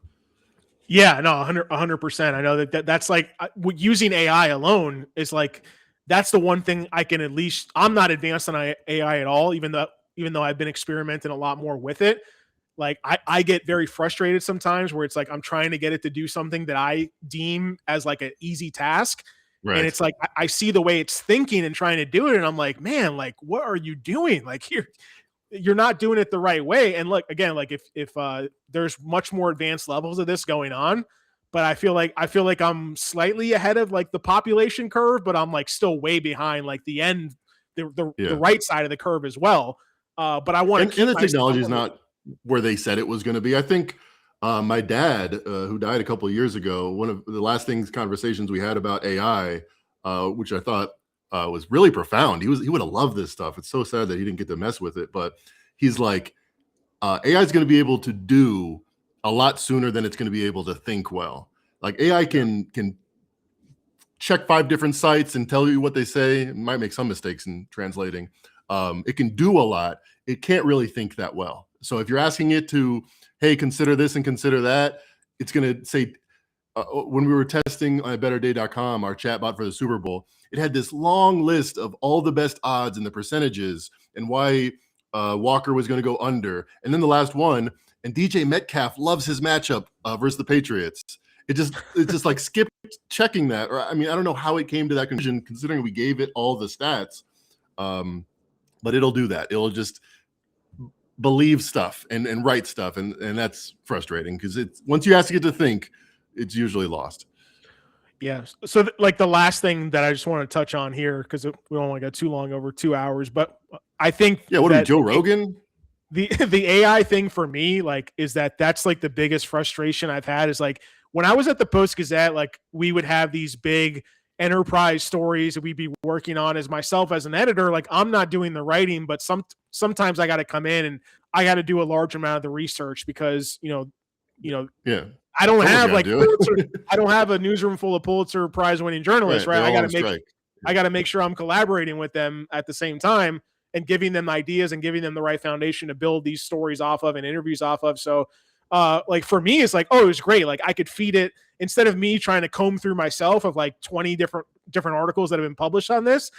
Yeah, no, 100%. I know that's like using AI alone is like, that's the one thing I can at least, I'm not advanced on AI at all, even though I've been experimenting a lot more with it. Like I get very frustrated sometimes where it's like, I'm trying to get it to do something that I deem as like an easy task. Right. And it's like, I see the way it's thinking and trying to do it. And I'm like, man, like, what are you doing? Like you're not doing it the right way. And look, again, like if there's much more advanced levels of this going on, but I feel like I'm slightly ahead of like the population curve, but I'm like still way behind like the right side of the curve as well. But I want to keep the technology is not where they said it was going to be. I think my dad, who died a couple of years ago, one of the last conversations we had about AI, which I thought was really profound. He would have loved this stuff. It's so sad that he didn't get to mess with it, but he's like, AI is going to be able to do a lot sooner than it's going to be able to think well. Like AI can check 5 different sites and tell you what they say. It might make some mistakes in translating. It can do a lot. It can't really think that well. So if you're asking it to, hey, consider this and consider that, it's going to say, when we were testing on betterday.com, our chatbot for the Super Bowl, it had this long list of all the best odds and the percentages and why Walker was going to go under. And then the last one, and DJ Metcalf loves his matchup versus the Patriots. It's just like skipped checking that. Or I mean, I don't know how it came to that conclusion, considering we gave it all the stats. But it'll do that. It'll just believe stuff and write stuff, and that's frustrating because once you ask it to think, it's usually lost. Yeah. So like the last thing that I just want to touch on here, because we don't want to go too long over 2 hours, but I think what are we, Joe Rogan? The AI thing for me, like, is that's like the biggest frustration I've had is like when I was at the Post-Gazette, like we would have these big enterprise stories that we'd be working on as myself as an editor. Like I'm not doing the writing, but sometimes I got to come in and I got to do a large amount of the research because, yeah. I don't have like I don't have a newsroom full of Pulitzer Prize winning journalists, right? I got to make sure I'm collaborating with them at the same time and giving them ideas and giving them the right foundation to build these stories off of and interviews off of. So like for me, it's like, oh, it was great. Like I could feed it instead of me trying to comb through myself of like 20 different articles that have been published on this.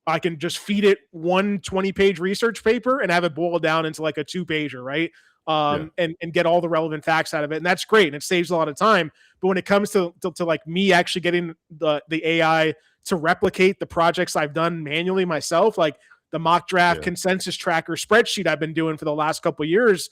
I can just feed it one 20-page research paper and have it boiled down into like a 2-pager, right? And get all the relevant facts out of it. And that's great. And it saves a lot of time. But when it comes to like me actually getting the AI to replicate the projects I've done manually myself, like the mock draft consensus tracker spreadsheet I've been doing for the last couple of years,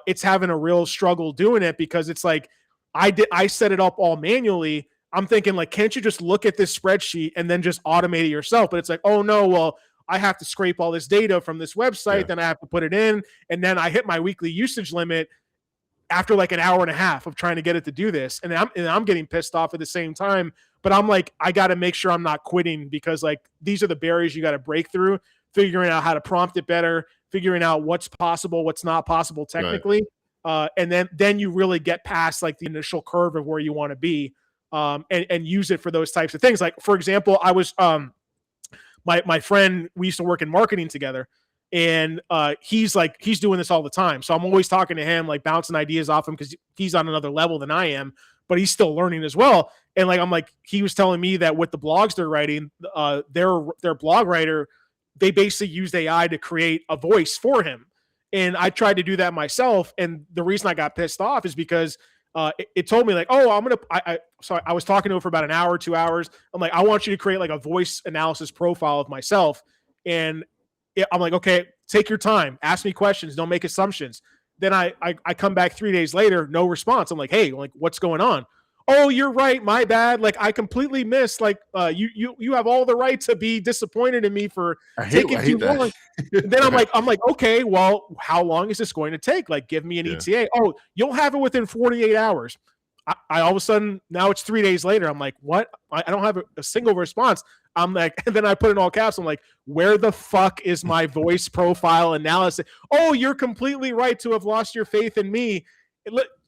it's having a real struggle doing it because it's like I set it up all manually. I'm thinking like, can't you just look at this spreadsheet and then just automate it yourself? But it's like, oh no, well, I have to scrape all this data from this website, then I have to put it in, and then I hit my weekly usage limit after like an hour and a half of trying to get it to do this, and I'm getting pissed off at the same time. But I'm like, I got to make sure I'm not quitting because like these are the barriers you got to break through, figuring out how to prompt it better, figuring out what's possible, what's not possible technically, and then you really get past like the initial curve of where you want to be. And use it for those types of things. Like, for example, I was my friend, we used to work in marketing together, and he's doing this all the time. So I'm always talking to him, like bouncing ideas off him because he's on another level than I am, but he's still learning as well. And like, I'm like, he was telling me that with the blogs they're writing, their blog writer, they basically used AI to create a voice for him. And I tried to do that myself. And the reason I got pissed off is because it told me like, oh, so I was talking to him for about an hour, 2 hours. I'm like, I want you to create like a voice analysis profile of myself. And I'm like, okay, take your time, ask me questions, don't make assumptions. Then I come back 3 days later, no response. I'm like, hey, like what's going on? Oh, you're right, my bad. Like I completely missed. Like you have all the right to be disappointed in me for taking too long. Then I'm like, okay, well, how long is this going to take? Like, give me an ETA. Oh, you'll have it within 48 hours. I all of a sudden now it's 3 days later. I'm like, what? I don't have a single response. I'm like, and then I put in all caps. I'm like, where the fuck is my voice profile analysis? Oh, you're completely right to have lost your faith in me.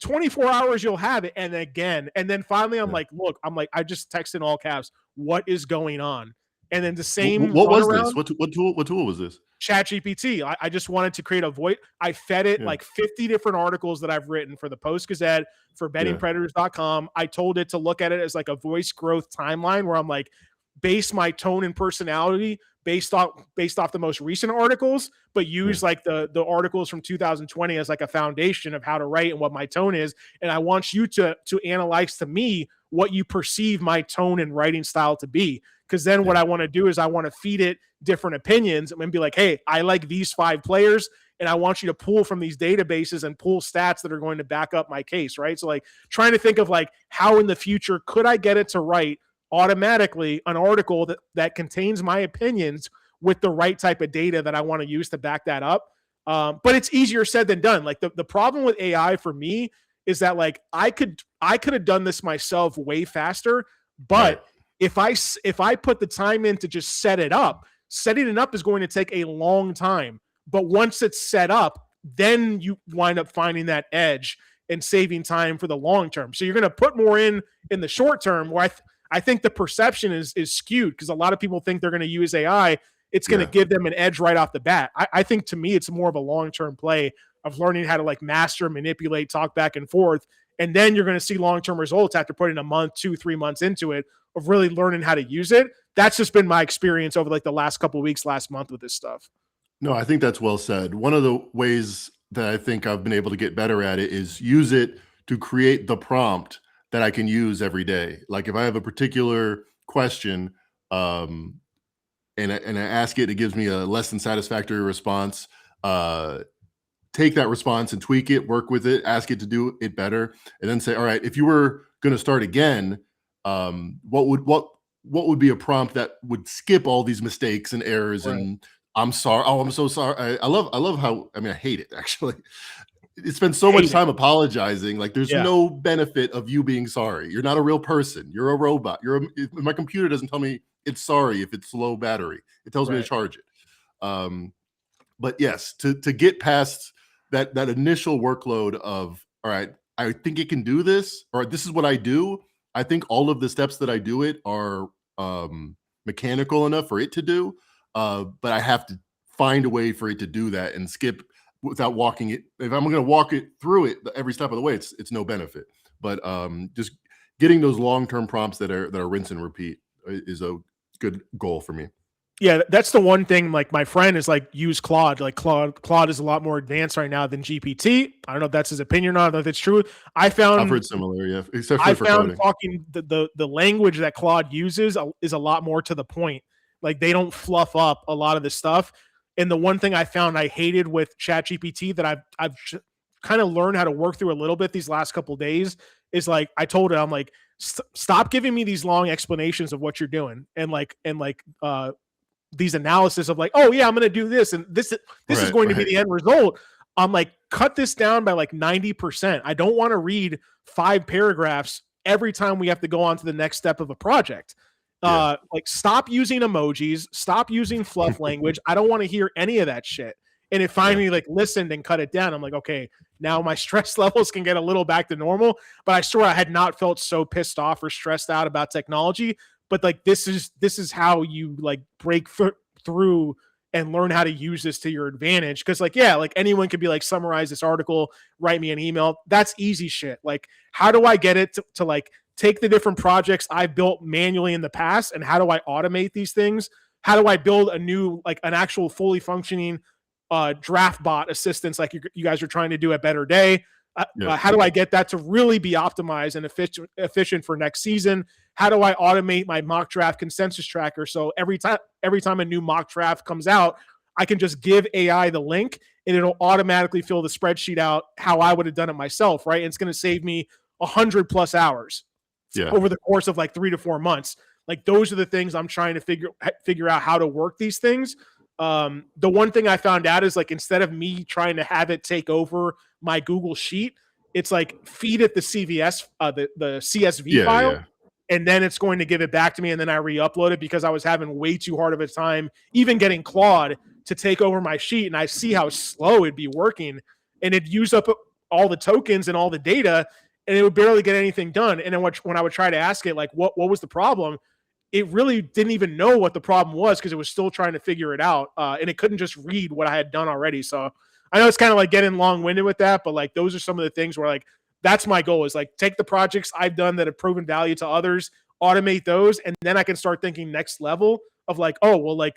24 hours you'll have it. And again, and then finally I'm like, look, I just texted in all caps, what is going on? And then the same what was this? What tool was this? ChatGPT. I just wanted to create a voice. I fed it like 50 different articles that I've written for the Post Gazette, for bettingpredators.com. I told it to look at it as like a voice growth timeline where I'm like, base my tone and personality based off the most recent articles, but use like the articles from 2020 as like a foundation of how to write and what my tone is. And I want you to analyze to me what you perceive my tone and writing style to be. Because then what I want to do is I want to feed it different opinions and be like, hey, I like these 5 players, and I want you to pull from these databases and pull stats that are going to back up my case, right? So like trying to think of like how in the future could I get it to write automatically an article that contains my opinions with the right type of data that I want to use to back that up. But it's easier said than done. Like the problem with AI for me is that like I could have done this myself way faster, but if I put the time in to just setting it up is going to take a long time. But once it's set up, then you wind up finding that edge and saving time for the long term. So you're going to put more in the short term, where I think the perception is skewed because a lot of people think they're going to use AI. It's going to give them an edge right off the bat. I think to me, it's more of a long-term play of learning how to like master, manipulate, talk back and forth. And then you're going to see long-term results after putting a month, 2-3 months into it of really learning how to use it. That's just been my experience over like the last couple of weeks, last month with this stuff. No, I think that's well said. One of the ways that I think I've been able to get better at it is use it to create the prompt that I can use every day. Like if I have a particular question, and I ask it, it gives me a less than satisfactory response. Take that response and tweak it, work with it, ask it to do it better, and then say, all right, if you were going to start again, what would be a prompt that would skip all these mistakes and errors? Right. And I'm sorry. Oh, I'm so sorry. I love how, I hate it actually. It spends so much time apologizing. Like there's no benefit of you being sorry. You're not a real person. You're a robot. My computer doesn't tell me it's sorry if it's low battery. It tells me to charge it. But yes, to get past that initial workload of, all right, I think it can do this, or this is what I do. I think all of the steps that I do it are mechanical enough for it to do, but I have to find a way for it to do that and skip without walking it. If I'm going to walk it through it every step of the way, it's no benefit. But just getting those long-term prompts that are rinse and repeat is a good goal for me. Yeah, that's the one thing. Like my friend is like use Claude. Like Claude is a lot more advanced right now than GPT. I don't know if that's his opinion or not. I don't know if it's true. I I've found heard similar, yeah, especially I for found coding. talking the language that Claude uses is a lot more to the point. Like they don't fluff up a lot of the stuff. And the one thing I found I hated with ChatGPT that I've kind of learned how to work through a little bit these last couple of days is like I told it I'm like stop giving me these long explanations of what you're doing and these analysis of like, oh yeah, I'm going to do this and this is Right, going to be right. the end result. I'm like, cut this down by like 90%. I don't want to read 5 paragraphs every time we have to go on to the next step of a project. Yeah. Like stop using emojis, stop using fluff language. I don't want to hear any of that shit. And it Yeah. finally like listened and cut it down. I'm like, okay, now my stress levels can get a little back to normal. But I swear I had not felt so pissed off or stressed out about technology. But like this is how you like break through and learn how to use this to your advantage. Because like, yeah, like anyone could be like, summarize this article, write me an email. That's easy shit. Like, how do I get it to like take the different projects I've built manually in the past and how do I automate these things? How do I build a new, like an actual fully functioning draft bot assistance like you guys are trying to do at Better Day? Yeah. How do I get that to really be optimized and efficient for next season? How do I automate my mock draft consensus tracker so every time a new mock draft comes out, I can just give AI the link and it'll automatically fill the spreadsheet out how I would have done it myself, right? And it's going to save me 100+ hours Yeah. over the course of like 3 to 4 months. Like those are the things I'm trying to figure out how to work these things. The one thing I found out is like instead of me trying to have it take over my Google Sheet, it's like feed it the CVS, the CSV file, Yeah. and then it's going to give it back to me, and then I re-upload it because I was having way too hard of a time even getting Claude to take over my sheet, and I see how slow it'd be working, and it'd use up all the tokens and all the data, and it would barely get anything done. And then when I would try to ask it, like, what was the problem? It really didn't even know what the problem was because it was still trying to figure it out, and it couldn't just read what I had done already. So I know it's kind of like getting long-winded with that, but like those are some of the things where like that's my goal is like take the projects I've done that have proven value to others, automate those, and then I can start thinking next level of like, oh, well, like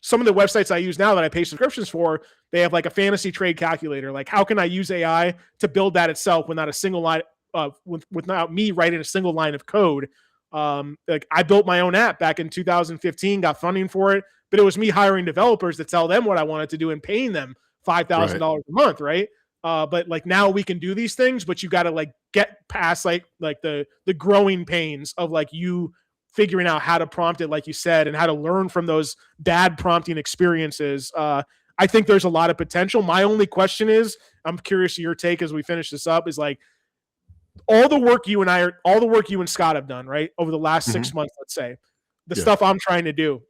some of the websites I use now that I pay subscriptions for, they have like a fantasy trade calculator. Like, how can I use AI to build that itself without a single line, without me writing a single line of code? Like I built my own app back in 2015, got funding for it, but it was me hiring developers to tell them what I wanted to do and paying them $5,000 a month, right? But like now we can do these things, but you got to like get past like the growing pains of like you figuring out how to prompt it, like you said, and how to learn from those bad prompting experiences. I think there's a lot of potential. My only question is, I'm curious to your take as we finish this up, is like all the work you and Scott have done, right, over the last 6 months, let's say, the stuff I'm trying to do,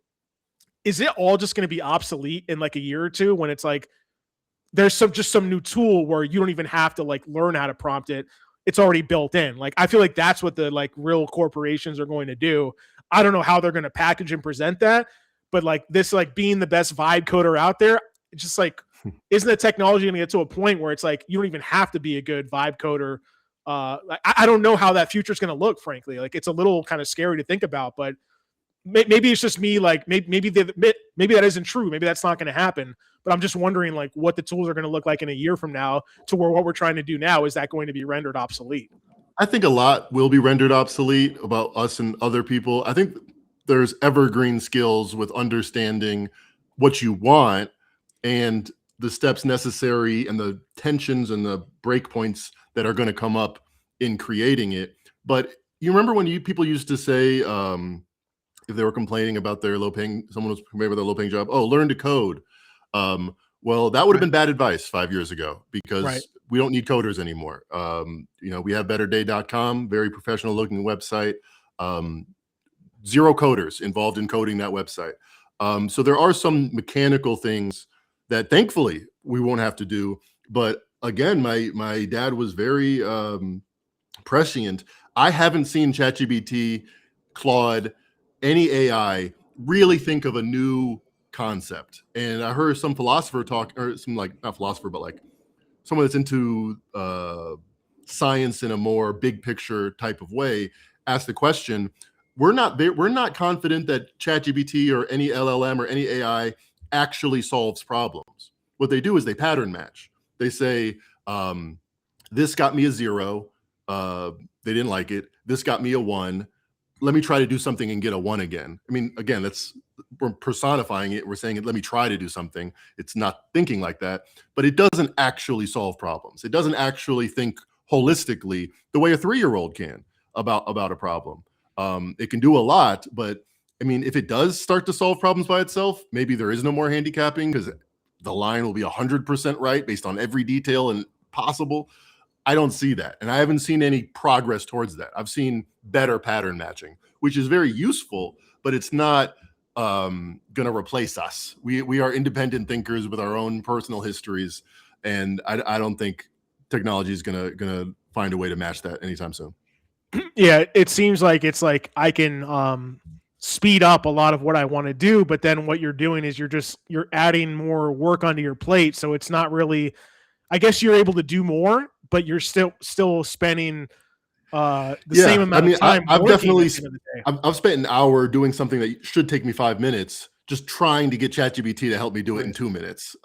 is it all just going to be obsolete in like a year or two when it's like there's some new tool where you don't even have to like learn how to prompt it? It's already built in. Like I feel like that's what the like real corporations are going to do. I don't know how they're going to package and present that, but like this, like being the best vibe coder out there, it's just like, isn't the technology going to get to a point where it's like you don't even have to be a good vibe coder? I don't know how that future is going to look, frankly. Like it's a little kind of scary to think about, but maybe it's just me. Like maybe that isn't true. Maybe that's not going to happen. But I'm just wondering like what the tools are going to look like in a year from now to where what we're trying to do now, is that going to be rendered obsolete? I think a lot will be rendered obsolete about us and other people. I think there's evergreen skills with understanding what you want and the steps necessary and the tensions and the breakpoints that are going to come up in creating it. But you remember when people used to say, if they were complaining about someone was complaining about their low-paying job, oh, learn to code. Well, that would have been bad advice 5 years ago because we don't need coders anymore. We have betterday.com, very professional looking website. Zero coders involved in coding that website. So there are some mechanical things that thankfully we won't have to do. But again, my dad was very prescient. I haven't seen ChatGPT, Claude, any AI really think of a new concept. And I heard some philosopher talk, or some like not philosopher, but like someone that's into science in a more big picture type of way, ask the question, we're not confident that ChatGPT or any LLM or any AI actually solves problems. What they do is they pattern match. They say, this got me a 0. They didn't like it. This got me a 1. Let me try to do something and get a 1 again. I mean, again, we're personifying it. We're saying, let me try to do something. It's not thinking like that, but it doesn't actually solve problems. It doesn't actually think holistically the way a 3-year-old can about a problem. It can do a lot, but I mean, if it does start to solve problems by itself, maybe there is no more handicapping because the line will be 100% right based on every detail and possible. I don't see that. And I haven't seen any progress towards that. I've seen better pattern matching, which is very useful, but it's not going to replace us. We are independent thinkers with our own personal histories. And I don't think technology is going to find a way to match that anytime soon. Yeah, it seems like it's like I can speed up a lot of what I want to do, but then what you're doing is you're adding more work onto your plate. So it's not really, I guess you're able to do more, but you're still spending the same amount of time. I've spent an hour doing something that should take me 5 minutes, just trying to get ChatGPT to help me do it in 2 minutes.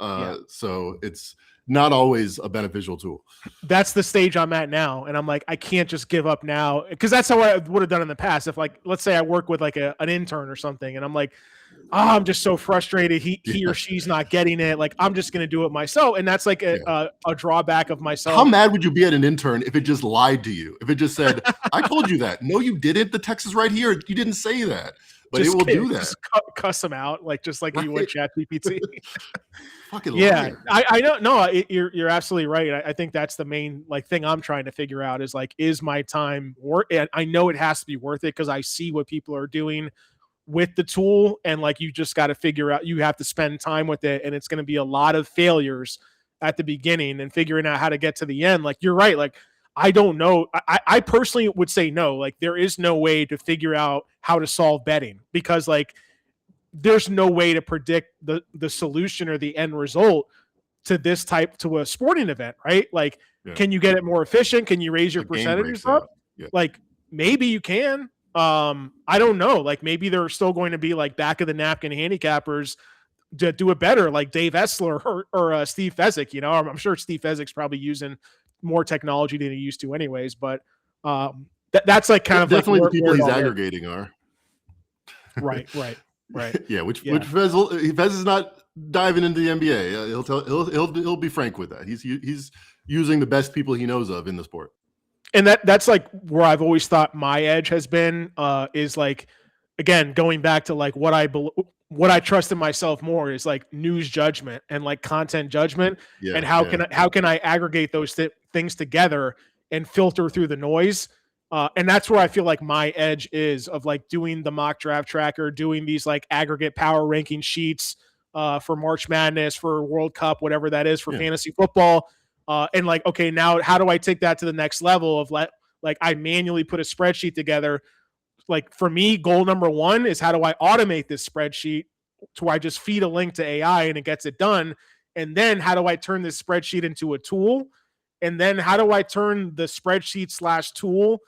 So it's not always a beneficial tool. That's the stage I'm at now. And I'm like, I can't just give up now, because that's how I would have done in the past. If, like, let's say I work with like an intern or something, and I'm like, I'm just so frustrated. He or she's not getting it. Like, I'm just going to do it myself. And that's like a drawback of myself. How mad would you be at an intern if it just lied to you? If it just said, I told you that. No, you didn't. The text is right here. You didn't say that. But it will do that. Just cuss them out, like just like you would ChatGPT. Fucking liar. I don't know. You're absolutely right. I think that's the main thing I'm trying to figure out is like, is my time worth? And I know it has to be worth it because I see what people are doing with the tool, and like you just got to figure out, you have to spend time with it, and it's going to be a lot of failures at the beginning and figuring out how to get to the end. Like, you're right. Like, I don't know. I personally would say no. Like, there is no way to figure out how to solve betting, because like there's no way to predict the solution or the end result to a sporting event, right? Like, can you get it more efficient? Can you raise your percentages up? Yeah. Like, maybe you can. I don't know. Like, maybe there are still going to be like back of the napkin handicappers to do it better, like Dave Essler or Steve Fezzik. You know, I'm sure Steve Fezzik's probably using more technology than he used to anyways, but that's like kind of definitely like the people he's aggregating are right. Yeah, which Fez is not diving into the NBA. He'll be frank with that. He's using the best people he knows of in the sport. And that's like where I've always thought my edge has been, is like, again, going back to like what I trust in myself more is like news judgment and like content judgment, and how can I aggregate those things together and filter through the noise. And that's where I feel like my edge is, of like doing the mock draft tracker, doing these like aggregate power ranking sheets for March Madness, for World Cup, whatever that is, for fantasy football. And like, okay, now how do I take that to the next level of like I manually put a spreadsheet together. Like, for me, goal number 1 is, how do I automate this spreadsheet to where I just feed a link to AI and it gets it done? And then how do I turn this spreadsheet into a tool? And then how do I turn the spreadsheet / tool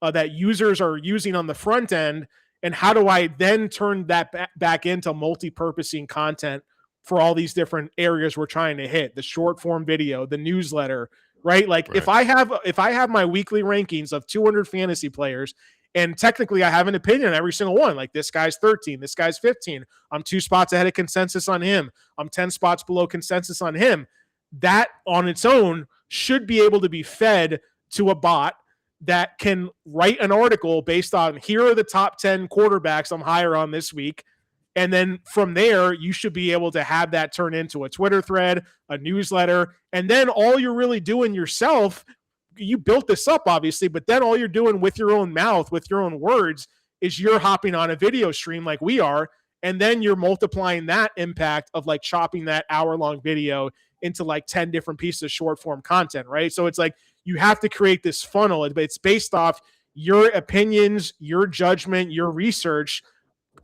that users are using on the front end? And how do I then turn that back into multi-purposing content for all these different areas we're trying to hit? The short form video, the newsletter, right? Like, if I have my weekly rankings of 200 fantasy players, and technically I have an opinion on every single one, like this guy's 13, this guy's 15, I'm 2 spots ahead of consensus on him, I'm 10 spots below consensus on him, that on its own should be able to be fed to a bot that can write an article based on, here are the top 10 quarterbacks I'm higher on this week. And then from there, you should be able to have that turn into a Twitter thread, a newsletter. And then all you're really doing yourself, you built this up obviously, but then all you're doing with your own mouth, with your own words, is you're hopping on a video stream like we are. And then you're multiplying that impact of like chopping that hour-long video into like 10 different pieces of short form content, right? So it's like, you have to create this funnel. It's based off your opinions, your judgment, your research,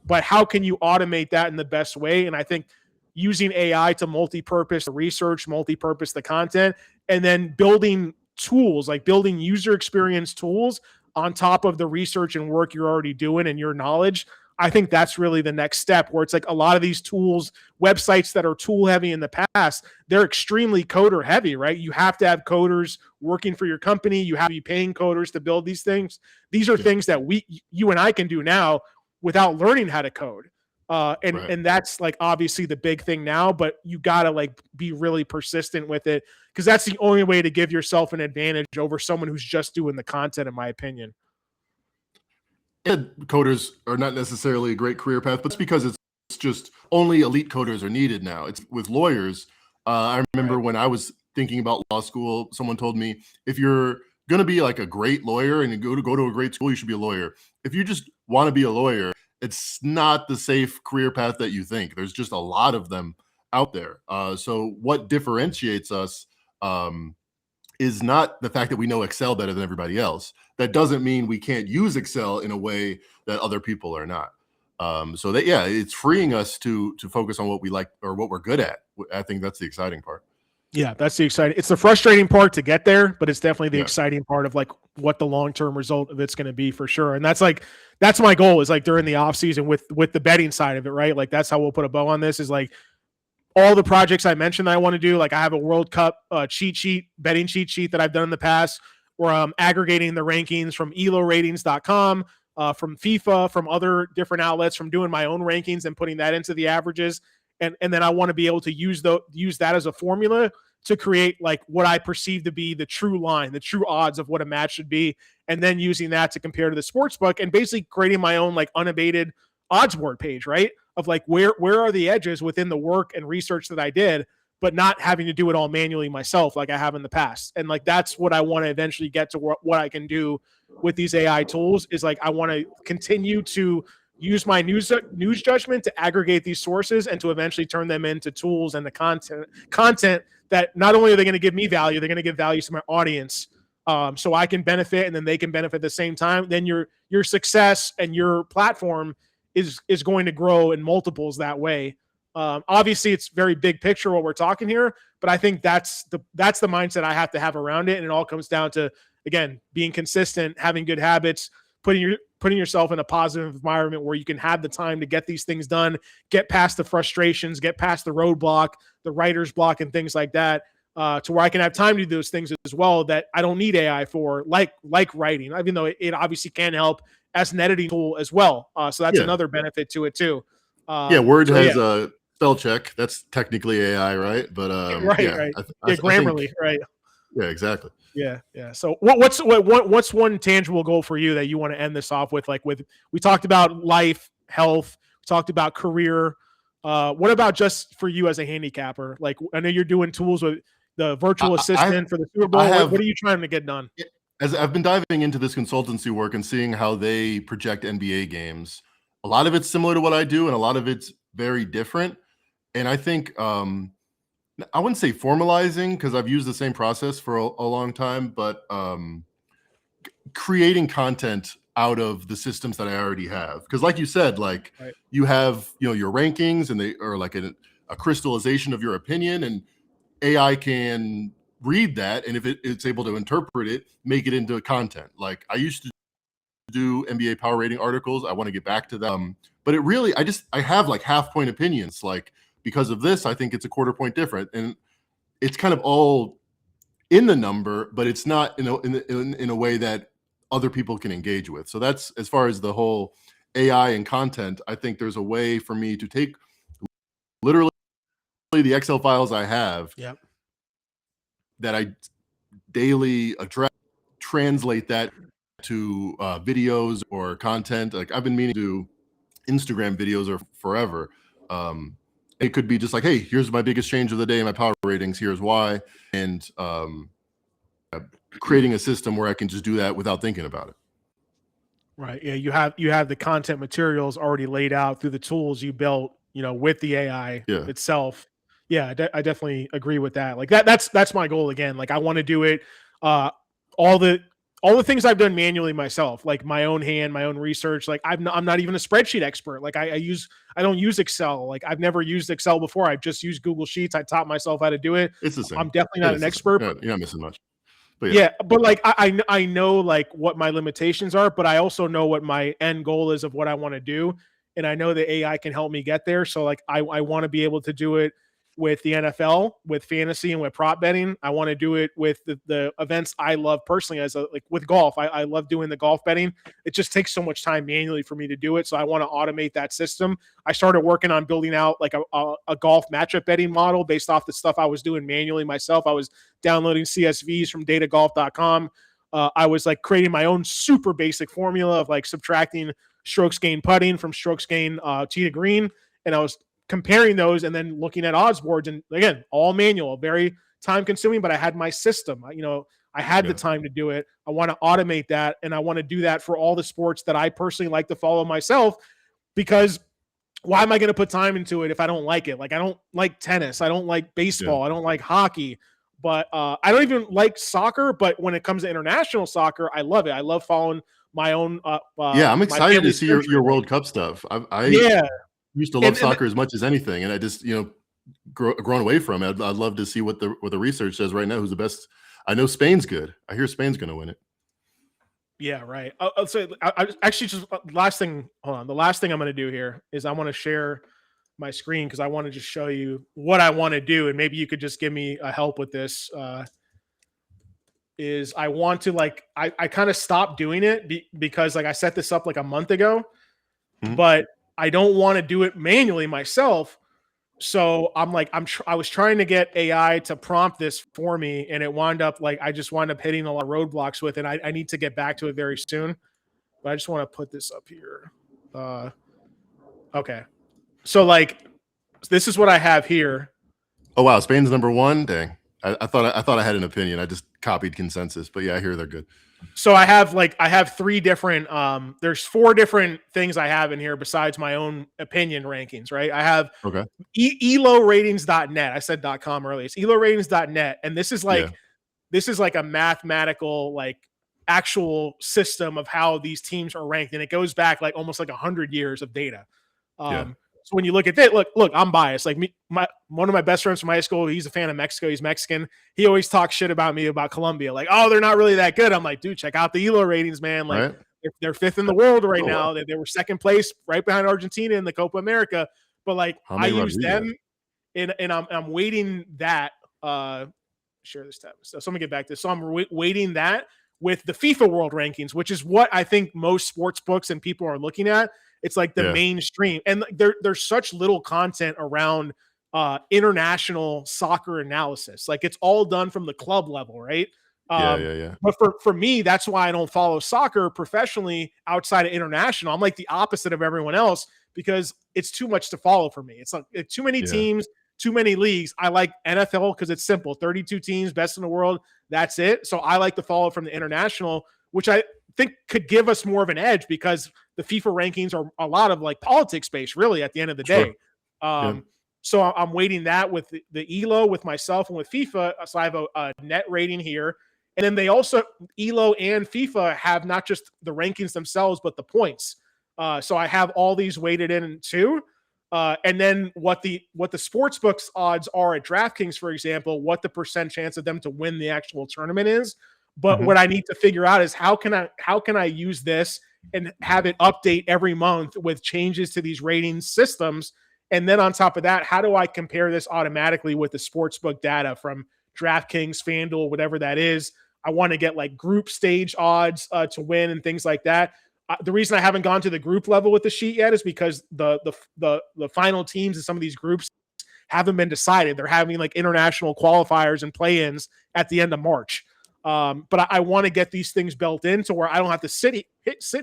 but how can you automate that in the best way? And I think using AI to multi-purpose the research, multi-purpose the content, and then building tools, like building user experience tools, on top of the research and work you're already doing and your knowledge, I think that's really the next step, where it's like a lot of these tools, websites that are tool heavy in the past, they're extremely coder heavy, right? You have to have coders working for your company. You have to be paying coders to build these things. These are things that you and I can do now without learning how to code. And that's like obviously the big thing now, but you got to like be really persistent with it, because that's the only way to give yourself an advantage over someone who's just doing the content, in my opinion. And coders are not necessarily a great career path, but it's because it's just only elite coders are needed now. It's with lawyers. I remember when I was thinking about law school, someone told me, if you're going to be like a great lawyer and you go to a great school, you should be a lawyer. If you just want to be a lawyer, it's not the safe career path that you think. There's just a lot of them out there. So what differentiates us is not the fact that we know Excel better than everybody else. That doesn't mean we can't use Excel in a way that other people are not. So that, it's freeing us to focus on what we like or what we're good at. I think that's the exciting part. Yeah, that's the exciting. It's the frustrating part to get there, but it's definitely the exciting part of like what the long-term result of it's going to be for sure. And that's my goal, is like during the off season with the betting side of it, right? Like that's how we'll put a bow on this, is like all the projects I mentioned that I want to do. Like I have a World Cup betting cheat sheet that I've done in the past, where I'm aggregating the rankings from eloratings.com, from FIFA, from other different outlets, from doing my own rankings and putting that into the averages. And then I want to be able to use that as a formula to create like what I perceive to be the true line, the true odds of what a match should be. And then using that to compare to the sports book, and basically creating my own like unabated odds board page, right? Of like, where are the edges within the work and research that I did, but not having to do it all manually myself like I have in the past. And like, that's what I want to eventually get to, what I can do with these AI tools, is like, I want to continue to use my news judgment to aggregate these sources and to eventually turn them into tools and the content that not only are they going to give me value, they're going to give value to my audience. So I can benefit and then they can benefit at the same time. Then your success and your platform is going to grow in multiples that way. Obviously it's very big picture what we're talking here, but I think that's the mindset I have to have around it. And it all comes down to, again, being consistent, having good habits, putting yourself in a positive environment where you can have the time to get these things done, get past the frustrations, get past the roadblock, the writer's block, and things like that, to where I can have time to do those things as well that I don't need AI for, like writing, even though it obviously can help as an editing tool as well. So that's another benefit to it too. Word has a spell check. That's technically AI, right? But right. Grammarly, right? Yeah, exactly. Yeah. So what's one tangible goal for you that you want to end this off with? Like we talked about life, health, we talked about career. What about just for you as a handicapper? Like I know you're doing tools with the virtual assistant for the Super Bowl. What are you trying to get done? As I've been diving into this consultancy work and seeing how they project NBA games, a lot of it's similar to what I do and a lot of it's very different. And I think I wouldn't say formalizing, because I've used the same process for a long time, but creating content out of the systems that I already have. Because like you said, like you have, your rankings, and they are like a crystallization of your opinion, and AI can read that. And if it's able to interpret it, make it into content. Like I used to do NBA power rating articles. I want to get back to them. But it really, I have like half point opinions. Like, because of this, I think it's a quarter point different. And it's kind of all in the number, but it's not in a way that other people can engage with. So that's, as far as the whole AI and content, I think there's a way for me to take literally the Excel files I have that I daily address, translate that to videos or content. Like I've been meaning to do Instagram videos or forever. It could be just like, hey, here's my biggest change of the day in my power ratings. Here's why. And creating a system where I can just do that without thinking about it. Right. Yeah. You have the content materials already laid out through the tools you built, with the AI itself. Yeah. I definitely agree with that. Like that's my goal again. Like I want to do it. All the things I've done manually myself, like my own research. Like I'm not even a spreadsheet expert. Like I don't use Excel. Like I've never used Excel before. I've just used Google Sheets. I taught myself how to do it. It's the same. I'm definitely not an expert. You're not missing much. But yeah, Yeah, but like I know like what my limitations are, but I also know what my end goal is of what I want to do, and I know that AI can help me get there. So like I want to be able to do it with the NFL, with fantasy, and with prop betting. I want to do it with the events I love personally, as a, like with golf. I love doing the golf betting. It just takes so much time manually for me to do it, so I want to automate that system. I started working on building out like a golf matchup betting model based off the stuff I was doing manually myself. I was downloading CSVs from datagolf.com. I was like creating my own super basic formula of like subtracting strokes gained putting from strokes gained tee to green. And I was comparing those and then looking at odds boards. And again, all manual, very time consuming, but I had my system. I had the time to do it. I want to automate that. And I want to do that for all the sports that I personally like to follow myself, because why am I going to put time into it if I don't like it? Like, I don't like tennis. I don't like baseball. I don't like hockey. But I don't even like soccer. But when it comes to international soccer, I love it. I love following my own. I'm my excited to see your country. World Cup stuff. I Yeah, used to love soccer as much as anything, and I just grown away from it. I'd love to see what the research says right now. Who's the best? I know Spain's good. I hear Spain's going to win it. yeah, right. I'll say I actually just last thing. Hold on. The last thing I'm going to do here is I want to share my screen because I want to just show you what I want to do, and maybe you could just give me a help with this. Is I want to I kind of stopped doing it because like I set this up like a month ago, but I don't want to do it manually myself. So I'm like, I was trying to get AI to prompt this for me, and it wound up like I just wound up hitting a lot of roadblocks with it. I need to get back to it very soon, but I just want to put this up here. Okay, so like this is what I have here. Oh wow, Spain's #1. Dang, I thought I had an opinion. I just copied consensus, but yeah, I hear they're good. So I have 3 different there's 4 different things I have in here besides my own opinion rankings, right? I have eloratings.net. I said .com earlier. It's eloratings.net, and this is like a mathematical like actual system of how these teams are ranked, and it goes back like almost like 100 years of data. So when you look at that, look, I'm biased. Like one of my best friends from high school, he's a fan of Mexico. He's Mexican. He always talks shit about me about Colombia. Like, oh, they're not really that good. I'm like, dude, check out the ELO ratings, man. Like they're 5th in the world right now. They were 2nd place right behind Argentina in the Copa America. But like I use them and I'm waiting that share this tab. So let me get back to this. So I'm waiting that with the FIFA world rankings, which is what I think most sports books and people are looking at. It's like the mainstream, and there's such little content around international soccer analysis. Like it's all done from the club level, right? But for me, that's why I don't follow soccer professionally outside of international. I'm like the opposite of everyone else because it's too much to follow for me. It's like too many teams, too many leagues. I like NFL because it's simple: 32 teams, best in the world. That's it. So I like to follow from the international, which I think could give us more of an edge because the FIFA rankings are a lot of like politics based, really, at the end of the day. So I'm waiting that with the ELO with myself and with FIFA. So I have a net rating here. And then they also, ELO and FIFA have not just the rankings themselves, but the points. So I have all these weighted in too. And then what the sportsbooks odds are at DraftKings, for example, what the percent chance of them to win the actual tournament is. But what I need to figure out is how can I use this and have it update every month with changes to these rating systems. And then on top of that, how do I compare this automatically with the sportsbook data from DraftKings, FanDuel, whatever that is? I want to get like group stage odds to win and things like that. The reason I haven't gone to the group level with the sheet yet is because the final teams in some of these groups haven't been decided. They're having like international qualifiers and play-ins at the end of March. But I want to get these things built in to where I don't have to sit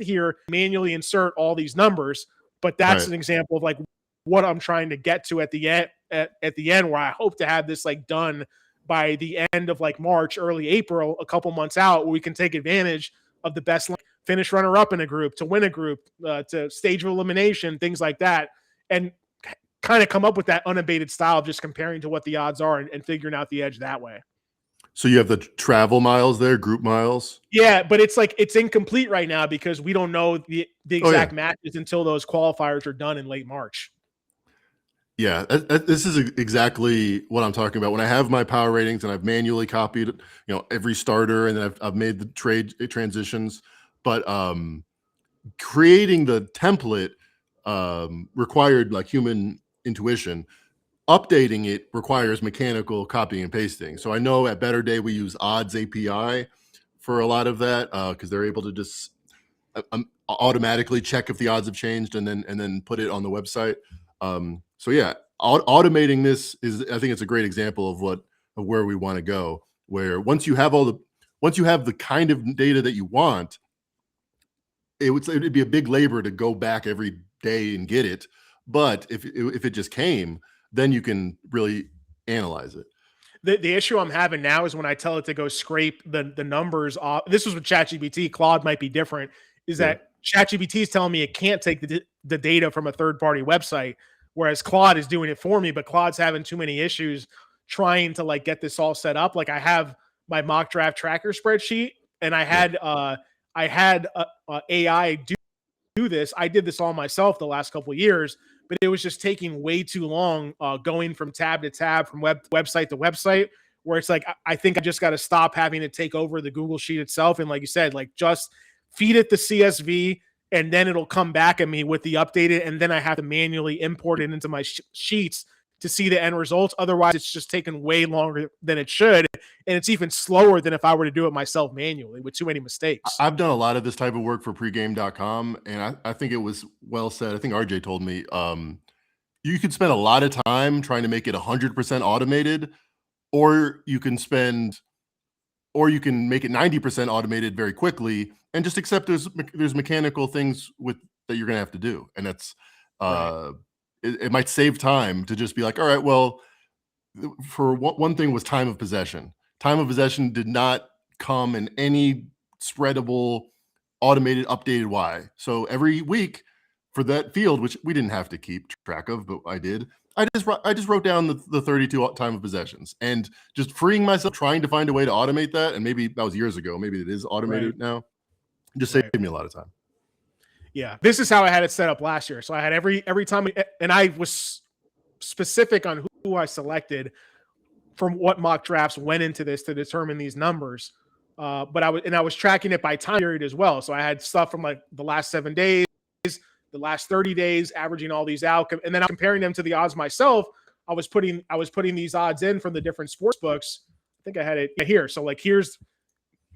here manually insert all these numbers. But that's an example of like what I'm trying to get to at the end, at the end, where I hope to have this like done by the end of like March, early April, a couple months out, where we can take advantage of the best finish runner up in a group, to win a group, to stage of elimination, things like that. And kind of come up with that unabated style of just comparing to what the odds are and figuring out the edge that way. So you have the travel miles there, group miles? Yeah, but it's like it's incomplete right now because we don't know the exact matches until those qualifiers are done in late March. Yeah, this is exactly what I'm talking about. When I have my power ratings and I've manually copied, every starter, and then I've made the trade transitions, but creating the template required like human intuition. Updating it requires mechanical copying and pasting. So I know at Better Day we use Odds API for a lot of that because they're able to just automatically check if the odds have changed and then put it on the website. So yeah, automating this is, I think it's a great example of where we want to go. Where once you have the kind of data that you want, it'd be a big labor to go back every day and get it. But if it just came, then you can really analyze it. The issue I'm having now is when I tell it to go scrape the numbers off. This was with ChatGPT. Claude might be different. Is that ChatGPT is telling me it can't take the data from a third party website, whereas Claude is doing it for me. But Claude's having too many issues trying to like get this all set up. Like I have my mock draft tracker spreadsheet, and I had AI do this. I did this all myself the last couple of years, but it was just taking way too long going from tab to tab, from website to website, where it's like, I think I just got to stop having to take over the Google Sheet itself. And like you said, like just feed it the CSV, and then it'll come back at me with the updated, and then I have to manually import it into my sheets to see the end results. Otherwise, it's just taking way longer than it should. And it's even slower than if I were to do it myself manually with too many mistakes. I've done a lot of this type of work for pregame.com, and I think it was well said. I think RJ told me you could spend a lot of time trying to make it 100% automated, or you can make it 90% automated very quickly and just accept there's mechanical things that you're going to have to do. And that's right. It might save time to just be like, all right, well, for one thing was time of possession. Time of possession did not come in any spreadable, automated, updated Y. So every week for that field, which we didn't have to keep track of, but I did, I just wrote down the 32 time of possessions, and just freeing myself trying to find a way to automate that. And maybe that was years ago. Maybe it is automated now. Just saved me a lot of time. Yeah, this is how I had it set up last year. So I had every time, and I was specific on who I selected from what mock drafts went into this to determine these numbers. But I was tracking it by time period as well. So I had stuff from like the last 7 days, the last 30 days, averaging all these out, and then I'm comparing them to the odds myself. I was putting these odds in from the different sports books. I think I had it here. So like here's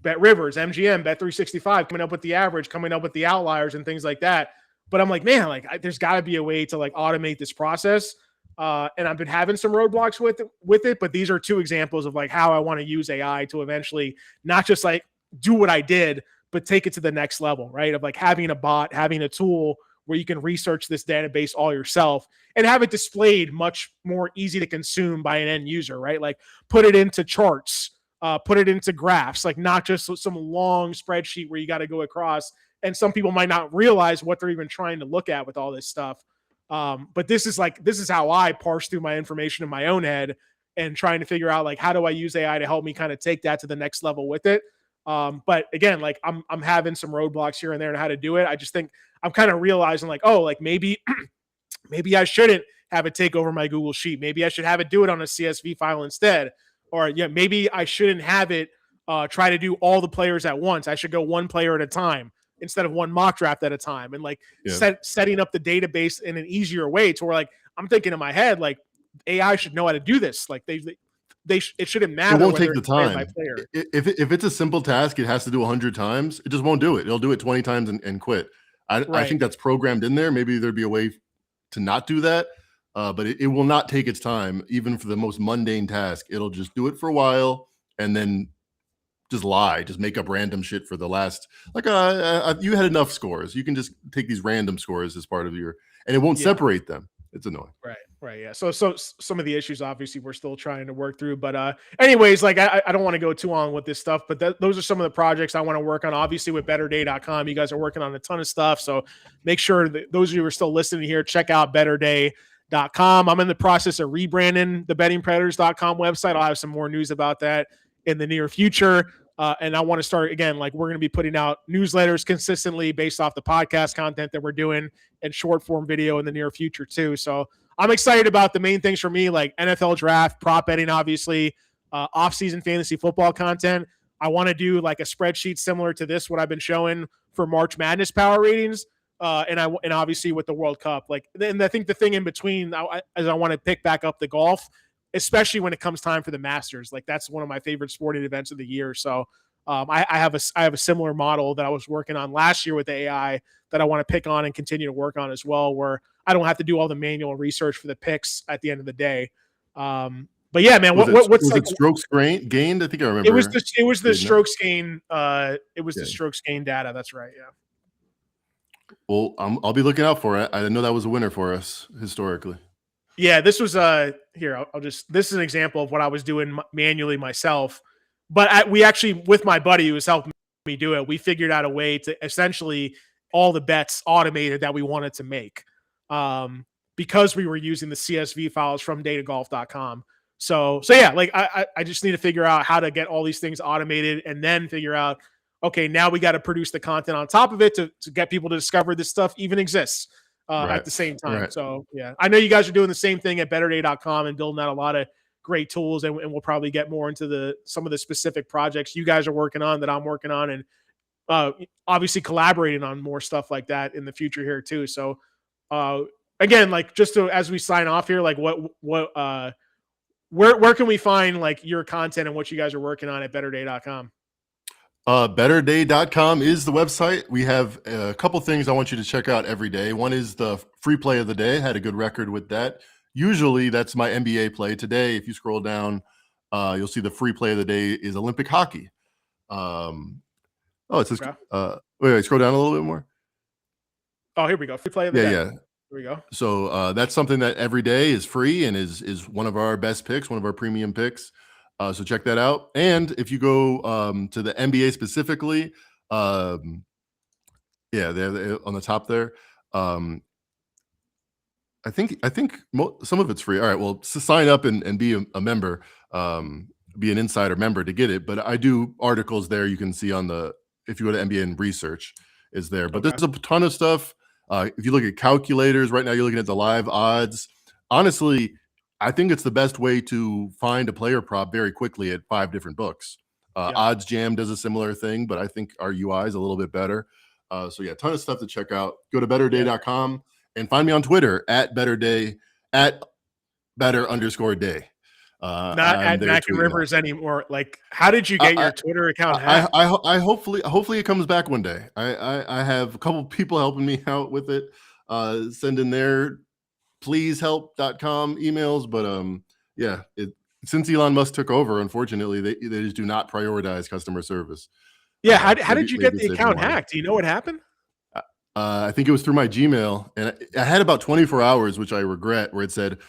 Bet Rivers, MGM, Bet 365 coming up with the average, coming up with the outliers and things like that. But I'm like, man, like there's got to be a way to like automate this process. And I've been having some roadblocks with it, but these are two examples of like how I want to use AI to eventually not just like do what I did, but take it to the next level, right? Of like having a bot, having a tool where you can research this database all yourself and have it displayed much more easy to consume by an end user, right? Like put it into charts, put it into graphs, like not just some long spreadsheet where you got to go across. And some people might not realize what they're even trying to look at with all this stuff. But this is how I parse through my information in my own head and trying to figure out like, how do I use AI to help me kind of take that to the next level with it? But again, like I'm having some roadblocks here and there on how to do it. I just think I'm kind of realizing like, oh, like maybe I shouldn't have it take over my Google Sheet. Maybe I should have it do it on a CSV file instead. Or yeah, maybe I shouldn't have it try to do all the players at once. I should go one player at a time instead of one mock draft at a time, and like setting up the database in an easier way to where like I'm thinking in my head, like AI should know how to do this. Like it shouldn't matter. It won't take the time. If it's a simple task, it has to do 100 times. It just won't do it. It'll do it 20 times and quit. I think that's programmed in there. Maybe there'd be a way to not do that, but it will not take its time, even for the most mundane task. It'll just do it for a while and then just make up random shit for the last, like, you had enough scores. You can just take these random scores as part of and it won't separate them. It's annoying. Right. Yeah. So some of the issues, obviously, we're still trying to work through. But anyways, like I don't want to go too on with this stuff, but those are some of the projects I want to work on. Obviously, with betterday.com, you guys are working on a ton of stuff. So make sure that those of you who are still listening here, check out betterday.com. I'm in the process of rebranding the bettingpredators.com website. I'll have some more news about that in the near future. And I want to start again, like we're going to be putting out newsletters consistently based off the podcast content that we're doing and short form video in the near future too. So I'm excited about the main things for me, like NFL draft, prop betting, obviously, off-season fantasy football content. I want to do like a spreadsheet similar to this, what I've been showing for March Madness power ratings. And obviously with the World Cup, like, and I think the thing in between is I want to pick back up the golf, especially when it comes time for the Masters. Like that's one of my favorite sporting events of the year. So I have a similar model that I was working on last year with the AI that I want to pick on and continue to work on as well, where I don't have to do all the manual research for the picks at the end of the day. But yeah, man, what's like strokes gained? I think I remember. It was the strokes gain. It was the strokes gain data. That's right. Yeah. Well, I'll be looking out for it. I know that was a winner for us historically. Yeah, this was here. This is an example of what I was doing manually myself. But we actually, with my buddy who was helping me do it, we figured out a way to essentially all the bets automated that we wanted to make, because we were using the CSV files from datagolf.com. So yeah, like I just need to figure out how to get all these things automated and then figure out, okay, now we got to produce the content on top of it to get people to discover this stuff even exists at the same time. Right. So yeah, I know you guys are doing the same thing at betterday.com and building out a lot of great tools, and we'll probably get more into some of the specific projects you guys are working on that I'm working on, and obviously collaborating on more stuff like that in the future here too. So again, like just as we sign off here, like where can we find like your content and what you guys are working on at betterday.com? Betterday.com is the website. We have a couple things I want you to check out every day. One is the free play of the day. Had a good record with that. Usually that's my NBA play. Today, if you scroll down, you'll see the free play of the day is Olympic hockey. It says, wait, scroll down a little bit more. Oh, here we go. Free play of the day. Yeah. Here we go. So that's something that every day is free and is one of our best picks, one of our premium picks. So check that out. And if you go to the NBA specifically, they're on the top there. I think some of it's free. All right, well, sign up and be a member, be an insider member to get it. But I do articles there. You can see if you go to NBA and research is there. But there's a ton of stuff. If you look at calculators right now, you're looking at the live odds. Honestly, I think it's the best way to find a player prop very quickly at 5 different books. Odds Jam does a similar thing, but I think our UI is a little bit better. So yeah, ton of stuff to check out. Go to betterday.com and find me on Twitter at betterday, at better_day. Not at Mac and Rivers anymore. Like, how did you get your Twitter account hacked? I hopefully it comes back one day. I have a couple people helping me out with it, sending their pleasehelp.com emails, but since Elon Musk took over, unfortunately they just do not prioritize customer service. Yeah, how did you get the account hacked? Do you know what happened? I think it was through my Gmail, and I had about 24 hours, which I regret, where it said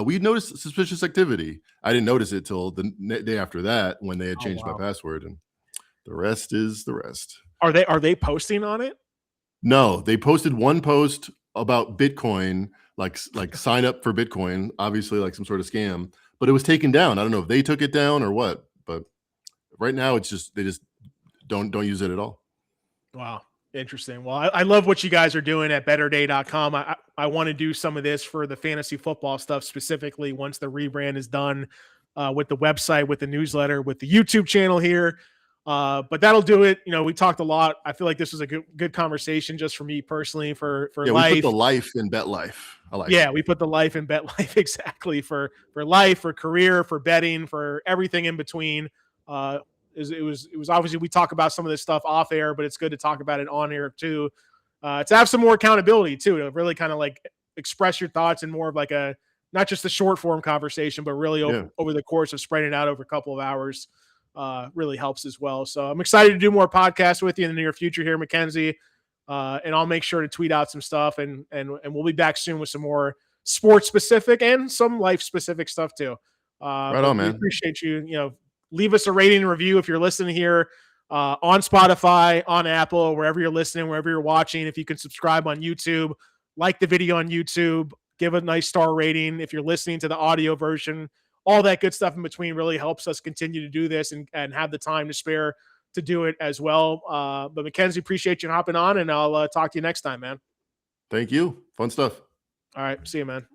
we noticed suspicious activity. I didn't notice it till the day after that when they had changed my password, and the rest is the rest. Are they posting on it? No, they posted one post about Bitcoin, like sign up for Bitcoin, obviously like some sort of scam, but it was taken down. I don't know if they took it down or what, but right now it's just they just don't use it at all. Wow. Interesting. Well, I love what you guys are doing at betterday.com. I want to do some of this for the fantasy football stuff specifically once the rebrand is done, with the website, with the newsletter, with the YouTube channel here. But that'll do it. You know, we talked a lot. I feel like this was a good conversation just for me personally for life. We put the life in bet life. We put the life in bet life exactly for life, for career, for betting, for everything in between. It was obviously we talk about some of this stuff off air, but it's good to talk about it on air too, to have some more accountability too, to really kind of like express your thoughts in more of like a, not just a short form conversation, but really over the course of spreading it out over a couple of hours, really helps as well. So I'm excited to do more podcasts with you in the near future here, Mackenzie. And I'll make sure to tweet out some stuff and we'll be back soon with some more sports specific and some life specific stuff too. Right on, man. We appreciate you. Leave us a rating and review if you're listening here on Spotify, on Apple, wherever you're listening, wherever you're watching. If you can subscribe on YouTube, like the video on YouTube, give a nice star rating. If you're listening to the audio version, all that good stuff in between really helps us continue to do this and have the time to spare to do it as well. But Mackenzie, appreciate you hopping on, and I'll talk to you next time, man. Thank you. Fun stuff. All right. See you, man.